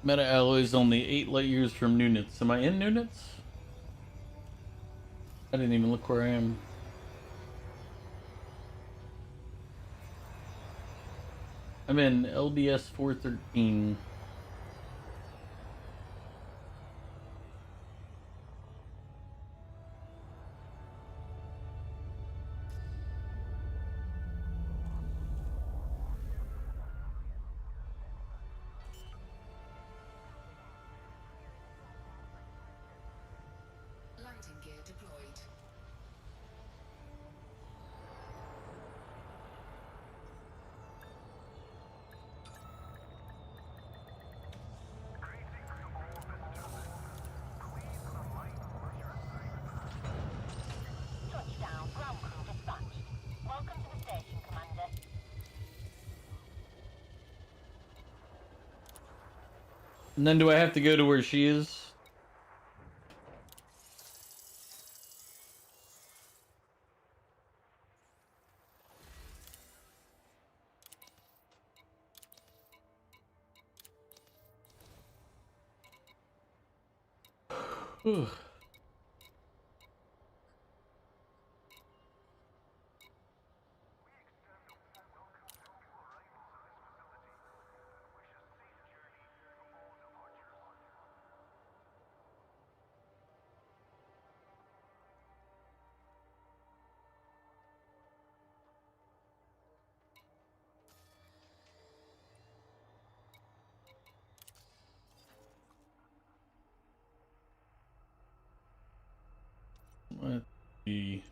S1: Meta alloys only 8 light years from Nunitz. Am I in Nunitz? I didn't even look where I am. I'm in LBS 413.
S2: Landing gear deployed.
S1: And then do I have to go to where she is? Whew. Let's see.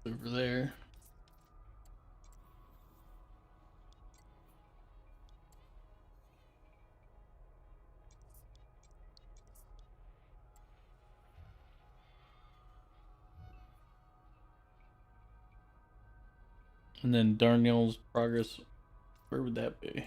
S1: Over there. And then Darnell's progress, where would that be?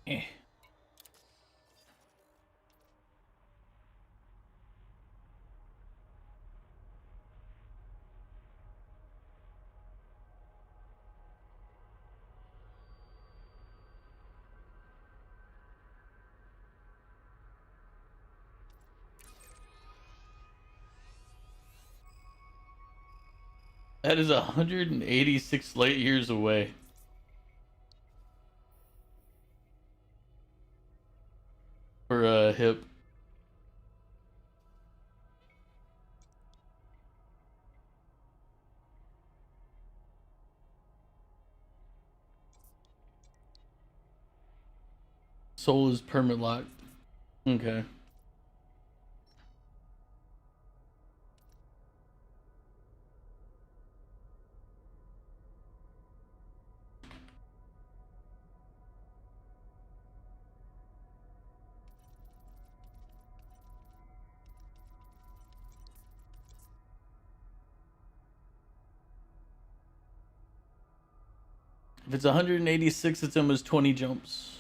S1: Eh. That is 186 light years away. For a hip. Soul is permit locked. Okay. If it's 186, it's almost 20 jumps.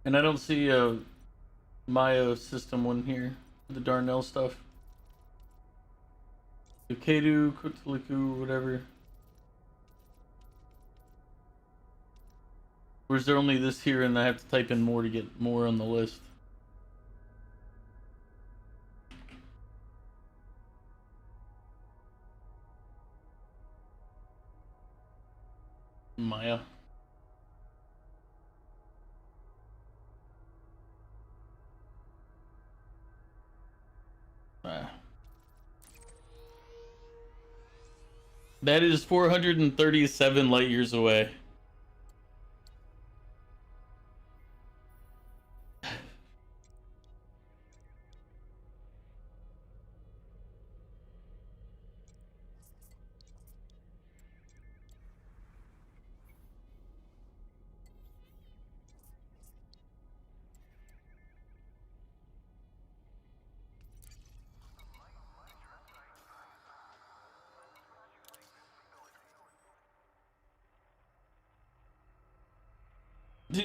S1: And I don't see a Maya system one here. The Darnell stuff. Kedu, Kutaliku, whatever. Or is there only this here and I have to type in more to get more on the list? Maya. That is 437 light years away.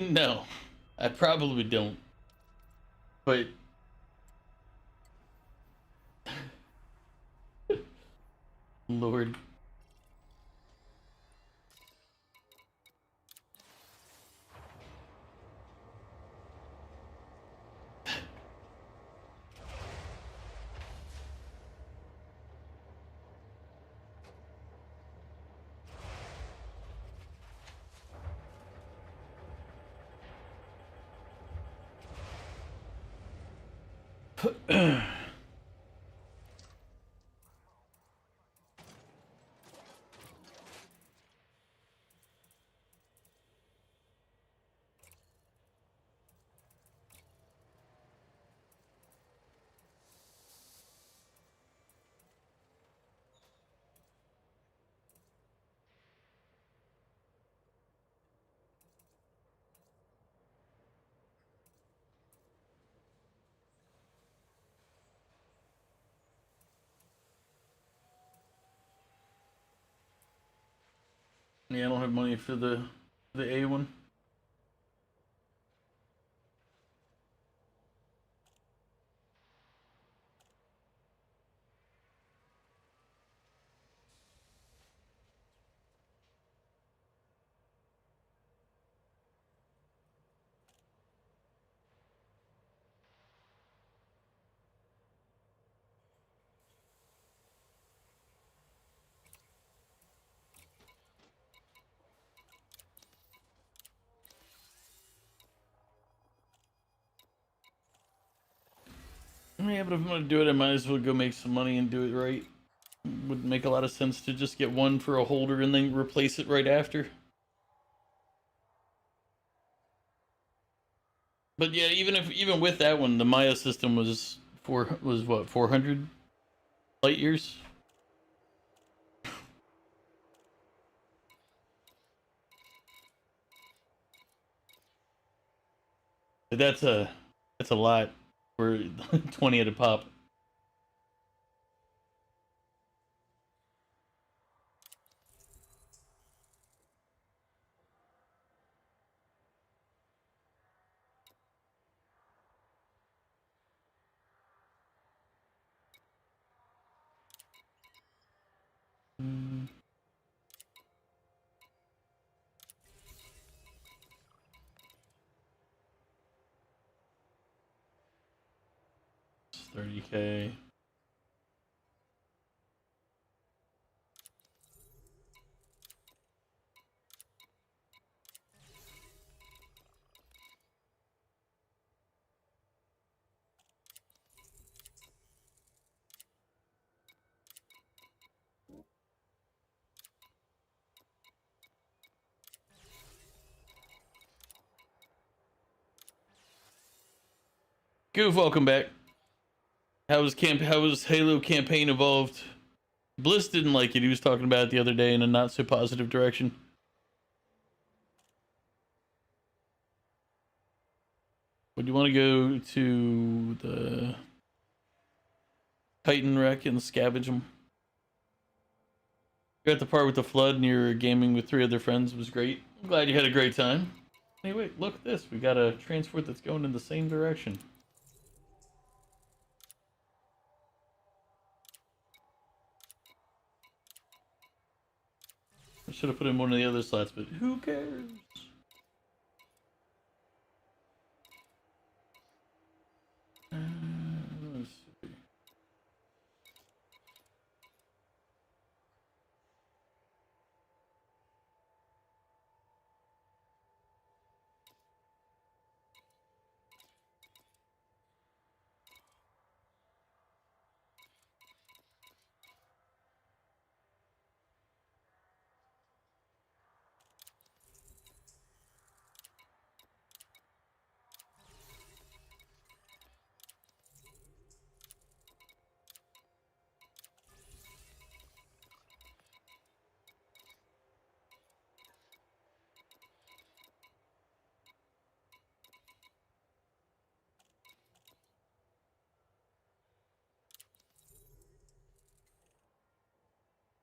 S1: No, I probably don't. But Lord. Yeah, I don't have money for the A one. Yeah, but if I'm gonna do it, I might as well go make some money and do it right. Would make a lot of sense to just get one for a holder and then replace it right after. But yeah, even with that one, the Maya system was what 400 light years. That's a lot for 20 at a pop. Mm. 30K. Goof, welcome back. How was Halo campaign evolved? Bliss didn't like it. He was talking about it the other day in a not so positive direction. Would you want to go to the Titan wreck and scavenge them? You're at the part with the flood and you're gaming with 3 other friends. It was great. I'm glad you had a great time. Hey, wait, look at this. We got a transport that's going in the same direction. I should have put in one of the other slots, but who cares? Let's see.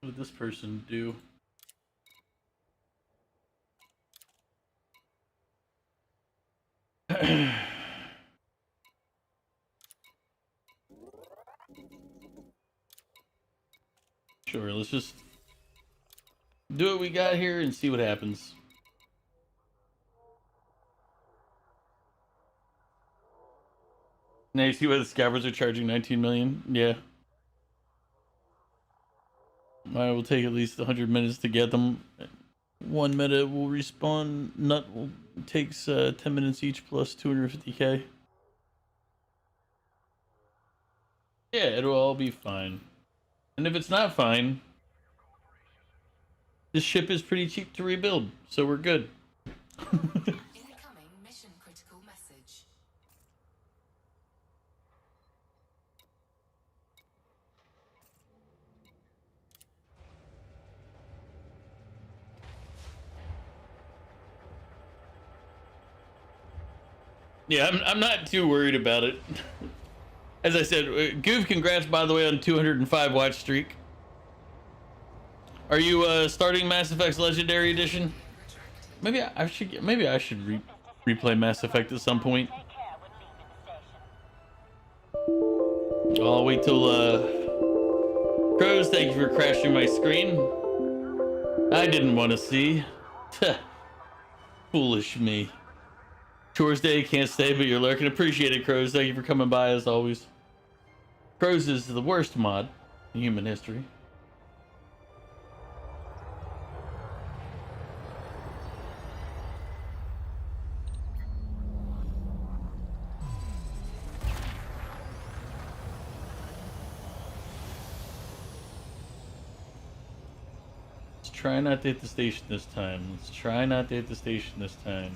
S1: What did this person do? Sure, let's just do what we got here and see what happens. Now you see why the scavengers are charging 19 million? Yeah. I will take at least 100 minutes to get them. 1 minute will respawn. Nut will takes 10 minutes each plus 250k. Yeah, it'll all be fine. And if it's not fine, this ship is pretty cheap to rebuild, so we're good.
S2: Incoming mission critical message.
S1: Yeah, I'm not too worried about it. As I said, Goof, congrats by the way on 205 watch streak. Are you starting Mass Effect's Legendary Edition? Maybe I should replay Mass Effect at some point.
S6: Take care when leaving the station.
S1: I'll wait till Crows, thank you for crashing my screen. I didn't want to see. Foolish me. Chores Day, can't stay, but you're lurking. Appreciate it, Crows. Thank you for coming by as always. Crows is the worst mod in human history. Let's try not to hit the station this time. Let's try not to hit the station this time.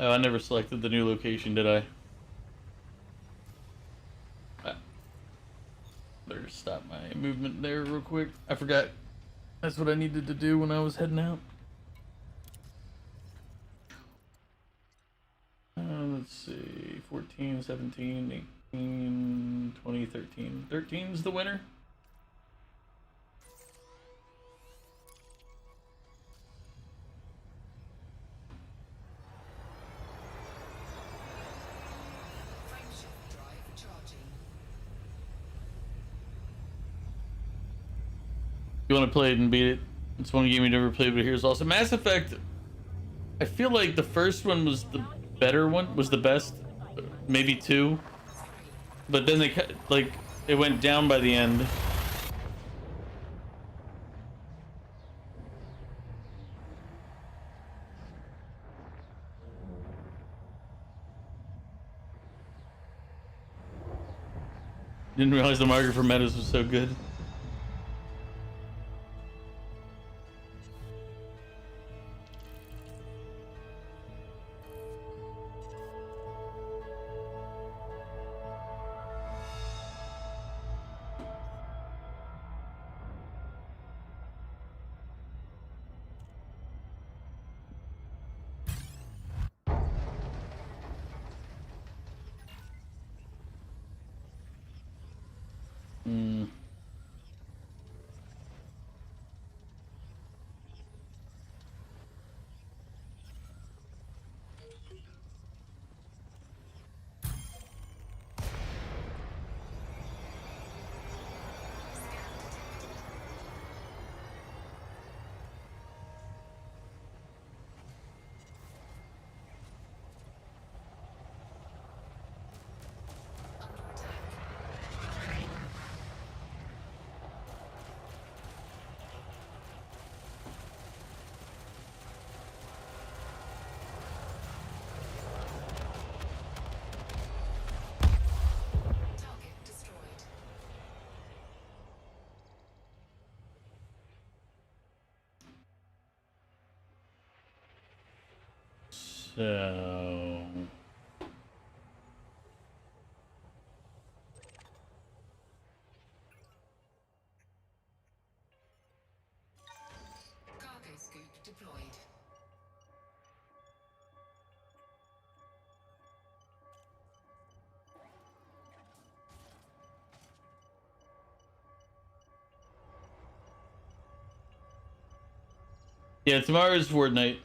S1: Oh, I never selected the new location, did I? Better stop my movement there real quick. I forgot. That's what I needed to do when I was heading out. Let's see. 14, 17, 18, 20, 13. 13's the winner.
S2: Frameshift drive charging.
S1: You want to play it and beat it? It's one game you never played, but here's also Mass Effect. I feel like the first one was the better one, was the best, maybe 2, but then they like it went down by the end. Didn't realize the market for metas was so good. So
S2: Cargo scoop deployed.
S1: yeah, tomorrow's Fortnite.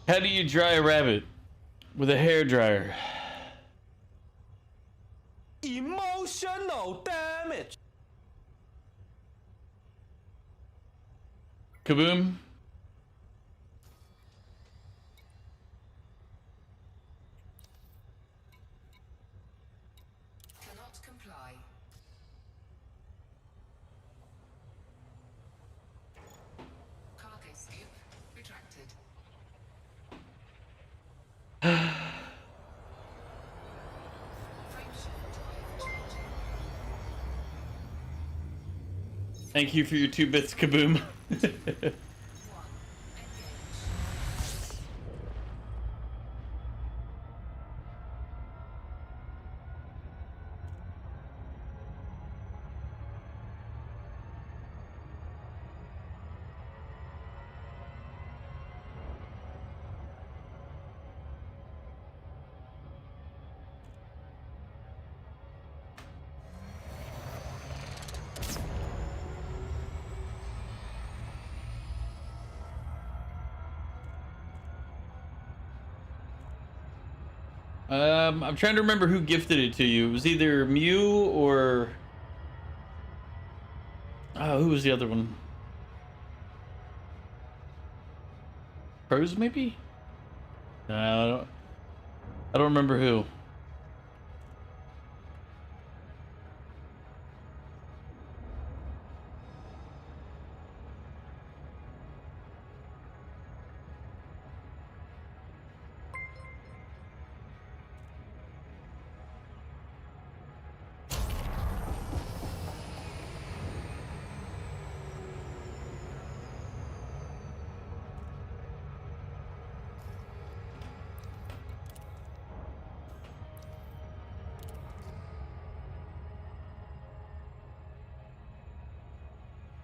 S1: How do you dry a rabbit? With a hair dryer.
S7: Emotional damage.
S1: Kaboom.
S2: Cannot comply. Cargo scoop retracted. Frameshift drive charging.
S1: Thank you for your 2 bits, Kaboom.
S2: 1. Engage.
S1: I'm trying to remember who gifted it to you. It was either Mew or... Oh, who was the other one? Pros, maybe? No, I don't remember who.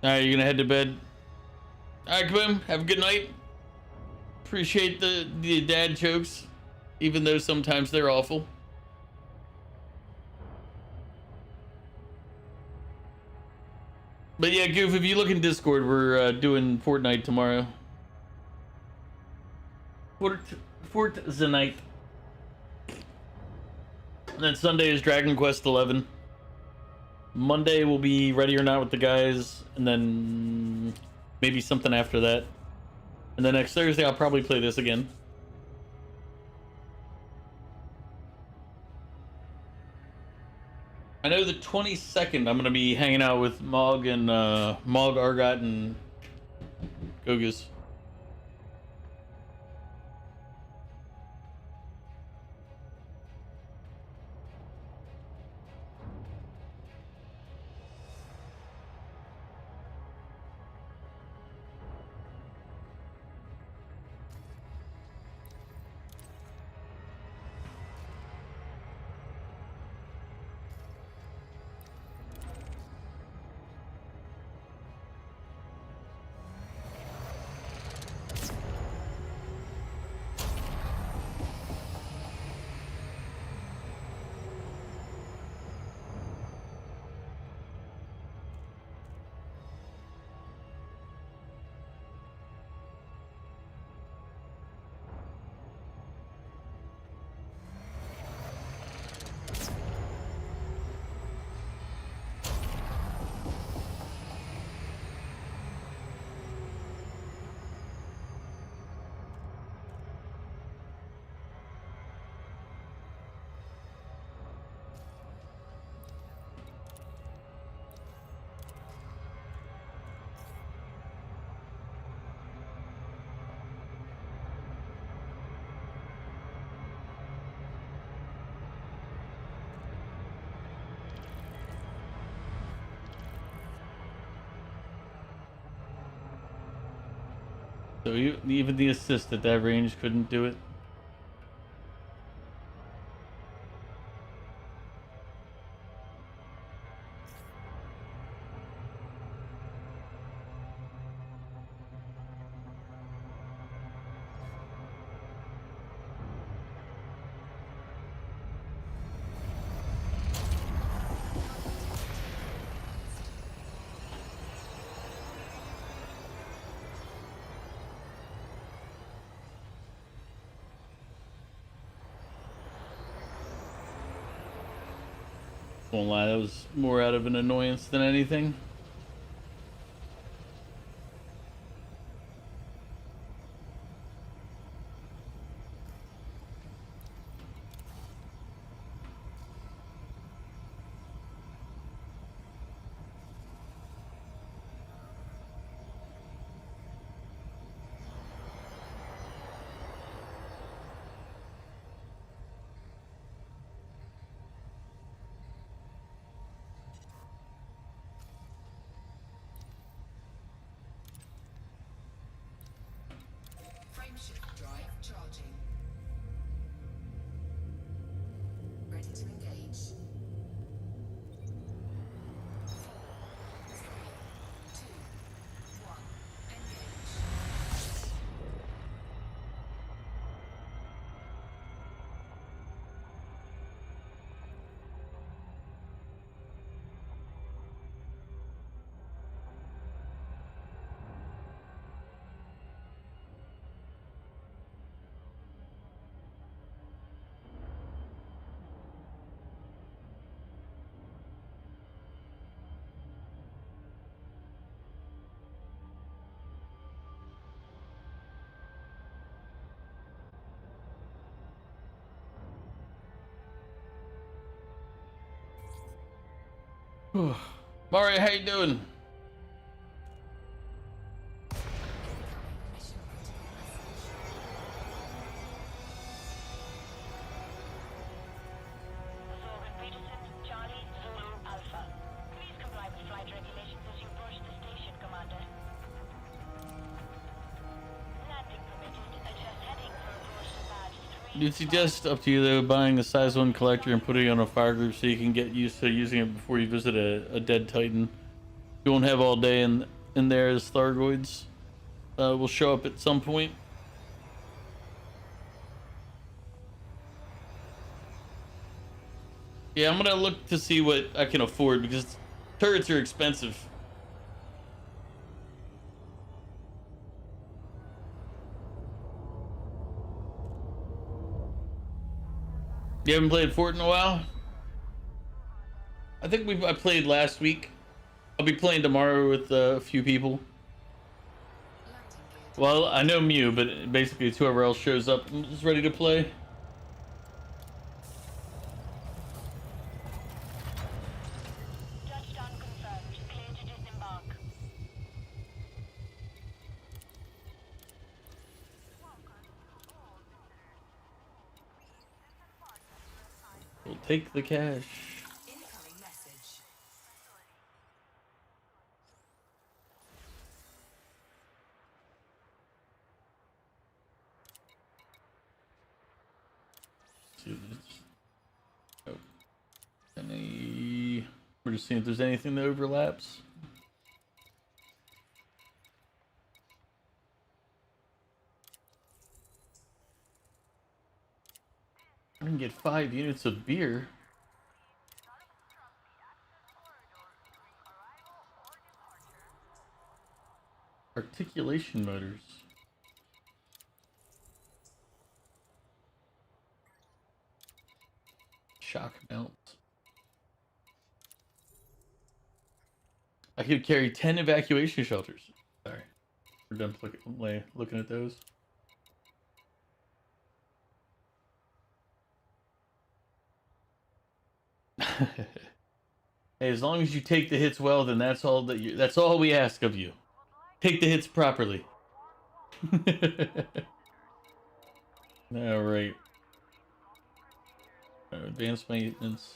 S1: Alright, you're gonna head to bed. Alright, Kaboom, have a good night. Appreciate the dad jokes, even though sometimes they're awful. But yeah, Goof, if you look in Discord, we're doing Fortnite tomorrow. Fortnite. And then Sunday is Dragon Quest 11. Monday will be Ready or Not with the guys, and then maybe something after that. And then next Thursday, I'll probably play this again. I know the 22nd I'm gonna be hanging out with Mog and Mog, Argot, and Gogus. So even the assist at that range couldn't do it. Won't lie, that was more out of an annoyance than anything.
S2: Frameshift drive charging. Ready to engage. 4, 3, 2, 1. Engage.
S1: Mario, how you doing?
S2: Incoming mission critical message.
S6: Zorgan Peterson, Charlie, Zulu, Alpha. Please comply with flight regulations as you approach the station, Commander. Landing permitted. Adjust heading for approach to badge 3.
S1: You'd suggest, up to you though, buying a size 1 collector and putting it on a fire group so you can get used to using it before you visit a dead Titan. You won't have all day in there as Thargoids. Will show up at some point. Yeah, I'm gonna look to see what I can afford because turrets are expensive. You haven't played Fort in a while? I think I played last week. I'll be playing tomorrow with a few people.
S2: Landing gear.
S1: Well, I know Mew, but basically it's whoever else shows up is ready to play. We'll take the cash.
S2: Incoming message.
S1: Oh. We're just seeing if there's anything that overlaps. I can get 5 units of beer. Articulation motors. Shock mounts. I could carry 10 evacuation shelters. Sorry. We're done looking at those. Hey, as long as you take the hits well, then that's all that's all we ask of you. Take the hits properly. All right. Advanced maintenance.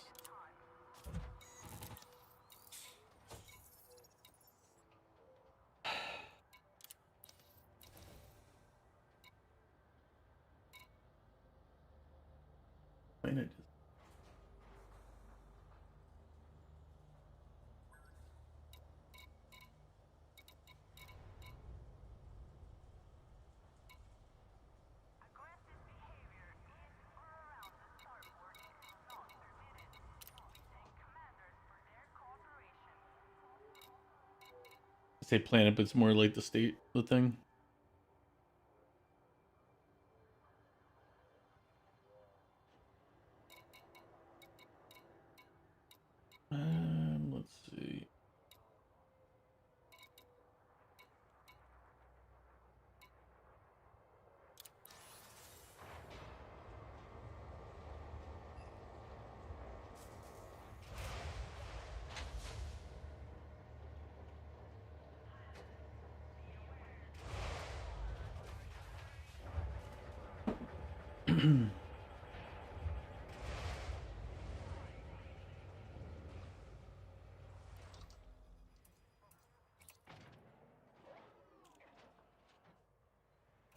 S1: Say planet, but it's more like the state, the thing. Let's see.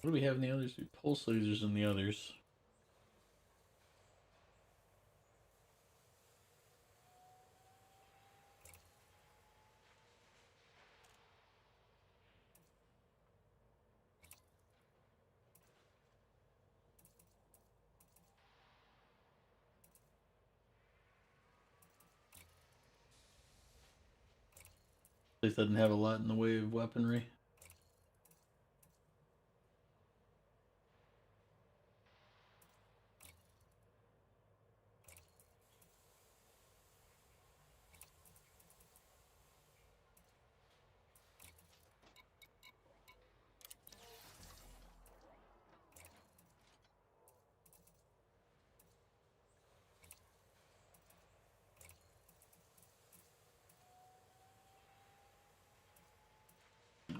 S1: What do we have in the others? Pulse lasers in the others. Place doesn't have a lot in the way of weaponry.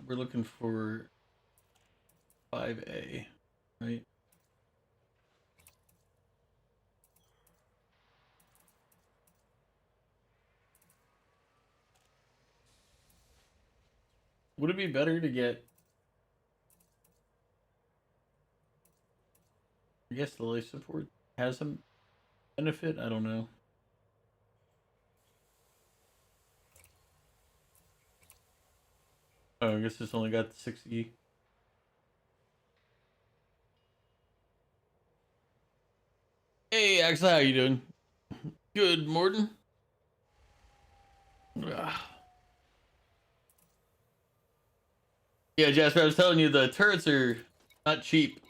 S1: We're looking for 5A, right? Would it be better to get, I guess the life support has some benefit? I don't know. Oh, I guess it's only got 60. Hey, Axel, how you doing? Good, Morton. Yeah, Jasper, I was telling you the turrets are not cheap.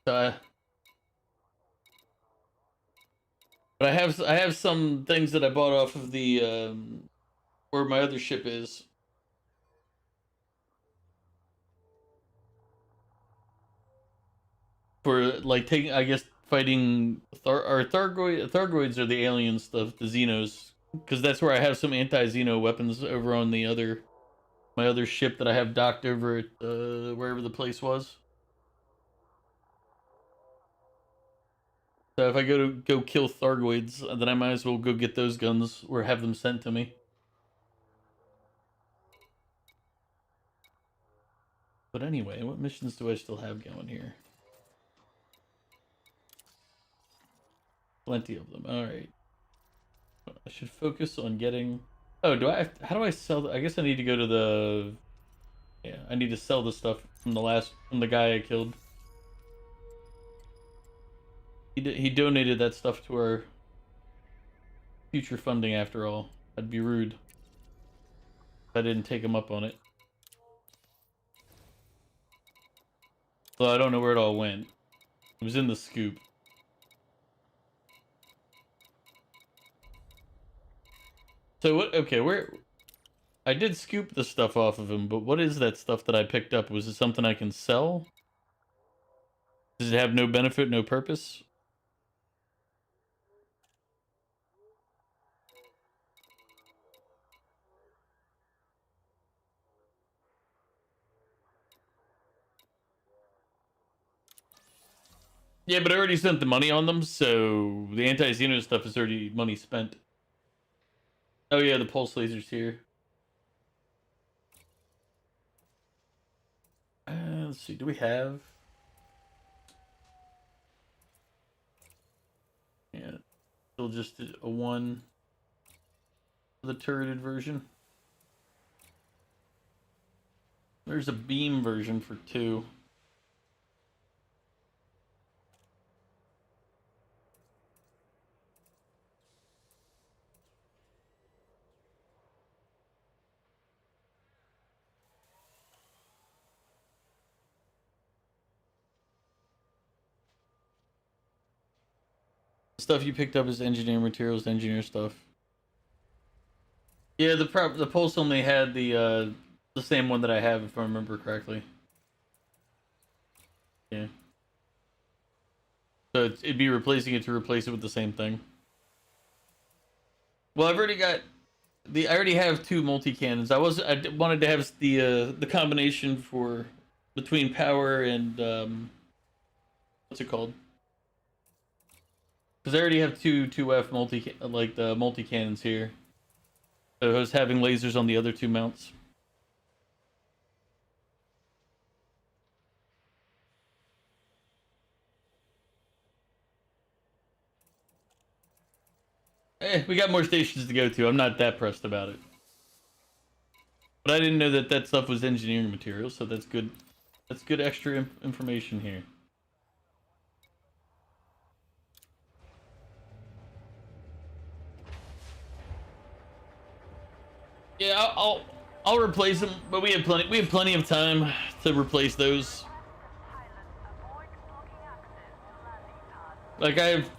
S1: But I have some things that I bought off of the where my other ship is. For like taking, I guess, fighting Thargoids are the alien stuff, the Xenos, because that's where I have some anti-Xeno weapons over on my other ship that I have docked over at wherever the place was. So if I go kill Thargoids, then I might as well go get those guns or have them sent to me. But anyway, what missions do I still have going here? Plenty of them. Alright. I should focus on getting... Oh, how do I sell... I guess I need to go to the... Yeah, I need to sell the stuff from the guy I killed. He donated that stuff to our future funding after all. That'd be rude if I didn't take him up on it. So I don't know where it all went. It was in the scoop. So what? Okay, where? I did scoop the stuff off of him, but what is that stuff that I picked up? Was it something I can sell? Does it have no benefit, no purpose? Yeah, but I already spent the money on them, so the anti-Xeno stuff is already money spent. Oh yeah, the pulse laser's here. Let's see, do we have... Yeah, still just a 1 for the turreted version. There's a beam version for 2. Stuff you picked up is engineer materials, engineer stuff. Yeah, the pulse only had the same one that I have, if I remember correctly. Yeah. So it'd be replacing it to replace it with the same thing. Well, I've already got I already have 2 multi-cannons. I wanted to have the combination for between power and what's it called? Because I already have 2F multi cannons here. So I was having lasers on the other 2 mounts. We got more stations to go to. I'm not that pressed about it. But I didn't know that stuff was engineering material, so that's good. That's good extra information here. Yeah, I'll replace them, but we have plenty of time to replace those. Like I have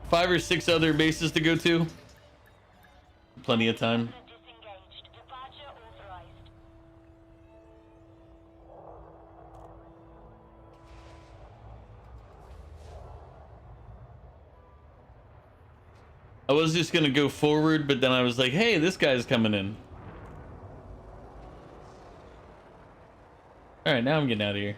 S1: 5 or 6 other bases to go to. Plenty of time. I was just gonna go forward, but then I was like, hey, this guy's coming in. Alright, now I'm getting out of here.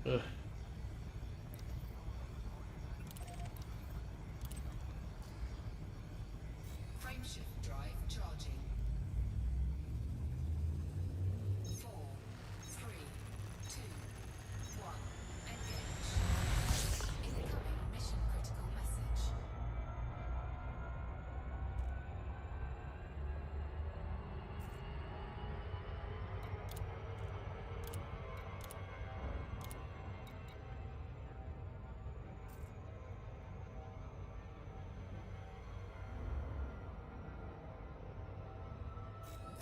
S1: Ugh.
S2: Frameshift drive charging. 4, 3, 2, 1. Engage. Incoming mission critical message.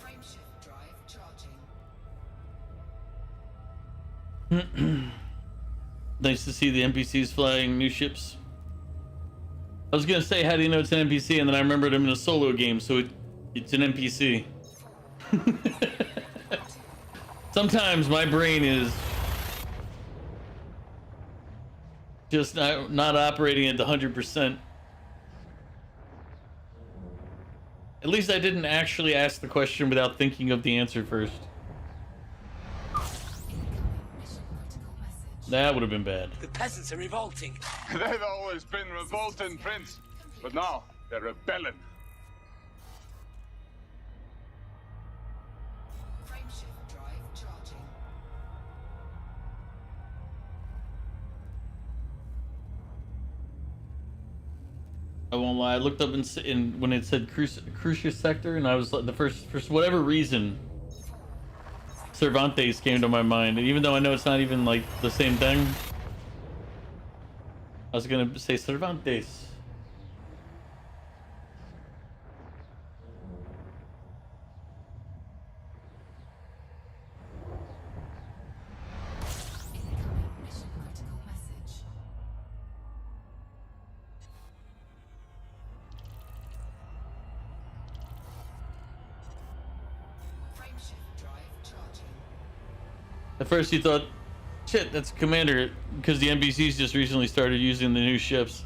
S2: Frameshift drive Charging.
S1: Nice to see the NPCs flying new ships. I was gonna say, how do you know it's an NPC? And then I remembered I'm in a solo game, so it's an NPC. Sometimes my brain is just not operating at the 100%. At least I didn't actually ask the question without thinking of the answer first. That would have been bad.
S7: The peasants are revolting.
S3: They've always been revolting, Prince. But now they're rebelling.
S2: Frameshift drive charging.
S1: I won't lie. I looked up in when it said Crucius Sector, and I was like, for whatever reason, Cervantes came to my mind. And even though I know it's not even like the same thing, I was gonna say Cervantes.
S2: Incoming mission critical message. Frameshift drive charging.
S1: At first you thought, shit, that's Commander, because the NPCs just recently started using the new ships.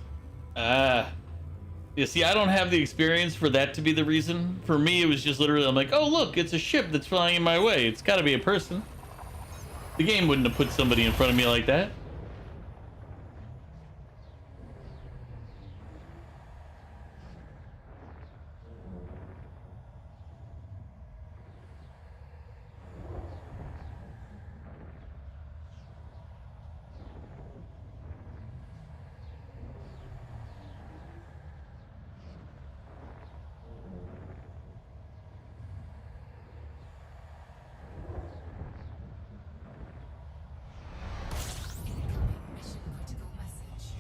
S1: Ah. Yeah, see, I don't have the experience for that to be the reason. For me, it was just literally, I'm like, oh, look, it's a ship that's flying in my way. It's got to be a person. The game wouldn't have put somebody in front of me like that.
S2: Incoming mission critical message.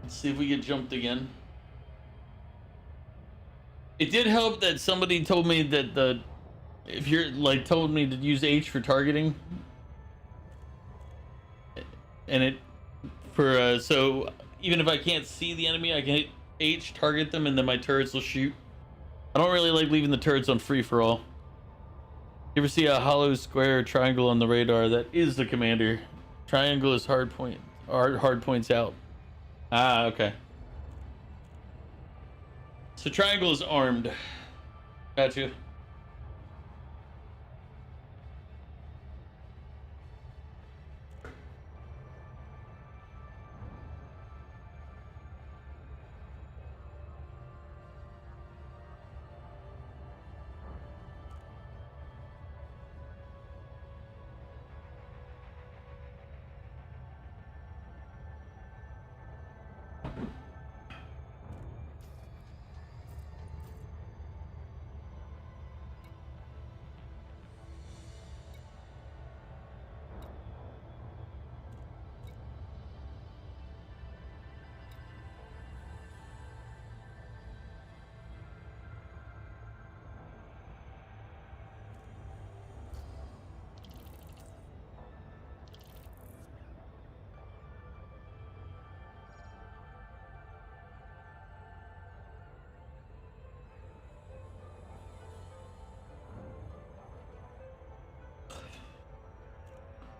S1: Let's see if we get jumped again. It did help that somebody told me that if you're like told me to use H for targeting, and it for so even if I can't see the enemy, I can hit H, target them, and then my turrets will shoot. I don't really like leaving the turrets on free for all. You ever see a hollow square or triangle on the radar? That is the commander. Triangle is hard points out. Ah, okay. So triangle is armed. Gotcha.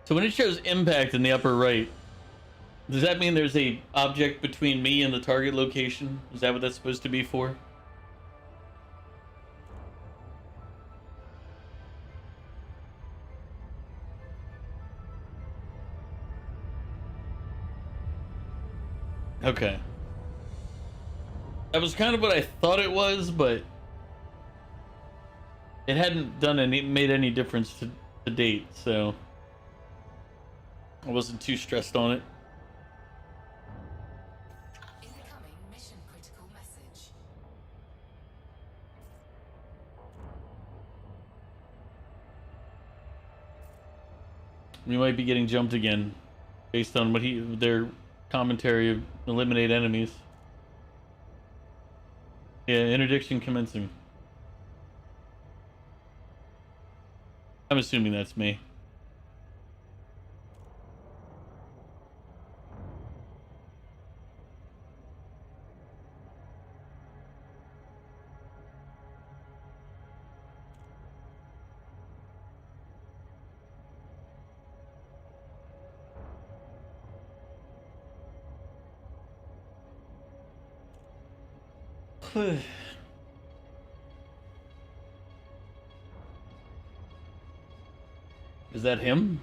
S1: So when it shows impact in the upper right, does that mean there's a object between me and the target location? Is that what that's supposed to be for? Okay. That was kind of what I thought it was, but it hadn't made any difference to date, so I wasn't too stressed on it.
S2: Incoming mission critical message.
S1: We might be getting jumped again, based on their commentary of eliminate enemies. Yeah, interdiction commencing. I'm assuming that's me. Is that him?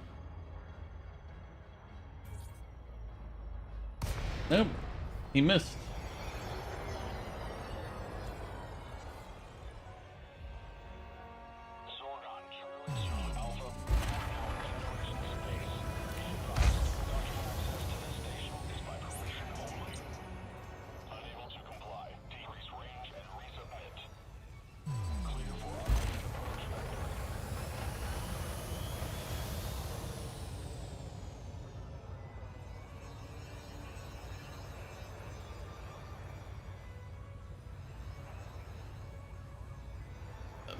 S1: Nope. He missed.
S5: Zorgon, Charlie Zulu Alpha, you are now in Federation space. Be advised, docking access to this station is by permission only. Unable to comply. Decrease range and resubmit. Clear for automated approach vector.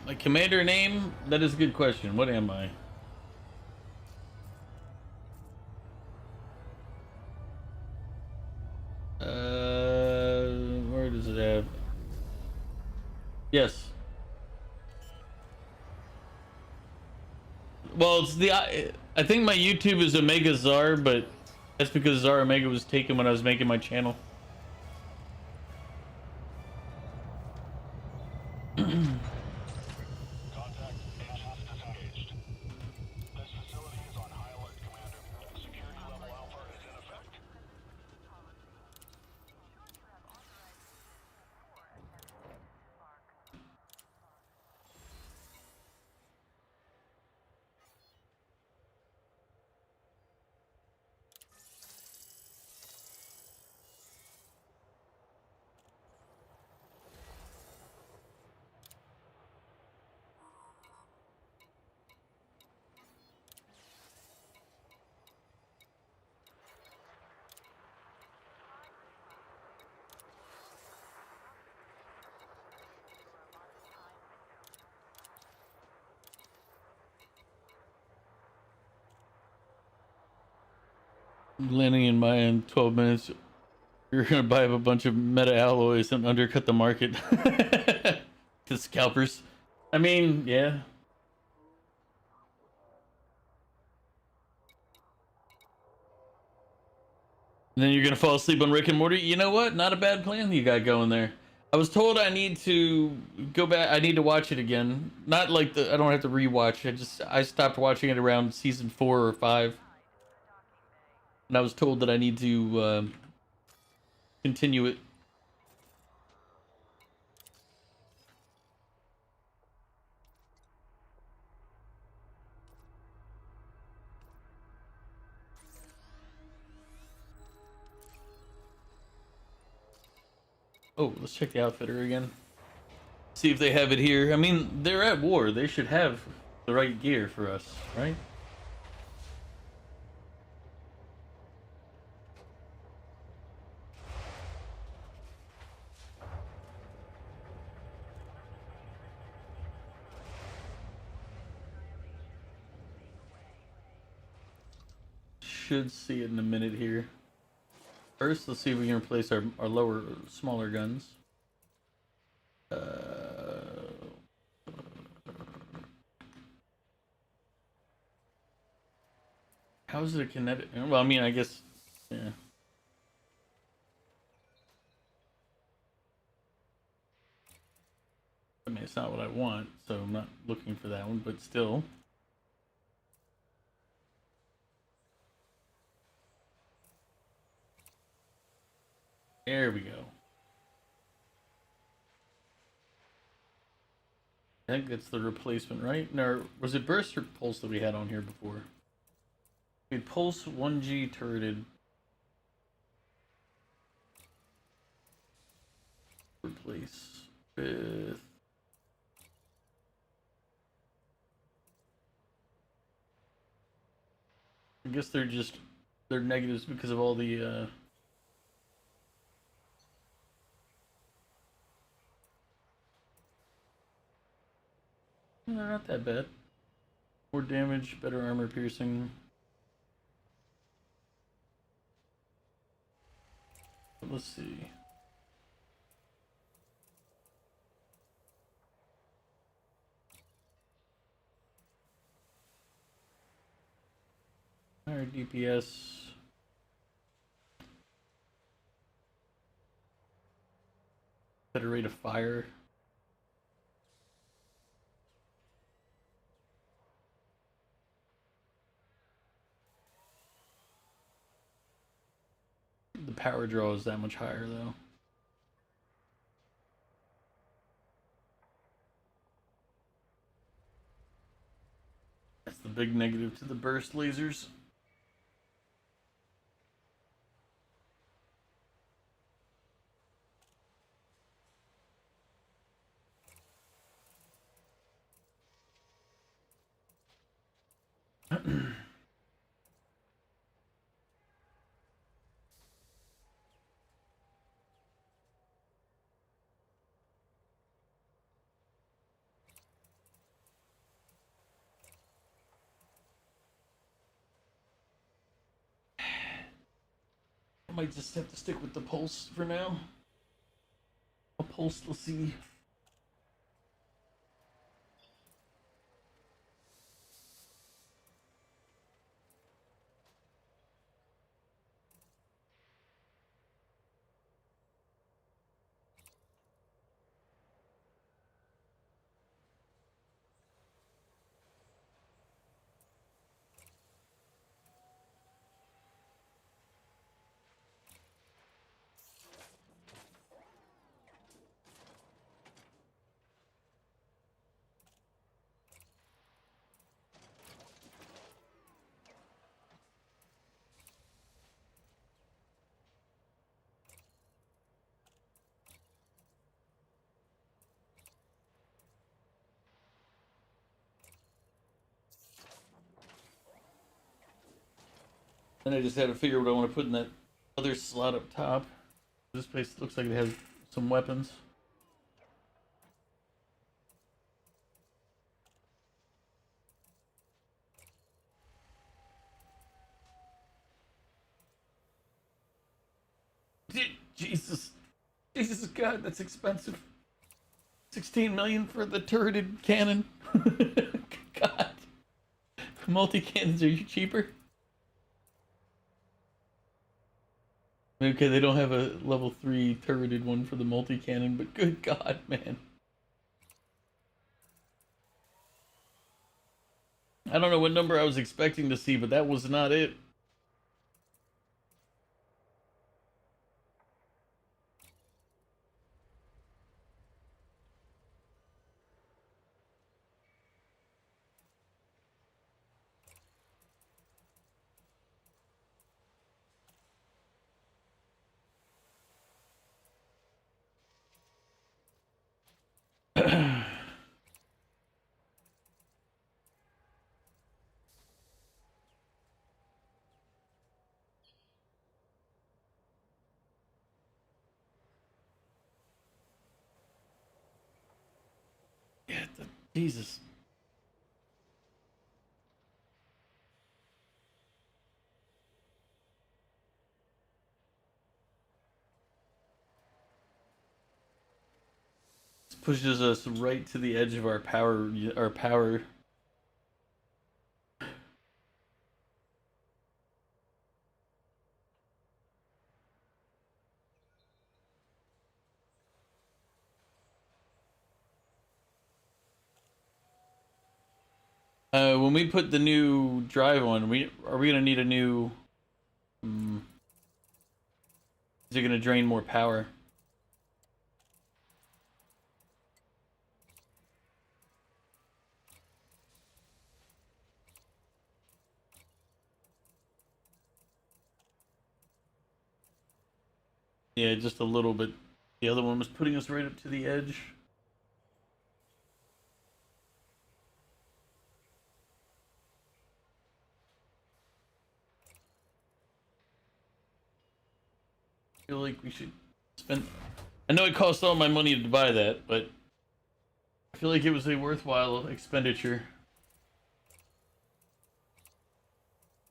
S1: My commander name? That is a good question. What am I? Where does it have? Yes. Well, it's I think my YouTube is Omega Czar, but that's because CzarOmega was taken when I was making my channel.
S5: Contact, engines disengaged. This facility is on high alert, Commander. Security level Alpha is in effect.
S1: Landing in Maya in 12 minutes. You're gonna buy up a bunch of meta alloys and undercut the market. The scalpers. I mean, yeah. And then you're gonna fall asleep on Rick and Morty. You know what? Not a bad plan you got going there. I was told I need to go back. I need to watch it again. Not like I don't have to rewatch. I stopped watching it around season 4 or 5, and I was told that I need to continue it. Oh, let's check the outfitter again. See if they have it here. I mean, they're at war. They should have the right gear for us, right? Should see it in a minute here. First, let's see if we can replace our smaller guns. How is it a kinetic? Well, I mean, I guess, yeah. I mean, it's not what I want, so I'm not looking for that one, but still. There we go. I think that's the replacement, right? No, was it burst or pulse that we had on here before? We had pulse 1G turreted. Replace with. I guess they're negatives because of all the they're not that bad. More damage, better armor piercing. Let's see. Higher DPS. Better rate of fire. The power draw is that much higher though. That's the big negative to the burst lasers. I might just have to stick with the pulse for now. A pulse, we'll see. Then I just had to figure what I want to put in that other slot up top. This place looks like it has some weapons. Jesus. Jesus God, that's expensive. 16 million for the turreted cannon. God. Multi-cannons, are you cheaper? Okay, they don't have a level 3 turreted one for the multi-cannon, but good God, man. I don't know what number I was expecting to see, but that was not it. Yeah, Jesus. This pushes us right to the edge of our power. Our power. When we put the new drive on, are we gonna need a new Is it gonna drain more power? Yeah, just a little bit. The other one was putting us right up to the edge. I feel like we should spend. I know it cost all my money to buy that, but I feel like it was a worthwhile expenditure.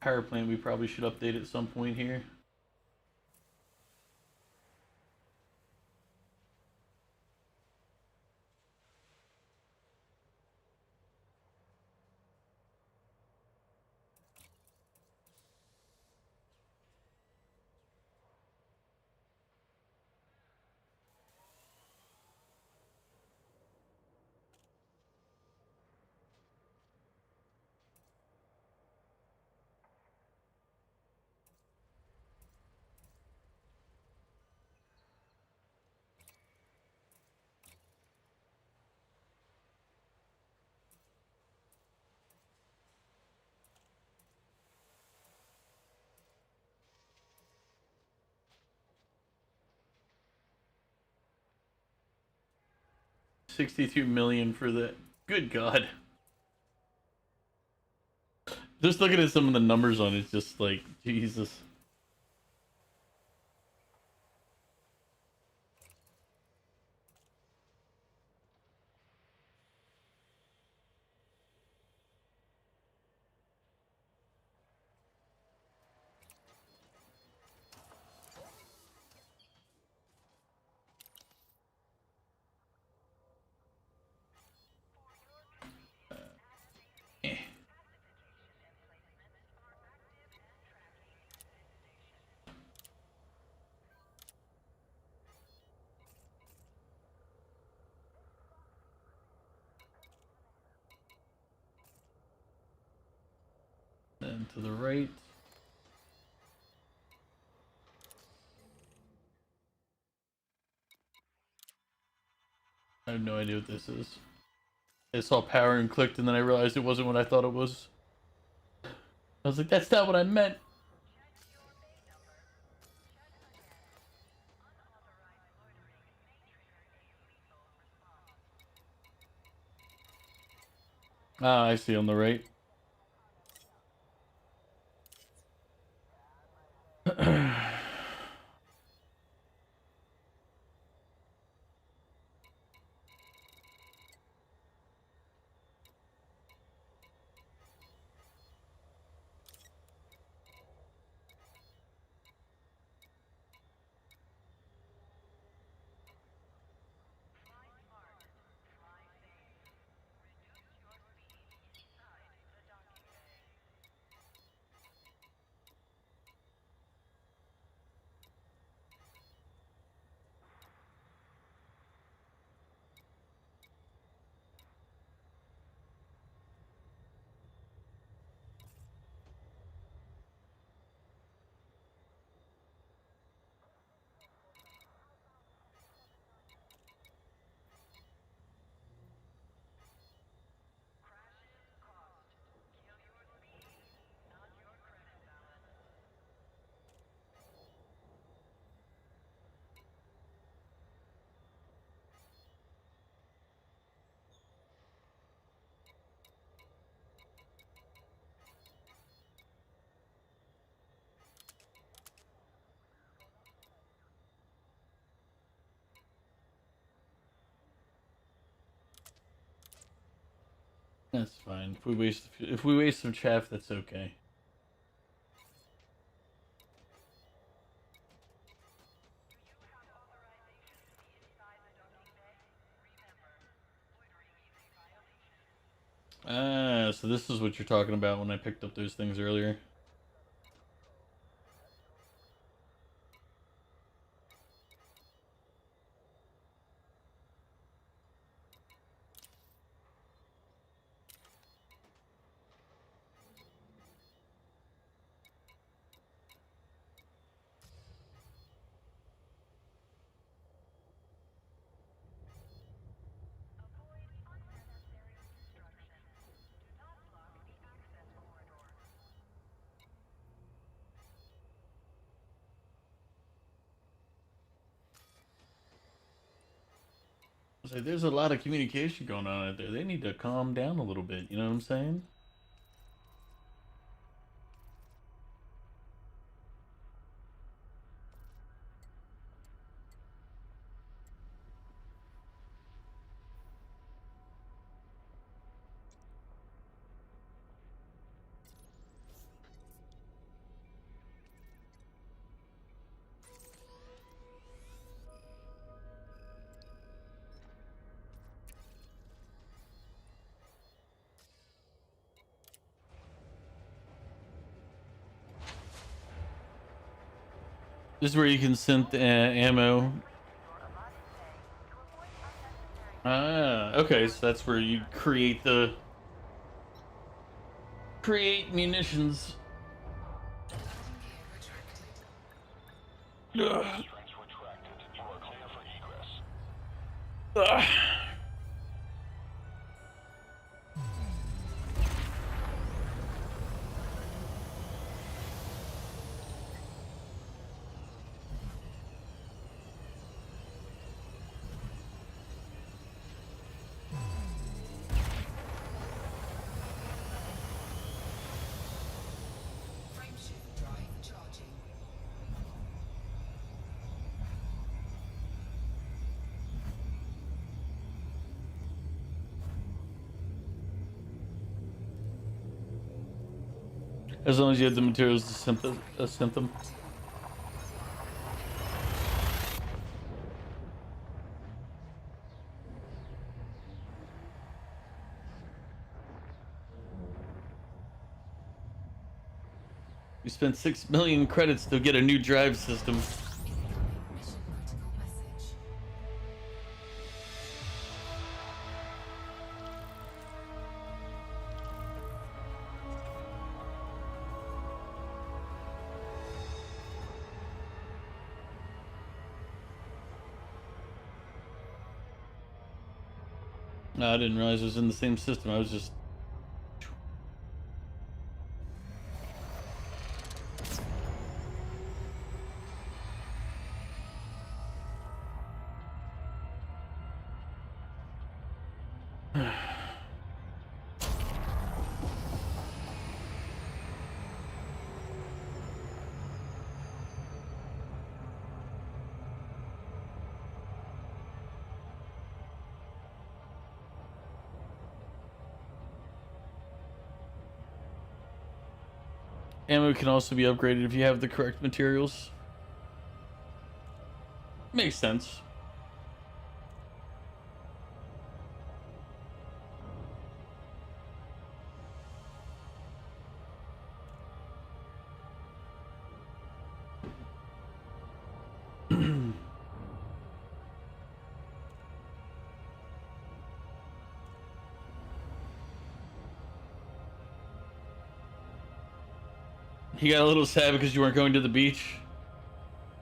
S1: Power plant we probably should update at some point here. $62 million for that. Good God. Just looking at some of the numbers on it, it's just like, Jesus. Eh. Then to the right. I have no idea what this is. I saw power and clicked, and then I realized it wasn't what I thought it was. I was like, that's not what I meant. Ah, I see on the right. That's fine. If we waste some chaff, that's okay. Ah, so this is what you're talking about when I picked up those things earlier. was like, there's a lot of communication going on out there. They need to calm down a little bit. You know what I'm saying? This is where you can synth ammo. Ah, okay, so that's where you create munitions. Ugh.
S5: Strengths retracted. You are clear for egress.
S1: Ugh.
S2: Frameshift drive charging.
S1: As long as you have the materials to synth them. You spent 6 million credits to get a new drive system.
S2: Incoming mission critical message.
S1: No, I didn't realize it was in the same system. I was just... Ammo can also be upgraded if you have the correct materials. Makes sense. He got a little sad because you weren't going to the beach.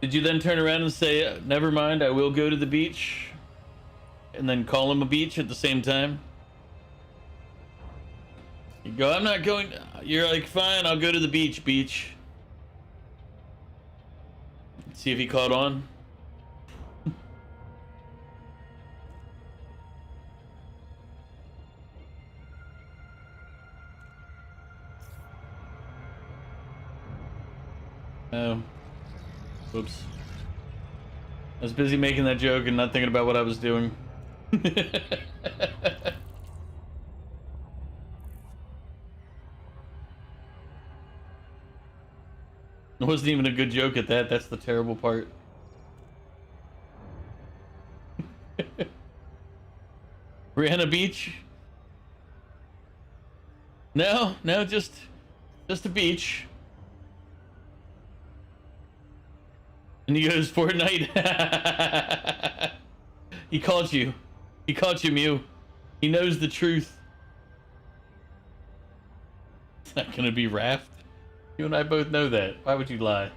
S1: Did you then turn around and say, never mind, I will go to the beach? And then call him a beach at the same time? You go, I'm not going. You're like, fine, I'll go to the beach, beach. See if he caught on. Oh. Whoops. I was busy making that joke and not thinking about what I was doing. It wasn't even a good joke at that. That's the terrible part. Rihanna Beach? No, just a beach. And he goes, Fortnite. He caught you. He caught you, Mew. He knows the truth. It's not gonna be Raft. You and I both know that. Why would you lie?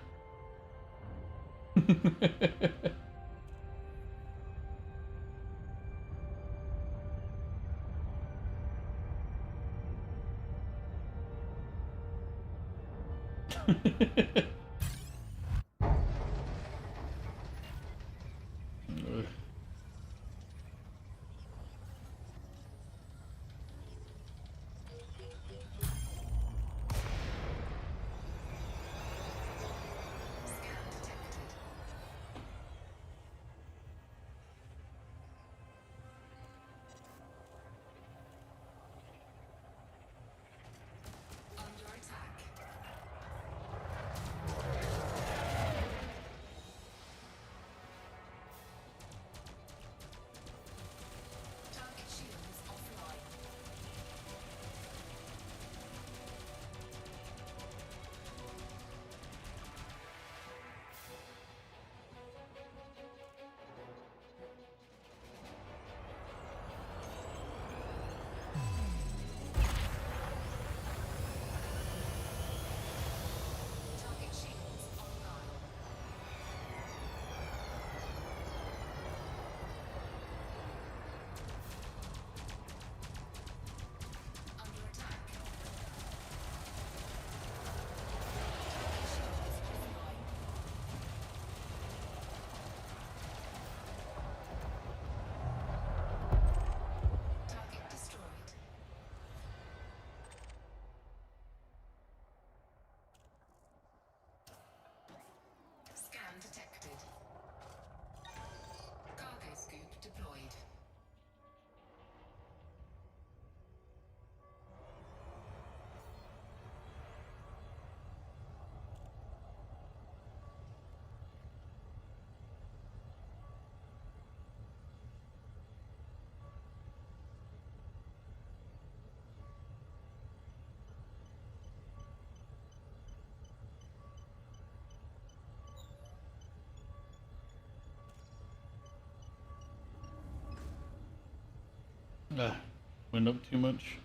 S1: Went up too much.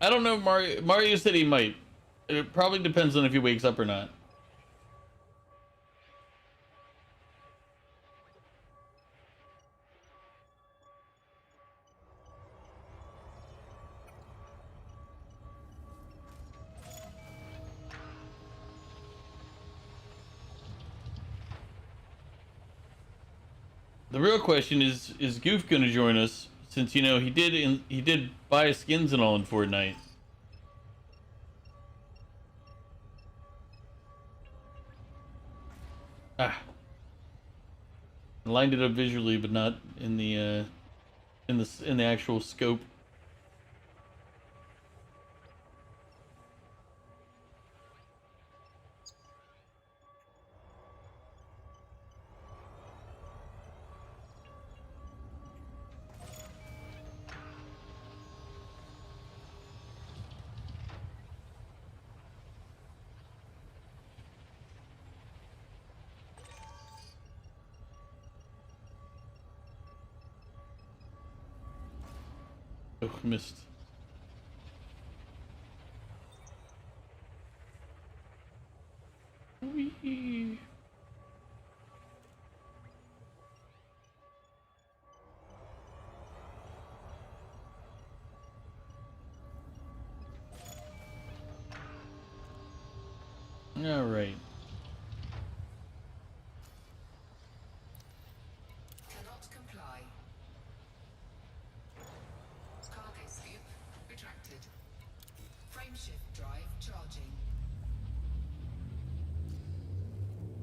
S1: I don't know. Mario said he might. It probably depends on if he wakes up or not. The real question is Goof gonna join us? Since, you know, he did buy skins and all in Fortnite. Ah, I lined it up visually, but not in the in the actual scope. Oh, missed. Whee. All right.
S2: Cannot comply. Cargo scoop retracted. Frameshift drive charging.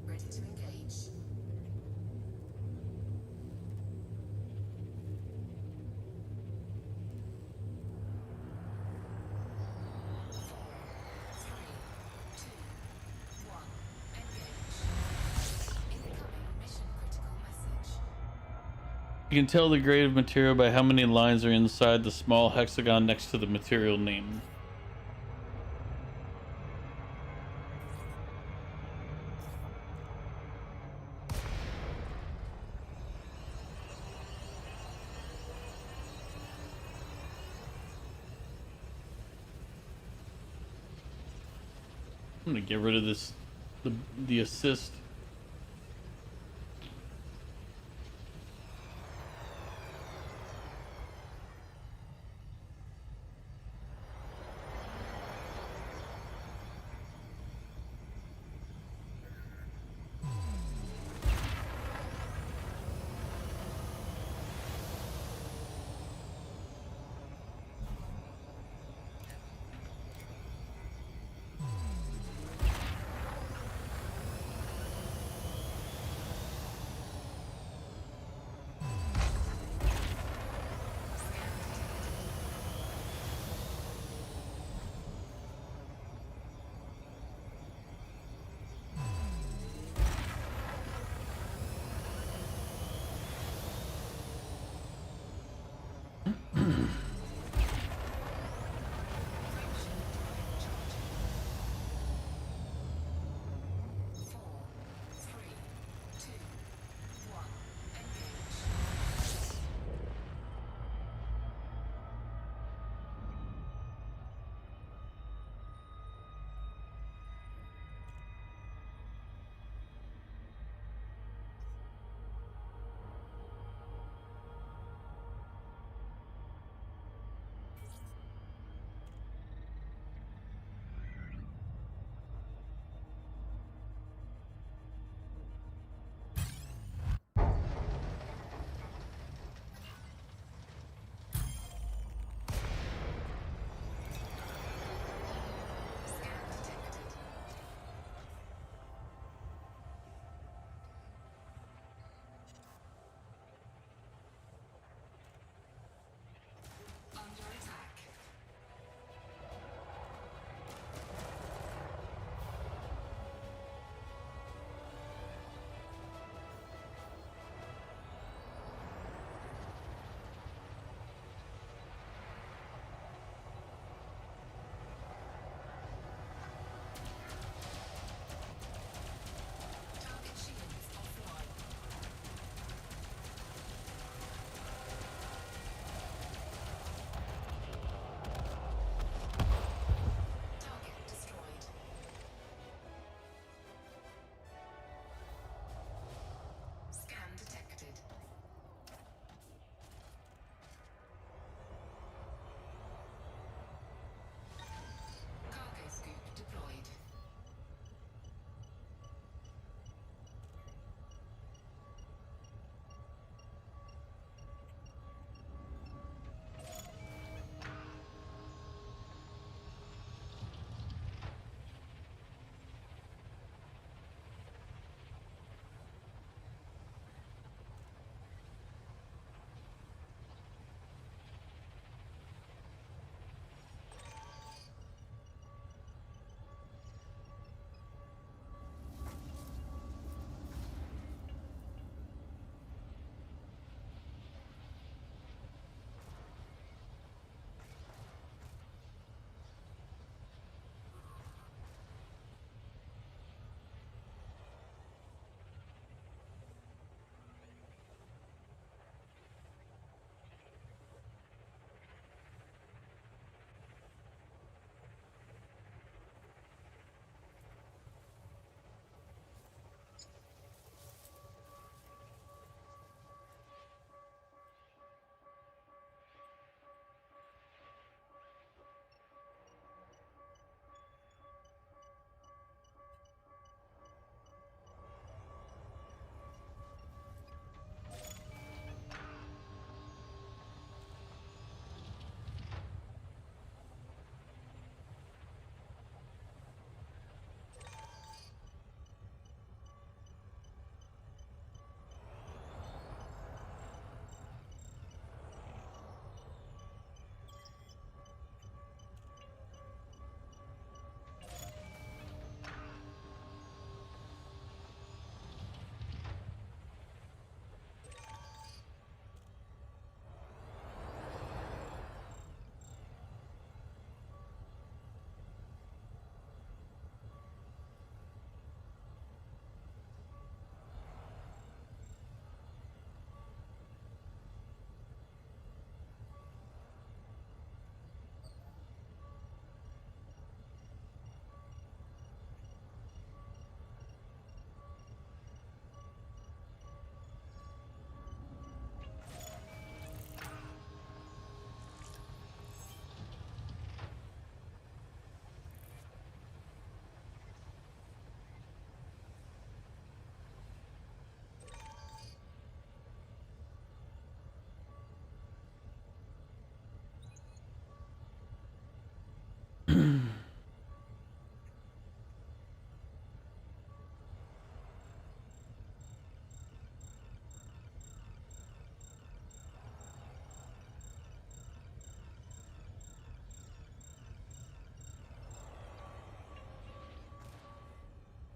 S2: Ready to engage.
S1: You can tell the grade of material by how many lines are inside the small hexagon next to the material name. I'm gonna get rid of this, the assist.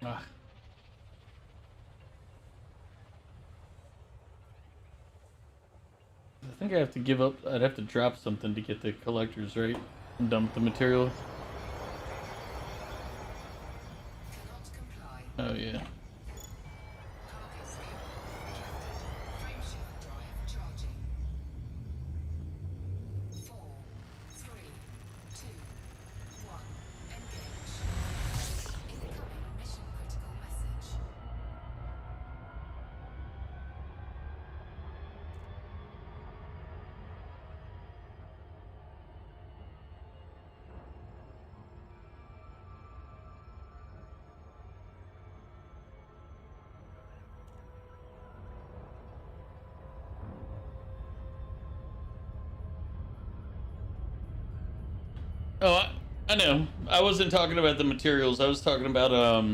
S1: Ah. I think I have to give up. I'd have to drop something to get the collectors, right? And dump the material.
S2: Cannot comply.
S1: Oh, yeah.
S2: Cargo scan retracted. Frameshift drive charging. 4, 3, 2, 1. Engage. Incoming mission critical message.
S1: Oh, I know. I wasn't talking about the materials. I was talking about, I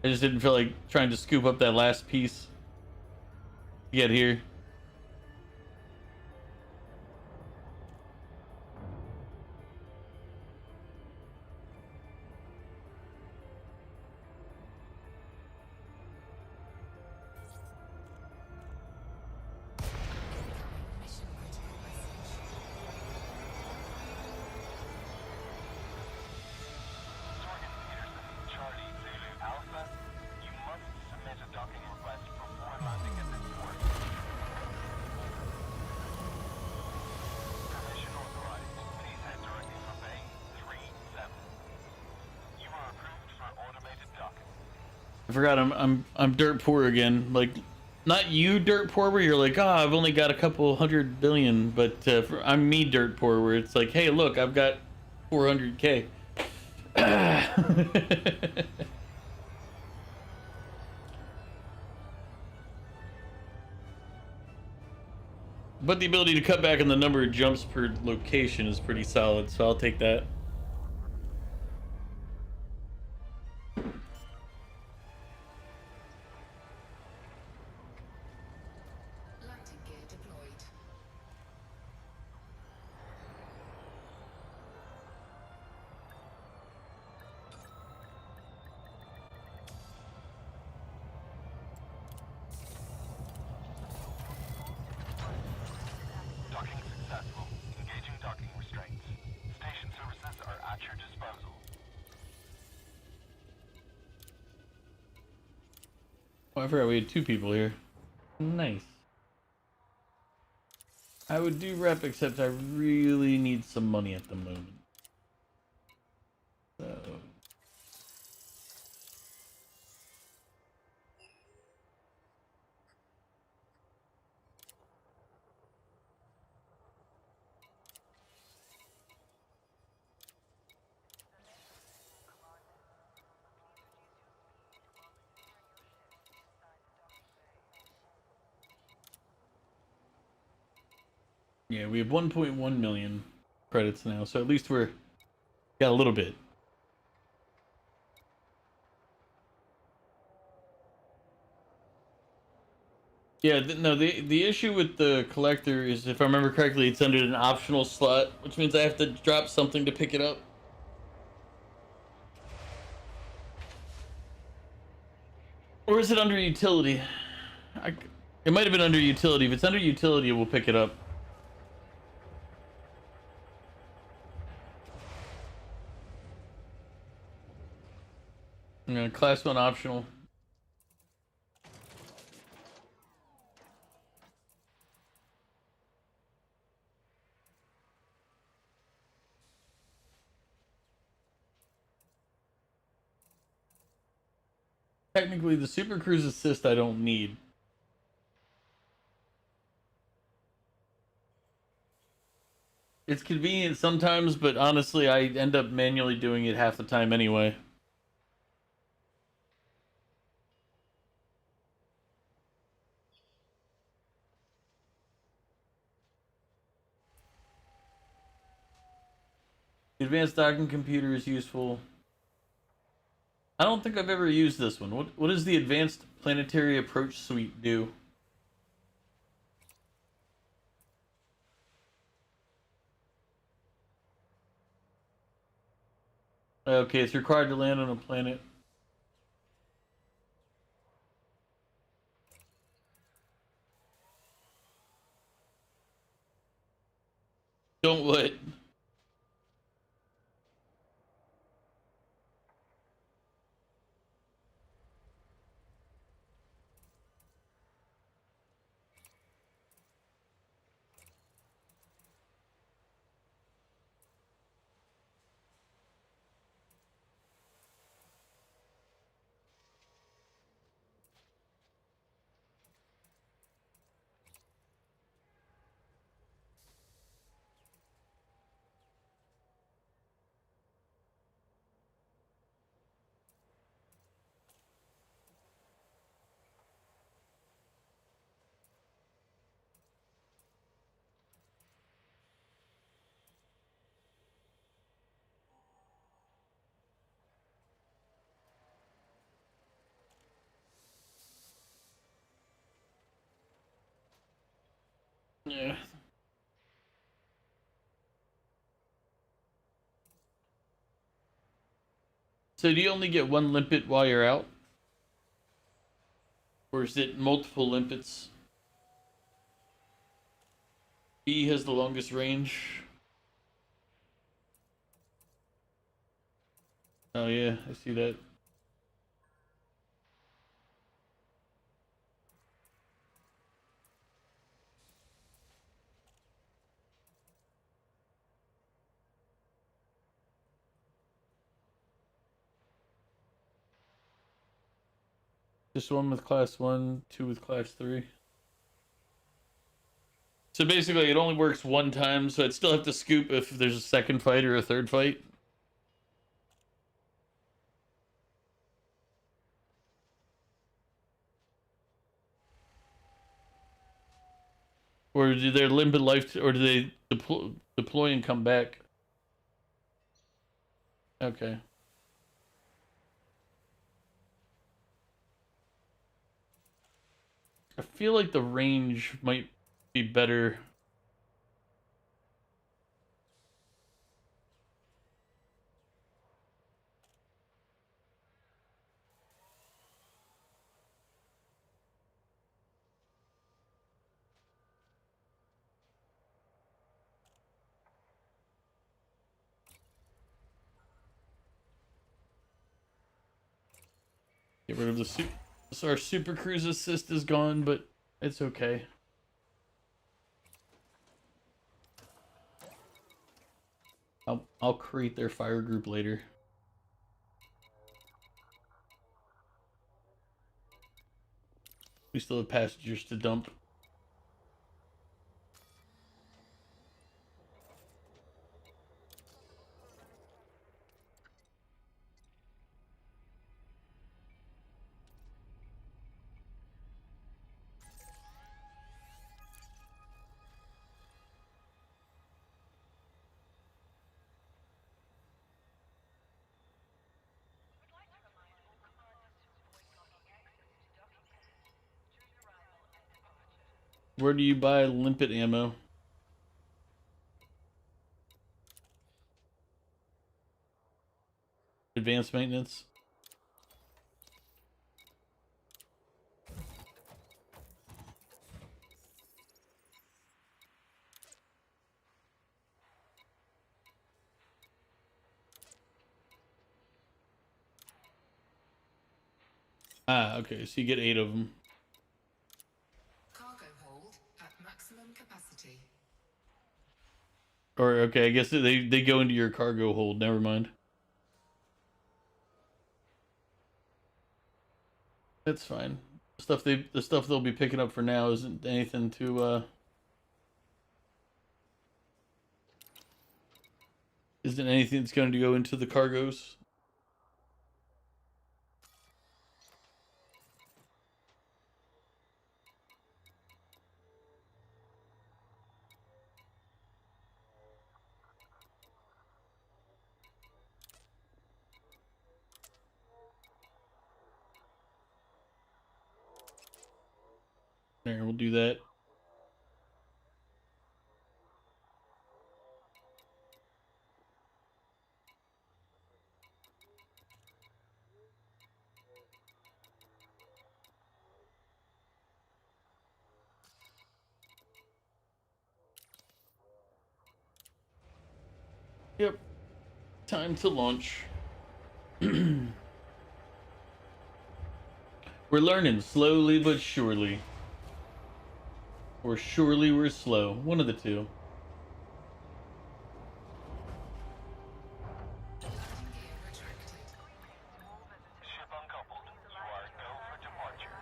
S1: just didn't feel like trying to scoop up that last piece to get here.
S2: Incoming mission critical message.
S5: Sorgan Peterson, Charlie Zulu Alpha. You must submit a docking request before landing at this port. Permission authorized. Please head directly for Bay 37. You are approved for automated docking.
S1: I forgot I'm dirt poor again. Like, not you dirt poor where you're like, oh, I've only got a couple 100 billion, but I'm me dirt poor where it's like, hey, look, I've got 400K. But the ability to cut back on the number of jumps per location is pretty solid, so I'll take that.
S2: Landing gear deployed.
S5: Docking successful. Engaging docking restraints. Station services are at your disposal.
S1: Oh, I forgot we had 2 people here. Nice. I would do rep, except I really need some money at the moment. So. Yeah, we have 1.1 million credits now, so at least we're got a little bit. Yeah, no, the issue with the collector is, if I remember correctly, it's under an optional slot, which means I have to drop something to pick it up. Or is it under utility? It might have been under utility. If it's under utility, we'll pick it up. Yeah, class 1 optional. Technically, the Super Cruise Assist I don't need. It's convenient sometimes, but honestly, I end up manually doing it half the time anyway. Advanced docking computer is useful. I don't think I've ever used this one. What does the Advanced Planetary Approach Suite do? Okay, it's required to land on a planet. Don't what? Yeah. So do you only get one limpet while you're out? Or is it multiple limpets? B has the longest range. Oh yeah, I see that. Just one with class 1, 2 with class 3. So basically it only works one time, so I'd still have to scoop if there's a second fight or a third fight. Or do they limit life, or do they deploy and come back? Okay. I feel like the range might be better. Get rid of the super. So our super cruise assist is gone, but it's okay. I'll create their fire group later. We still have passengers to dump. Where do you buy limpet ammo? Advanced maintenance. Ah, okay. So you get 8 of them.
S2: Cargo hold at maximum capacity.
S1: Or okay, I guess they go into your cargo hold. Never mind. That's fine. The stuff they'll be picking up for now isn't anything to isn't anything that's going to go into the cargoes. There, we'll do that. Yep. Time to launch. We're learning slowly but surely. Or surely we're slow. One of the two.
S2: Landing gear retracted.
S5: Ship uncoupled. You are go for departure.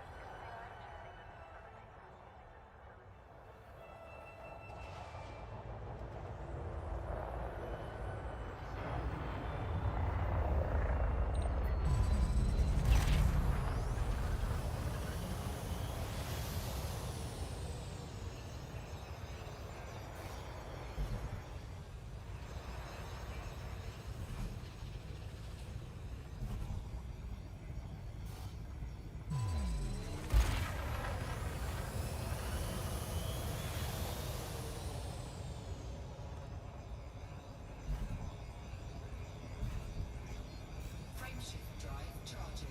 S2: Frameshift drive charging.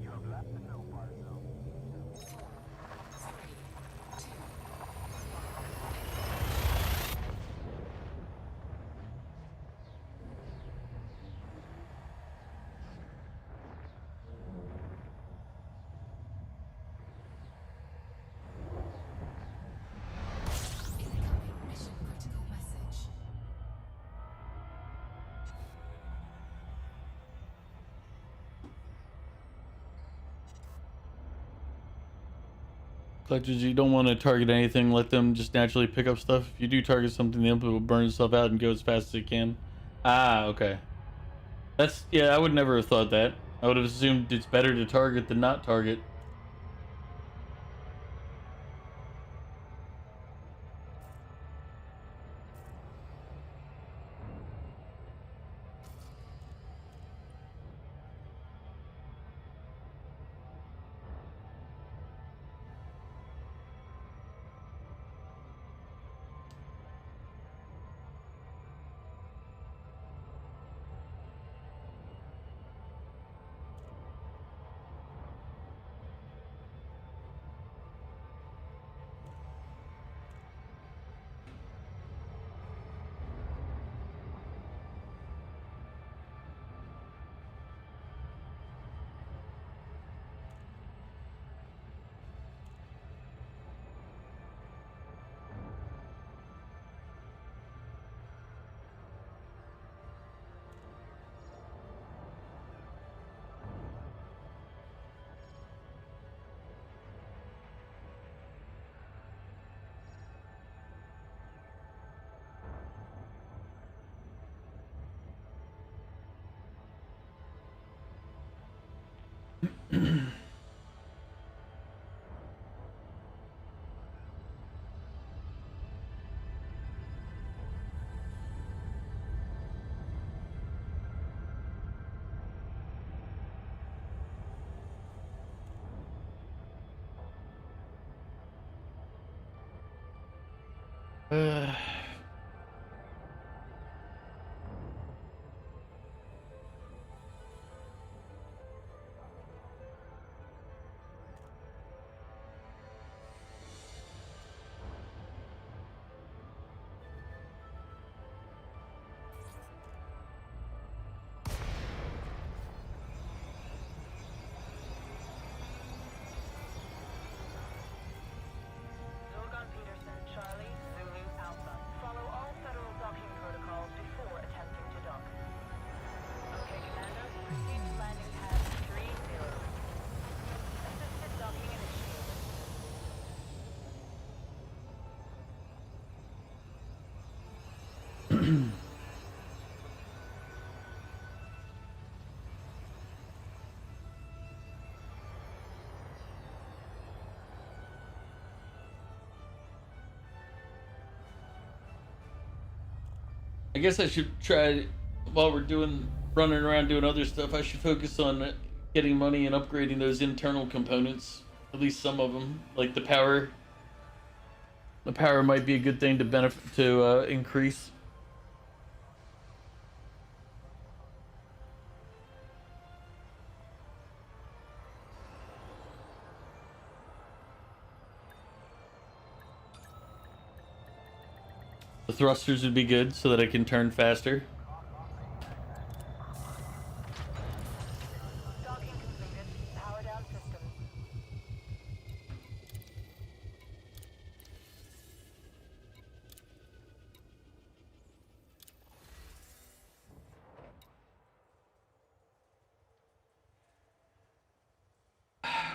S5: You have left the no bar zone.
S2: 3, 2, incoming mission critical message.
S1: Collectors, you don't want to target anything. Let them just naturally pick up stuff. If you do target something, the input will burn itself out and go as fast as it can. Ah, okay. That's, yeah, I would never have thought that. I would have assumed it's better to target than not target. Uh,
S6: Zorgon Peterson, Charlie, Zulu Alpha.
S1: I guess I should try, while we're running around doing other stuff, I should focus on getting money and upgrading those internal components. At least some of them, like the power. The power might be a good thing to increase. The thrusters would be good so that I can turn faster.
S6: Docking completed. Power down systems.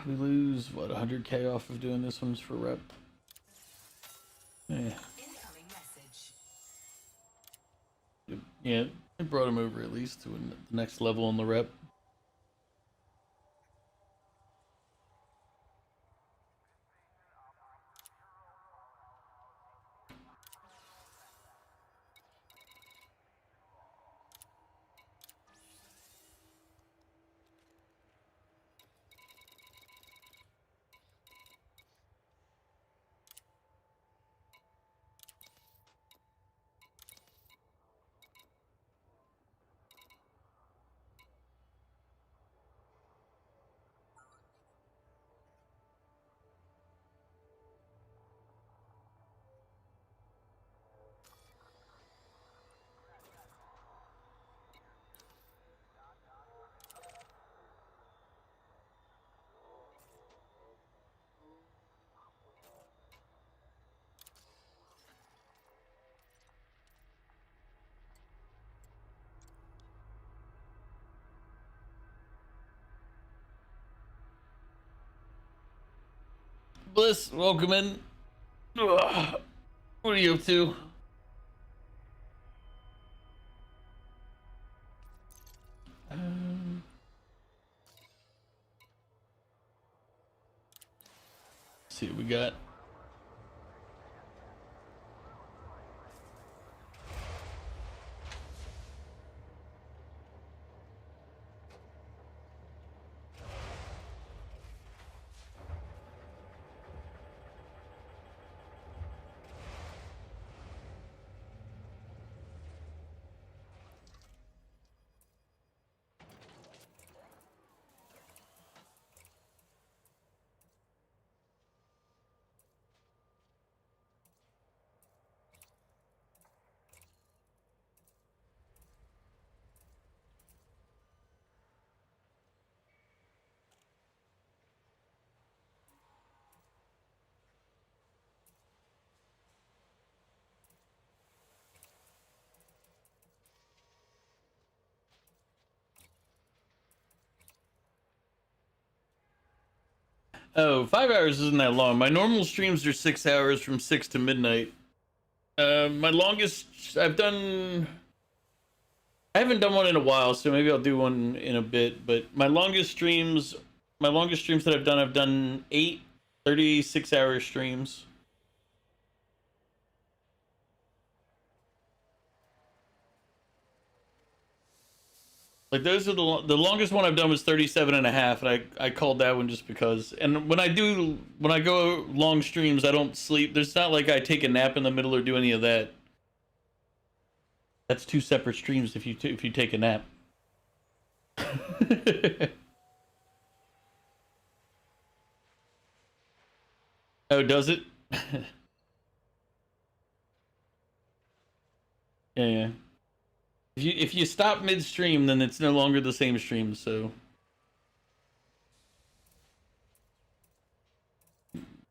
S1: We lose, what, 100k off of doing this one's for rep? Yeah.
S2: Incoming message.
S1: Yeah, it brought him over at least to the next level on the rep. Bliss, welcome in. Ugh. What are you up to? See what we got. Oh, 5 hours isn't that long. My normal streams are 6 hours from 6 to midnight. My longest I haven't done one in a while, so maybe I'll do one in a bit, but my longest streams that I've done 8 36-hour streams. Like those are the longest one I've done was 37 and a half, and I called that one just because. And when I go long streams, I don't sleep. There's not like I take a nap in the middle or do any of that. That's 2 separate streams if you take a nap. Oh, does it? Yeah. If you stop midstream, then it's no longer the same stream. So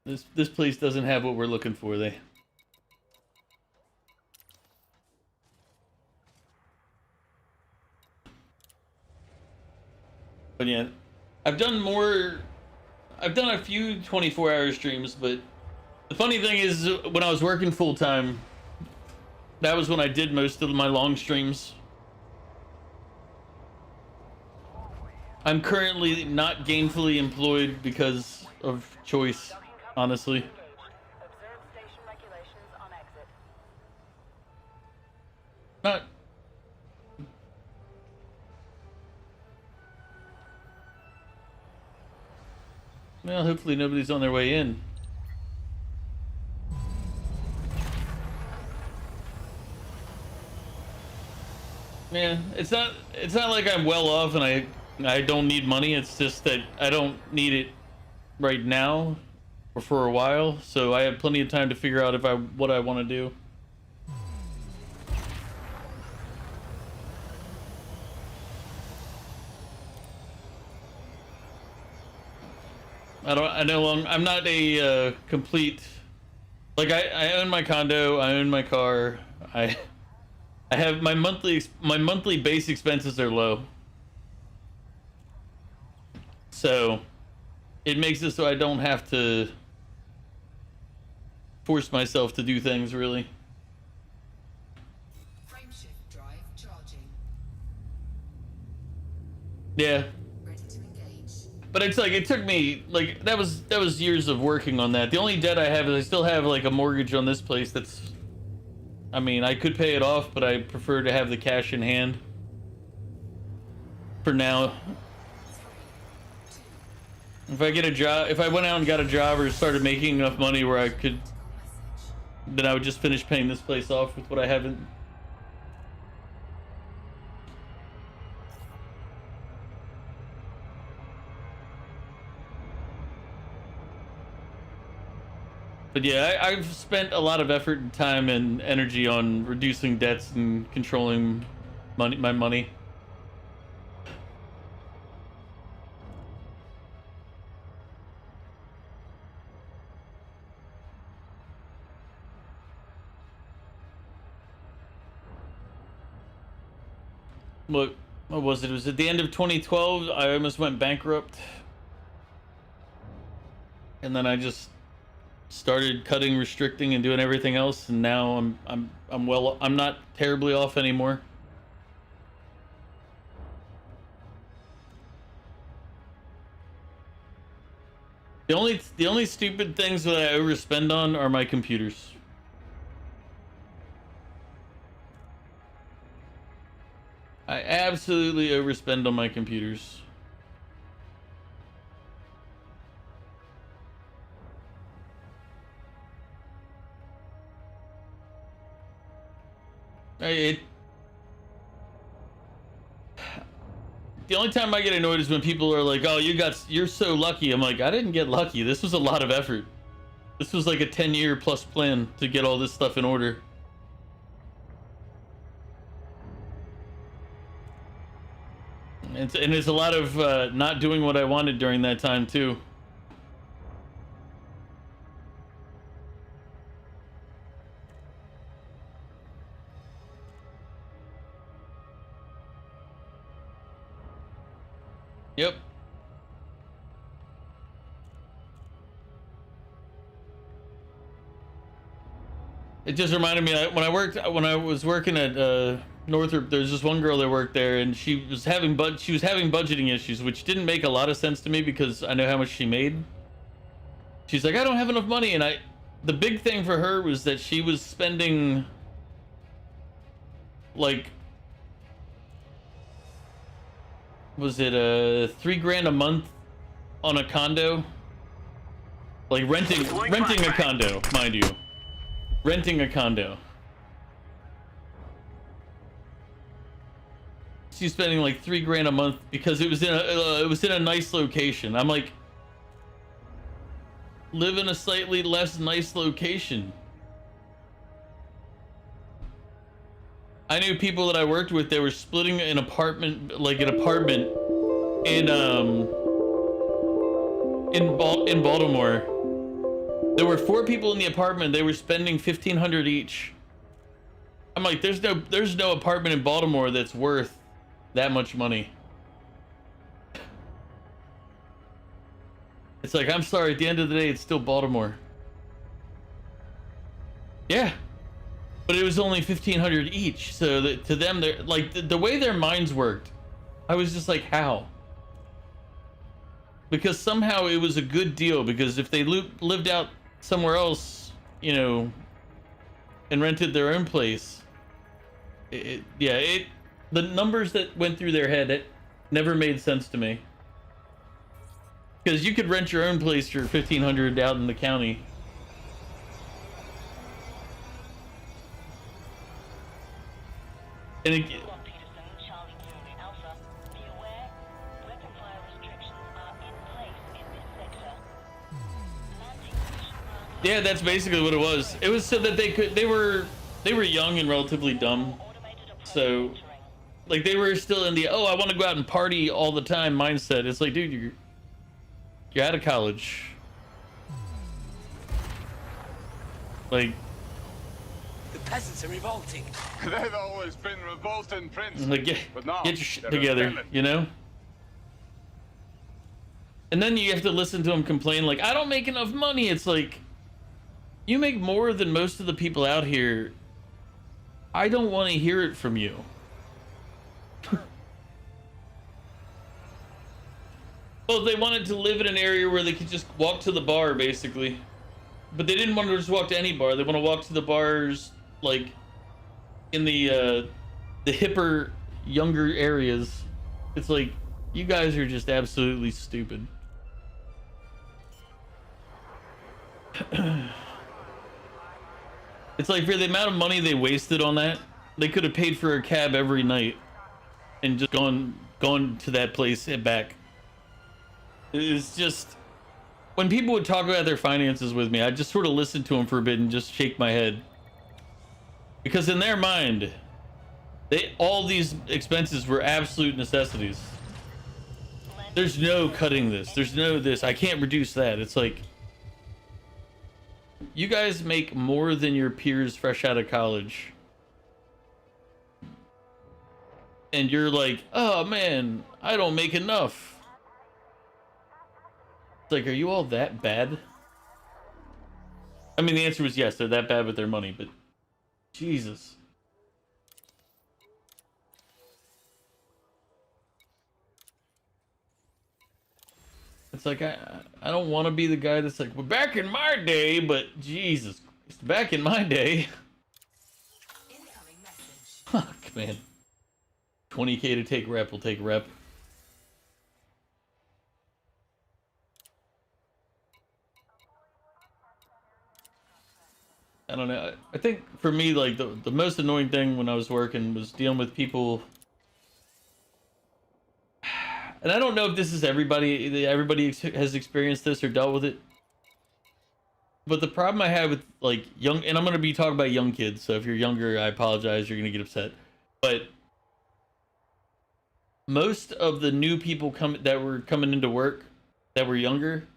S1: this place doesn't have what we're looking for. But yeah, I've done a few 24-hour streams, but the funny thing is, when I was working full time, that was when I did most of my long streams. I'm currently not gainfully employed because of choice, honestly.
S6: Observe station regulations on exit.
S1: Well, hopefully nobody's on their way in. Yeah, it's not like I'm well off and I don't need money. It's just that I don't need it right now or for a while, so I have plenty of time to figure out what I want to do. I'm not a complete, like I own my condo, I own my car, I have my monthly base expenses are low. So it makes it so I don't have to force myself to do things really.
S2: Frameshift drive charging.
S1: Yeah.
S2: Ready to engage.
S1: But it's like it took me like that was years of working on that. The only debt I have is I still have like a mortgage on this place that's, I mean, I could pay it off, but I prefer to have the cash in hand for now. If I get a job, if I went out and got a job or started making enough money where I could, then I would just finish paying this place off with what I haven't. But yeah, I've spent a lot of effort and time and energy on reducing debts and controlling my money. What was it? It was at the end of 2012. I almost went bankrupt, and then I just started cutting, restricting, and doing everything else. And now I'm not terribly off anymore. The only stupid things that I overspend on are my computers. I absolutely overspend on my computers. The only time I get annoyed is when people are like, "Oh, you're so lucky." I'm like, I didn't get lucky. This was a lot of effort. This was like a 10-year plus plan to get all this stuff in order. And it's a lot of not doing what I wanted during that time too. Yep. It just reminded me when I was working at Northrop. There's this one girl that worked there, and she was having budgeting issues, which didn't make a lot of sense to me because I know how much she made. She's like, I don't have enough money, and the big thing for her was that she was spending like, was it $3,000 a month on a condo? Like renting a condo, mind you. Renting a condo. She's spending like $3,000 a month because it was in a nice location. I'm like, live in a slightly less nice location. I knew people that I worked with. They were splitting an apartment in Baltimore. There were 4 people in the apartment. They were spending $1,500 each. I'm like, there's no apartment in Baltimore that's worth that much money. It's like, I'm sorry, at the end of the day, it's still Baltimore. Yeah, but it was only $1,500 each. So that to them, they're like the way their minds worked. I was just like, how? Because somehow it was a good deal. Because if they lived out somewhere else, you know, and rented their own place, the numbers that went through their head, it never made sense to me. Because you could rent your own place for $1,500 out in the county. And it,
S6: Peterson, Charlie Zulu Alpha. Be aware, weapon fire restrictions are in place in this sector. Landing mission run.
S1: yeah, that's basically what it was. It was so that they were young and relatively dumb.
S6: Automated approach
S1: So,
S6: entering.
S1: like, they were still in the, oh, I want to go out and party all the time mindset. It's like, dude, you're out of college. Like,
S7: The peasants are revolting.
S3: They've always been revolting, Prince.
S1: get
S3: But now
S1: your shit
S3: they're
S1: together,
S3: rebelling.
S1: you know? And then you have to listen to them complain, like, I don't make enough money. It's like, you make more than most of the people out here. I don't want to hear it from you. Well, they wanted to live in an area where they could just walk to the bar, basically. But they didn't want to just walk to any bar. They want to walk to the bars, like, in the hipper, younger areas. It's like, you guys are just absolutely stupid. It's like, for the amount of money they wasted on that, they could have paid for a cab every night and just gone to that place and back. It's just, when people would talk about their finances with me, I just sort of listen to them for a bit and just shake my head. Because in their mind, all these expenses were absolute necessities. There's no cutting this. There's no this. I can't reduce that. It's like, you guys make more than your peers fresh out of college. And you're like, oh man, I don't make enough. It's like, are you all that bad? I mean, the answer was yes, they're that bad with their money, but Jesus. It's like, I don't want to be the guy that's like, well, back in my day, but Jesus Christ, back in my day.
S2: Incoming message.
S1: Fuck, man. 20K to take rep, will take rep. I don't know. I think for me, like, the most annoying thing when I was working was dealing with people. And I don't know if this is everybody has experienced this or dealt with it. But the problem I have with, like, young, and I'm going to be talking about young kids, so if you're younger, I apologize, you're going to get upset. But most of the new people that were coming into work that were younger,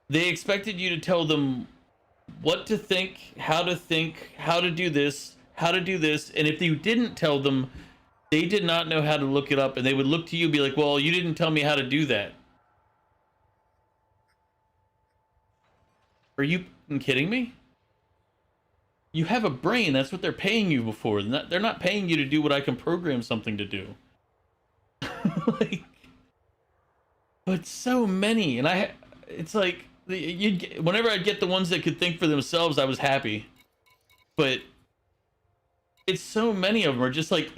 S1: they expected you to tell them what to think, how to do this, and if you didn't tell them, they did not know how to look it up, and they would look to you and be like, well, you didn't tell me how to do that. Are you kidding me? You have a brain. That's what they're paying you for. They're not paying you to do what I can program something to do. Like, but so many, and it's like, whenever I'd get the ones that could think for themselves, I was happy. But it's so many of them are just like,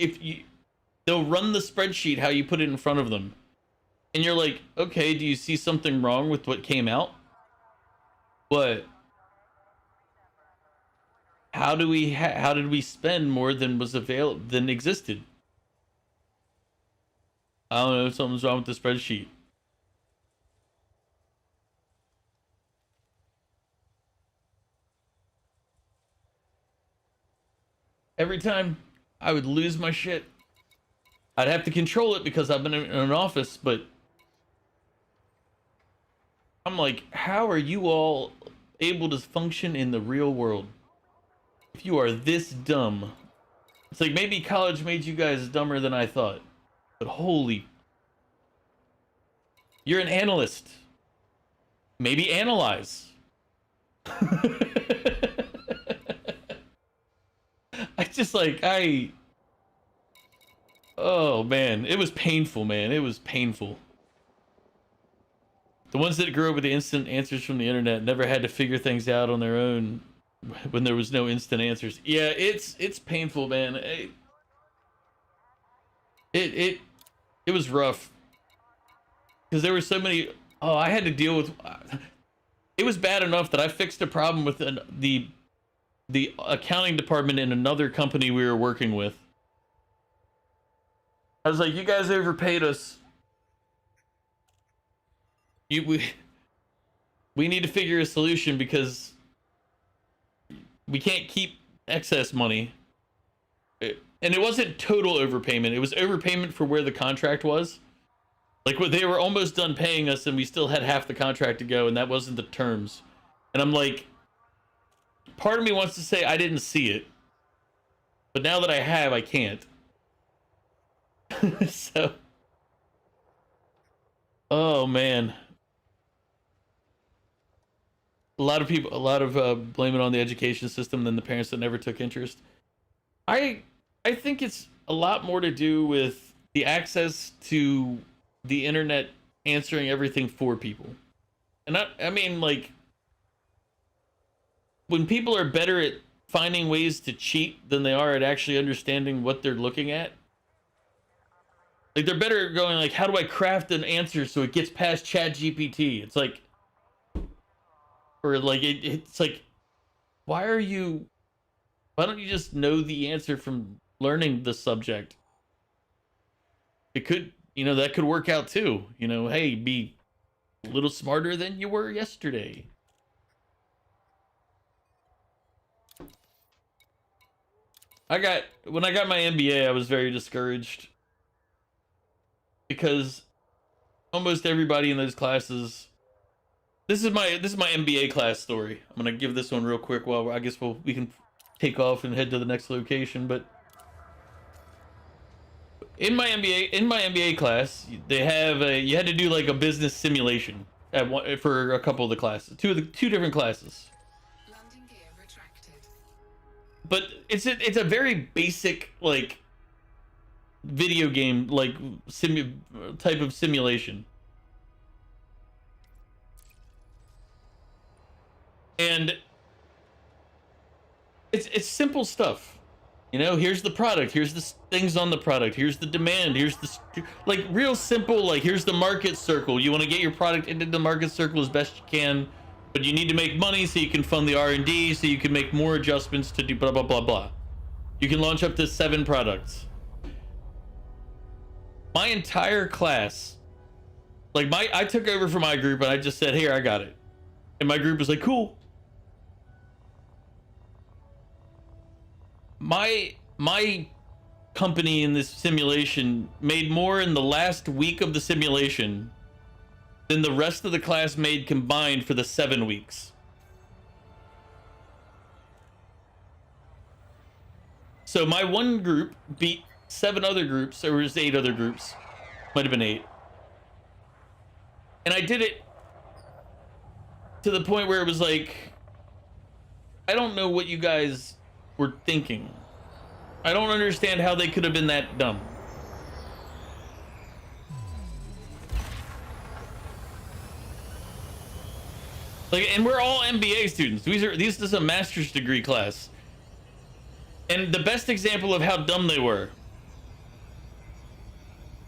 S1: they'll run the spreadsheet how you put it in front of them, and you're like, okay, do you see something wrong with what came out? What? How did we spend more than was available, than existed? I don't know, something's wrong with the spreadsheet. Every time I would lose my shit. I'd have to control it because I've been in an office, but I'm like, how are you all able to function in the real world if you are this dumb? It's like, maybe college made you guys dumber than I thought, but holy, you're an analyst. Maybe analyze. I just like, oh man, it was painful, man. It was painful. The ones that grew up with the instant answers from the internet never had to figure things out on their own when there was no instant answers. Yeah, it's painful, man. It was rough because there were so many Oh, I had to deal with. It was bad enough that I fixed a problem with the accounting department in another company we were working with. I was like, "You guys overpaid us. We need to figure a solution because we can't keep excess money." And it wasn't total overpayment. It was overpayment for where the contract was. Like, they were almost done paying us and we still had half the contract to go, and that wasn't the terms. And I'm like, part of me wants to say I didn't see it, but now that I have, I can't. So, oh man. A lot of blame it on the education system than the parents that never took interest. I think it's a lot more to do with the access to the internet answering everything for people. And I mean, like, when people are better at finding ways to cheat than they are at actually understanding what they're looking at, like, they're better at going like, how do I craft an answer so it gets past ChatGPT? It's like, or like, it's like, why don't you just know the answer from learning the subject? It could, that could work out too. Hey, be a little smarter than you were yesterday. When I got my MBA, I was very discouraged because almost everybody in those classes. This is my MBA class story. I'm gonna give this one real quick. While I guess we can take off and head to the next location. But in my MBA class, they have you had to do like a business simulation for a couple of the classes, two different classes.
S2: Landing gear retracted.
S1: But it's a very basic, like, video game, like, type of simulation. And it's simple stuff. Here's the product, here's the things on the product, here's the demand, here's the, like, real simple, like, here's the market circle. You want to get your product into the market circle as best you can, but you need to make money so you can fund the R&D, so you can make more adjustments to do blah, blah, blah, blah. You can launch up to 7 products. My entire class, like, I took over for my group and I just said, here, I got it. And my group was like, cool. My company in this simulation made more in the last week of the simulation than the rest of the class made combined for the 7 weeks. So my one group beat 7 other groups. There was 8 other groups. Might have been 8. And I did it to the point where it was like, I don't know what you guys were thinking. I don't understand how they could have been that dumb. Like, and we're all MBA students. This is a master's degree class. And the best example of how dumb they were,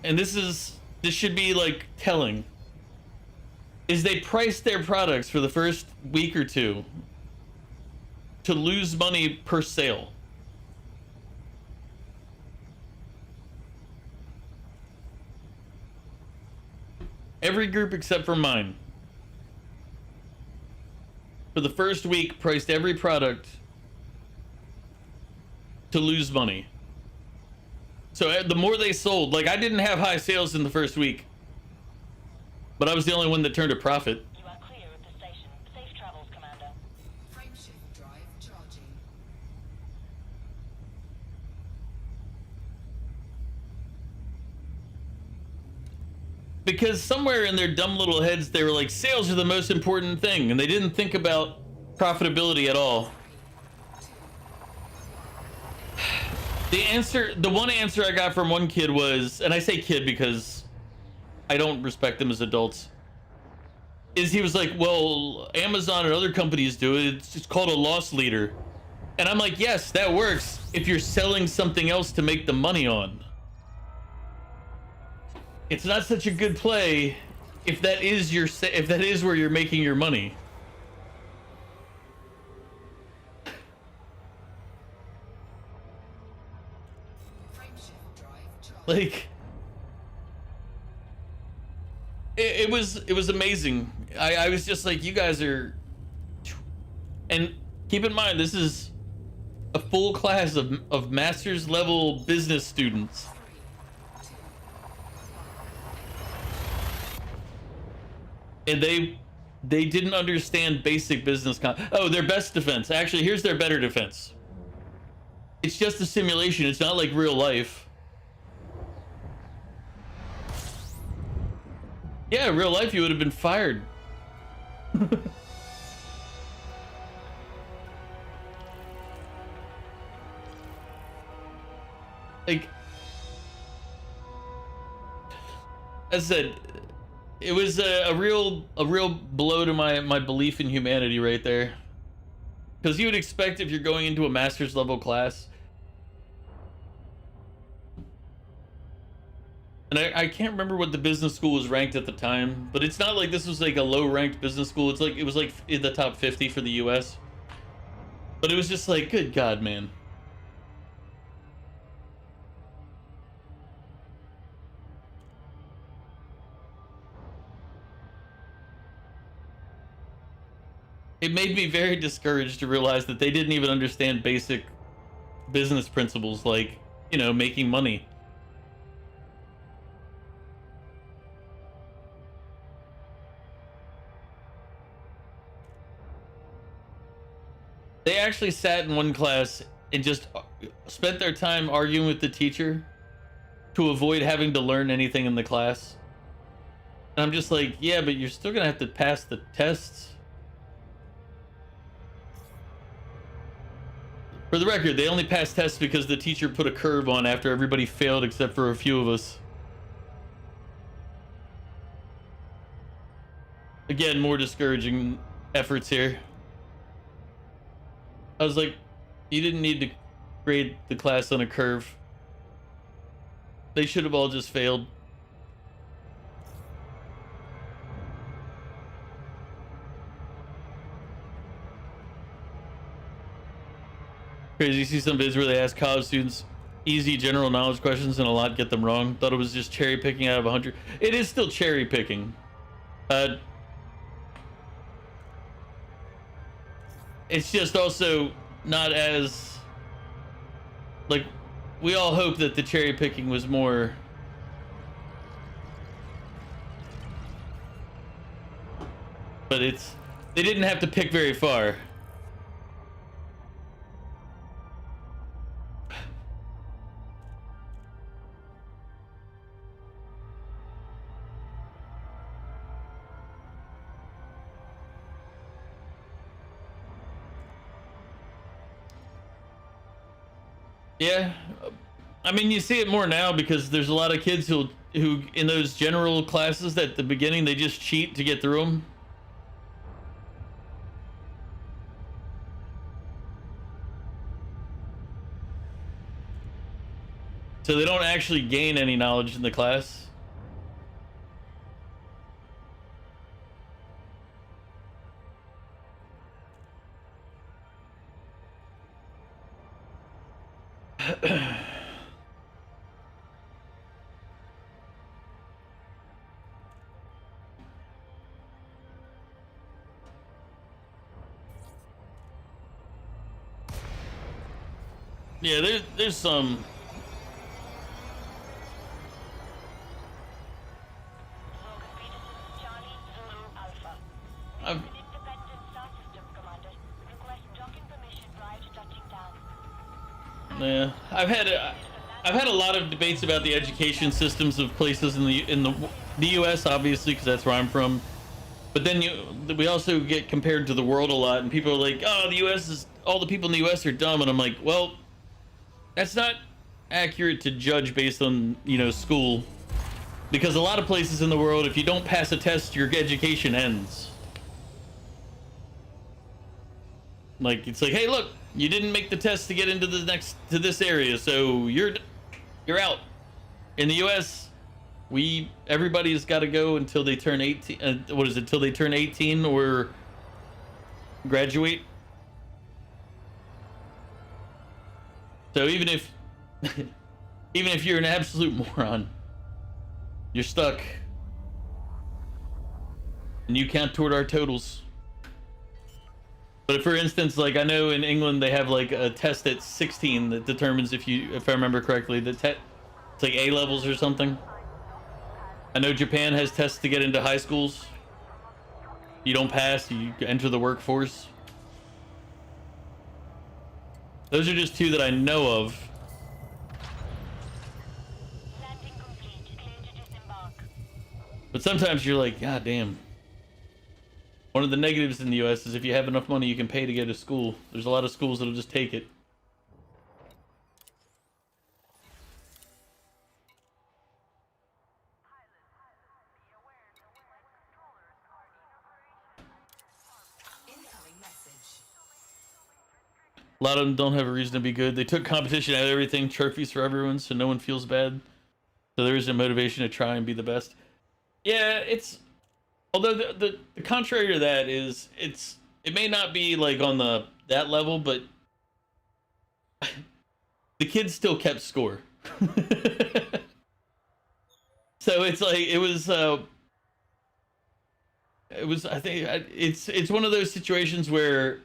S1: and this should be like telling, is they priced their products for the first week or two to lose money per sale. Every group except for mine, for the first week, priced every product to lose money. So the more they sold, like, I didn't have high sales in the first week, but I was the only one that turned a profit.
S6: You are clear of the station. Safe travels, Commander.
S2: Frameshift drive charging.
S1: Because somewhere in their dumb little heads, they were like, sales are the most important thing, and they didn't think about profitability at all. The one answer I got from one kid was, and I say kid because I don't respect them as adults, is he was like, well, Amazon and other companies do it. It's just called a loss leader. And I'm like, yes, that works if you're selling something else to make the money on. It's not such a good play if that is if that is where you're making your money.
S2: Frameshift drive charged.
S1: Like, it was amazing. I was just like, you guys are, and keep in mind, this is a full class of master's level business students.
S2: 3, 2,
S1: And they didn't understand basic business oh, their best defense. Actually, here's their better defense. It's just a simulation. It's not like real life. Yeah, real life you would have been fired. Like, as I said, it was a real blow to my belief in humanity right there. Because you would expect, if you're going into a master's level class, and I can't remember what the business school was ranked at the time, but it's not like this was like a low ranked business school. It's like, it was like in the top 50 for the US. But it was just like, good God, man. It made me very discouraged to realize that they didn't even understand basic business principles, like, you know, making money. They actually sat in one class and just spent their time arguing with the teacher to avoid having to learn anything in the class. And I'm just like, yeah, but you're still gonna have to pass the tests. For the record, they only passed tests because the teacher put a curve on after everybody failed except for a few of us. Again, more discouraging efforts here. I was like, you didn't need to grade the class on a curve. They should have all just failed. Crazy, you see some vids where they ask college students easy general knowledge questions and a lot get them wrong. Thought it was just cherry picking out of 100. It is still cherry picking. It's just also not as, like, we all hope that the cherry picking was more but they didn't have to pick very far. Yeah, I mean, you see it more now because there's a lot of kids who in those general classes at the beginning, they just cheat to get through them. So they don't actually gain any knowledge in the class. Yeah, there's some. I've, yeah, I've had a lot of debates about the education systems of places in the U.S. obviously, because that's where I'm from. But then we also get compared to the world a lot, and people are like, "Oh, the U.S. is all the people in the U.S. are dumb," and I'm like, "Well, that's not accurate to judge based on, you know, school, because a lot of places in the world, if you don't pass a test, your education ends. Like, it's like, hey, look, you didn't make the test to get into this area, so you're out." In the US, Everybody's got to go until they turn 18. What is it? Until they turn 18 or graduate. So even if even if you're an absolute moron, you're stuck. And you count toward our totals. But for instance, like I know in England they have like a test at 16 that determines if I remember correctly, it's like A levels or something. I know Japan has tests to get into high schools. You don't pass, you enter the workforce. Those are just two that I know of.
S6: Landing complete. Clear to disembark.
S1: But sometimes you're like, God damn. One of the negatives in the US is if you have enough money you can pay to go to school. There's a lot of schools that'll just take it.
S2: Incoming message.
S1: A lot of them don't have a reason to be good. They took competition out of everything, trophies for everyone, so no one feels bad. So there is a motivation to try and be the best. Yeah, it's... Although the contrary to that is, it may not be like on that level, but the kids still kept score. So it's like, it was I think it's one of those situations where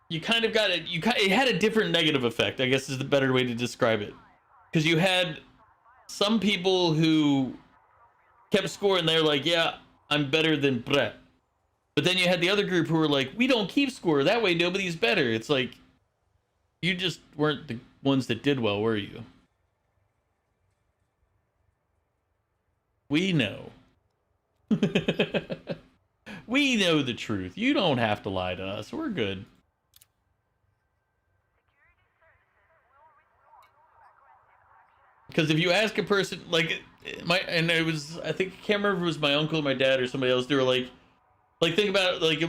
S1: you kind of got it. It had a different negative effect, I guess is the better way to describe it, because you had some people who kept score and they're like, yeah, I'm better than Brett. But then you had the other group who were like, we don't keep score, that way nobody's better. It's like, you just weren't the ones that did well, were you? We know. We know the truth. You don't have to lie to us. We're good. Because if you ask a person, like, I think, I can't remember if it was my uncle or my dad or somebody else, they were like think about it, like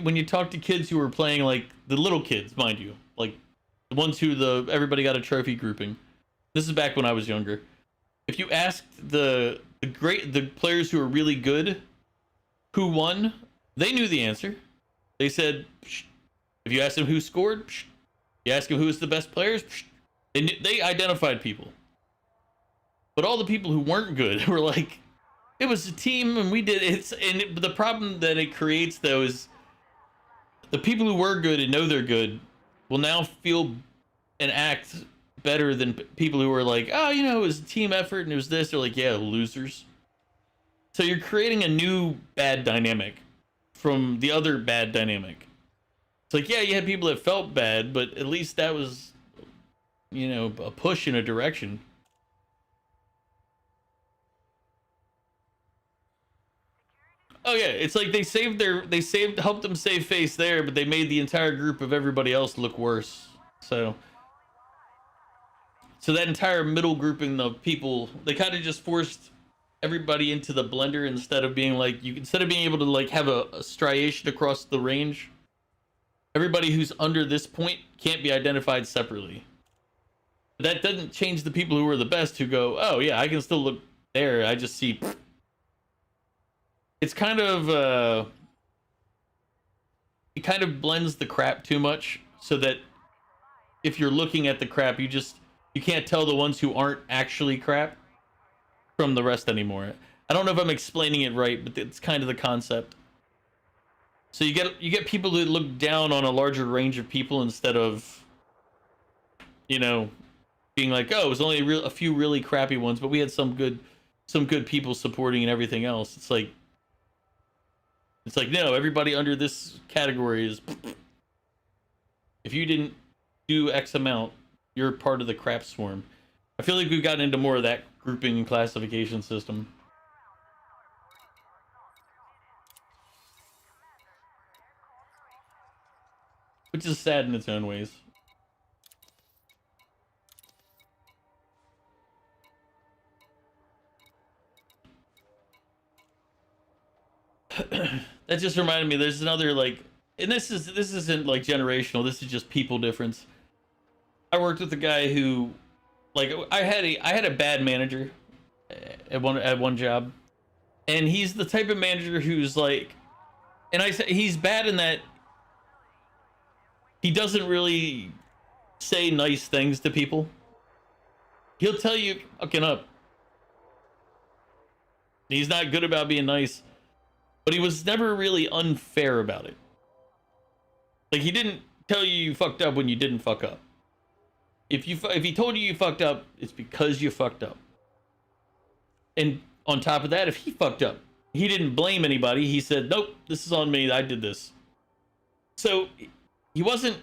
S1: when you talk to kids who were playing, like the little kids, mind you, like the ones who everybody got a trophy grouping. This is back when I was younger. If you asked the players who were really good who won, they knew the answer. They said, psh. If you asked them who scored, psh. You ask them who was the best players, psh. They identified people. But all the people who weren't good were like, it was a team and we did it. The problem that it creates, though, is the people who were good and know they're good will now feel and act better than people who were like, oh, you know, it was a team effort and it was this. They're like, yeah, losers. So you're creating a new bad dynamic from the other bad dynamic. It's like, yeah, you had people that felt bad, but at least that was, you know, a push in a direction. Oh yeah, it's like they helped them save face there, but they made the entire group of everybody else look worse. So that entire middle grouping of people, they kind of just forced everybody into the blender instead of being like, instead of being able to like have a striation across the range. Everybody who's under this point can't be identified separately. But that doesn't change the people who are the best who go, oh yeah, I can still look there. I just see. It's kind of it kind of blends the crap too much, so that if you're looking at the crap, you can't tell the ones who aren't actually crap from the rest anymore. I don't know if I'm explaining it right, but it's kind of the concept. So you get people that look down on a larger range of people instead of, you know, being like, oh, it was only a few really crappy ones, but we had some good people supporting and everything else. It's like, no, everybody under this category is, if you didn't do X amount, you're part of the crap swarm. I feel like we've gotten into more of that grouping and classification system. Which is sad in its own ways. That just reminded me, there's another, like, and this isn't like generational, this is just people difference. I worked with a guy who like I had a bad manager at one job, and he's the type of manager who's like, and I say he's bad in that he doesn't really say nice things to people. He'll tell you fucking up. He's not good about being nice, but he was never really unfair about it. Like, he didn't tell you fucked up when you didn't fuck up. If he told you fucked up, it's because you fucked up. And on top of that, if he fucked up, he didn't blame anybody. He said, nope, this is on me. I did this. So he wasn't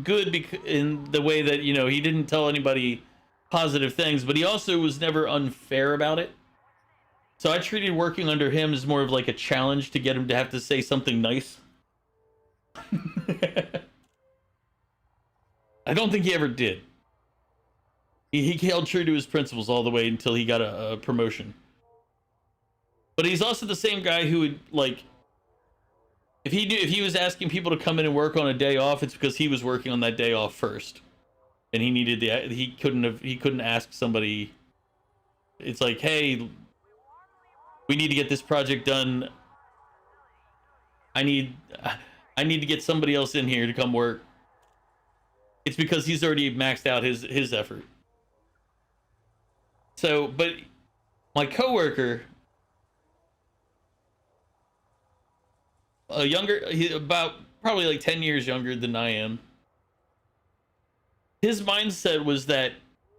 S1: good in the way that, you know, he didn't tell anybody positive things, but he also was never unfair about it. So I treated working under him as more of like a challenge to get him to have to say something nice. I don't think he ever did. He held true to his principles all the way until he got a promotion. But he's also the same guy who would, like, if he was asking people to come in and work on a day off, it's because he was working on that day off first, and he needed he couldn't ask somebody. It's like, hey, we need to get this project done. I need to get somebody else in here to come work. It's because he's already maxed out his effort. So, but my coworker, he's about probably like 10 years younger than I am. His mindset was that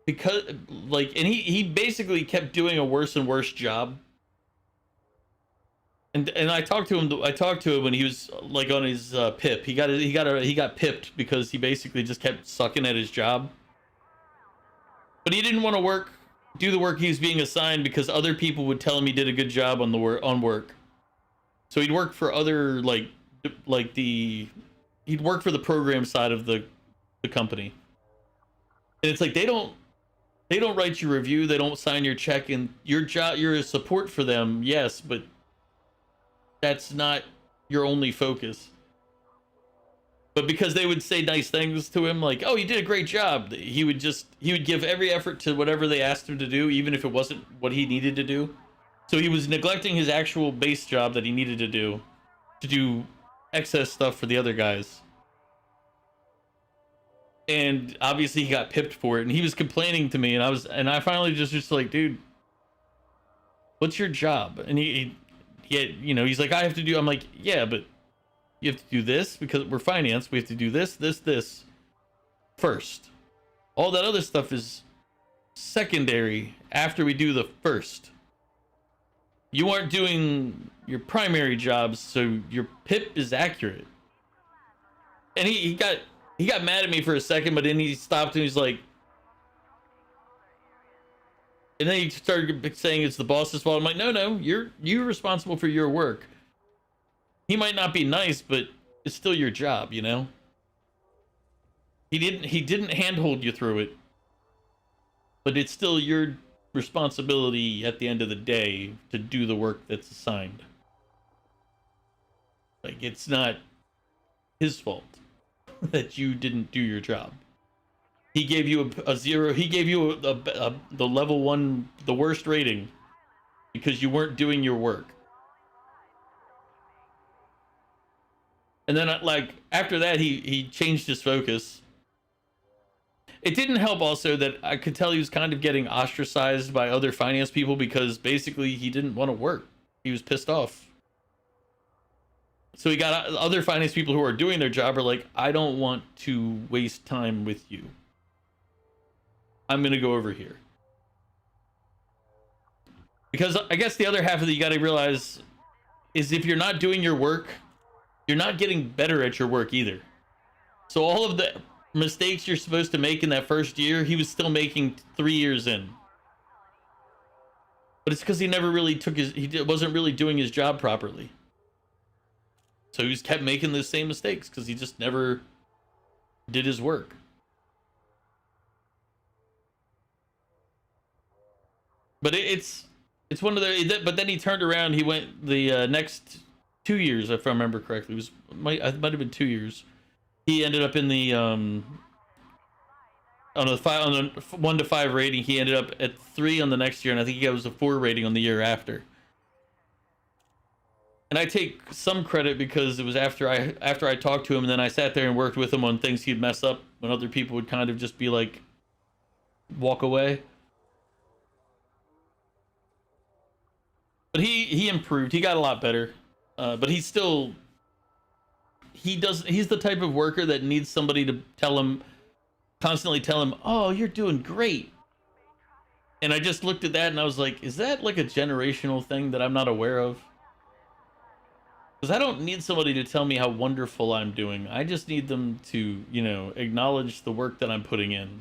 S1: because, like, and he basically kept doing a worse and worse job. And I talked to him when he was like on his pip. He got pipped because he basically just kept sucking at his job. But he didn't want to do the work he was being assigned because other people would tell him he did a good job on work. So he'd work for other he'd work for the program side of the company. And it's like they don't write your review, they don't sign your check, and your job, you're a support for them, yes, but that's not your only focus. But because they would say nice things to him, like, oh, you did a great job, he would give every effort to whatever they asked him to do, even if it wasn't what he needed to do. So he was neglecting his actual base job that he needed to do excess stuff for the other guys. And obviously he got pipped for it, and he was complaining to me, and I finally just like, dude, what's your job? And he you know, he's like, I have to do, I'm like, yeah, but you have to do this because we're finance. We have to do this first. All that other stuff is secondary after we do the first. You aren't doing your primary jobs, so your PIP is accurate. And he got mad at me for a second, but then he stopped and he's like, and then he started saying it's the boss's fault. I'm like, no, you're responsible for your work. He might not be nice, but it's still your job, you know? He didn't handhold you through it, but it's still your responsibility at the end of the day to do the work that's assigned. Like, it's not his fault that you didn't do your job. He gave you a 0. He gave you the level 1, the worst rating, because you weren't doing your work. And then, like, after that, he changed his focus. It didn't help also that I could tell he was kind of getting ostracized by other finance people because basically he didn't want to work. He was pissed off. So he got other finance people who are doing their job are like, I don't want to waste time with you. I'm going to go over here. Because I guess the other half of it you got to realize is if you're not doing your work, you're not getting better at your work either. So all of the mistakes you're supposed to make in that first year, he was still making 3 years in. But it's because he never really wasn't really doing his job properly. So he just kept making the same mistakes because he just never did his work. But it's one of the. But then he turned around. He went the next 2 years, if I remember correctly. It might have been 2 years. He ended up in the on a 1 to 5 rating. He ended up at 3 on the next year, and I think he was a 4 rating on the year after. And I take some credit because it was after I talked to him, and then I sat there and worked with him on things he'd mess up when other people would kind of just be like, walk away. But he improved. He got a lot better. But he's still, he's the type of worker that needs somebody to constantly tell him, oh, you're doing great. And I just looked at that and I was like, is that like a generational thing that I'm not aware of? Because I don't need somebody to tell me how wonderful I'm doing. I just need them to, you know, acknowledge the work that I'm putting in.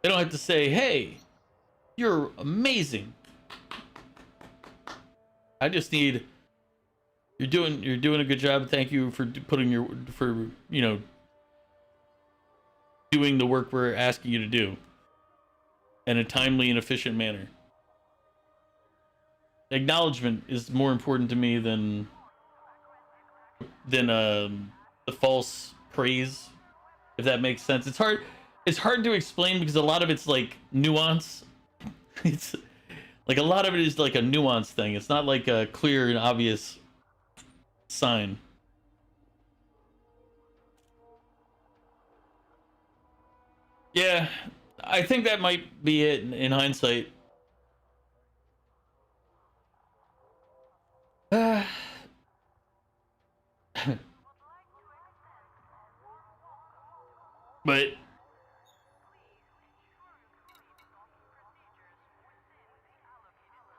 S1: They don't have to say, hey, you're amazing. I just need, you're doing a good job. Thank you for you know, doing the work we're asking you to do in a timely and efficient manner. Acknowledgement is more important to me than the false praise, if that makes sense. It's hard to explain because a lot of it's like nuance. It's like a lot of it is like a nuance thing. It's not like a clear and obvious sign. Yeah, I think that might be it in hindsight. But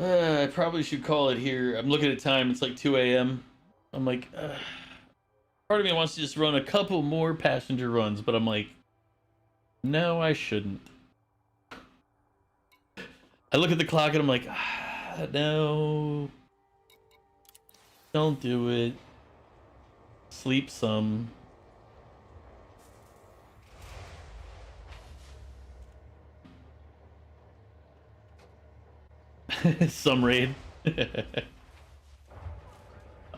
S1: I probably should call it here. I'm looking at time. It's like 2 a.m. I'm like, part of me wants to just run a couple more passenger runs, but I'm like, no, I shouldn't. I look at the clock and I'm like, no, don't do it. Sleep some. Some raid.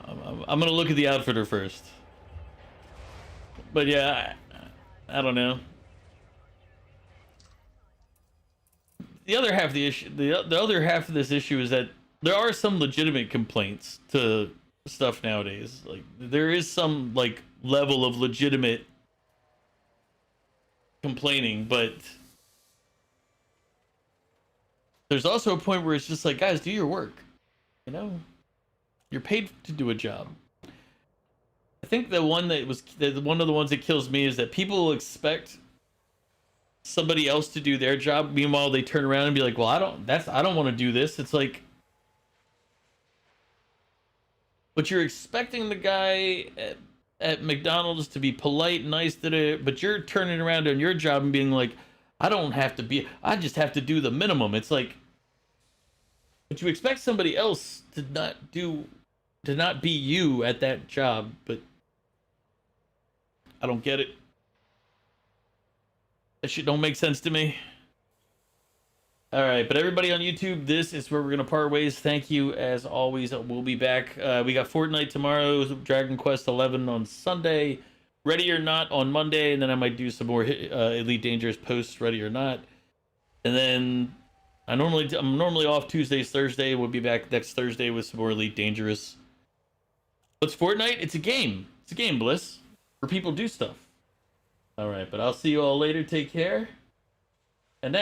S1: I'm gonna look at the outfitter first. But yeah, I don't know. The other half of the issue, the other half of this issue is that there are some legitimate complaints to stuff nowadays. Like there is some like level of legitimate complaining, but there's also a point where it's just like, guys, do your work. You know, you're paid to do a job. I think the one of the ones that kills me is that people expect somebody else to do their job. Meanwhile, they turn around and be like, well, I don't want to do this. It's like, but you're expecting the guy at McDonald's to be polite, nice today, but you're turning around on your job and being like, I just have to do the minimum. It's like, but you expect somebody else to not be you at that job, but I don't get it. That shit don't make sense to me. All right, but everybody on YouTube, this is where we're gonna part ways. Thank you as always. We'll be back. We got Fortnite tomorrow, Dragon Quest 11 on Sunday, Ready or Not on Monday, and then I might do some more Elite Dangerous posts, Ready or Not. And then I'm normally off Tuesdays, Thursday. We'll be back next Thursday with some more Elite Dangerous. What's Fortnite? It's a game. It's a game, Bliss, where people do stuff. All right, but I'll see you all later. Take care.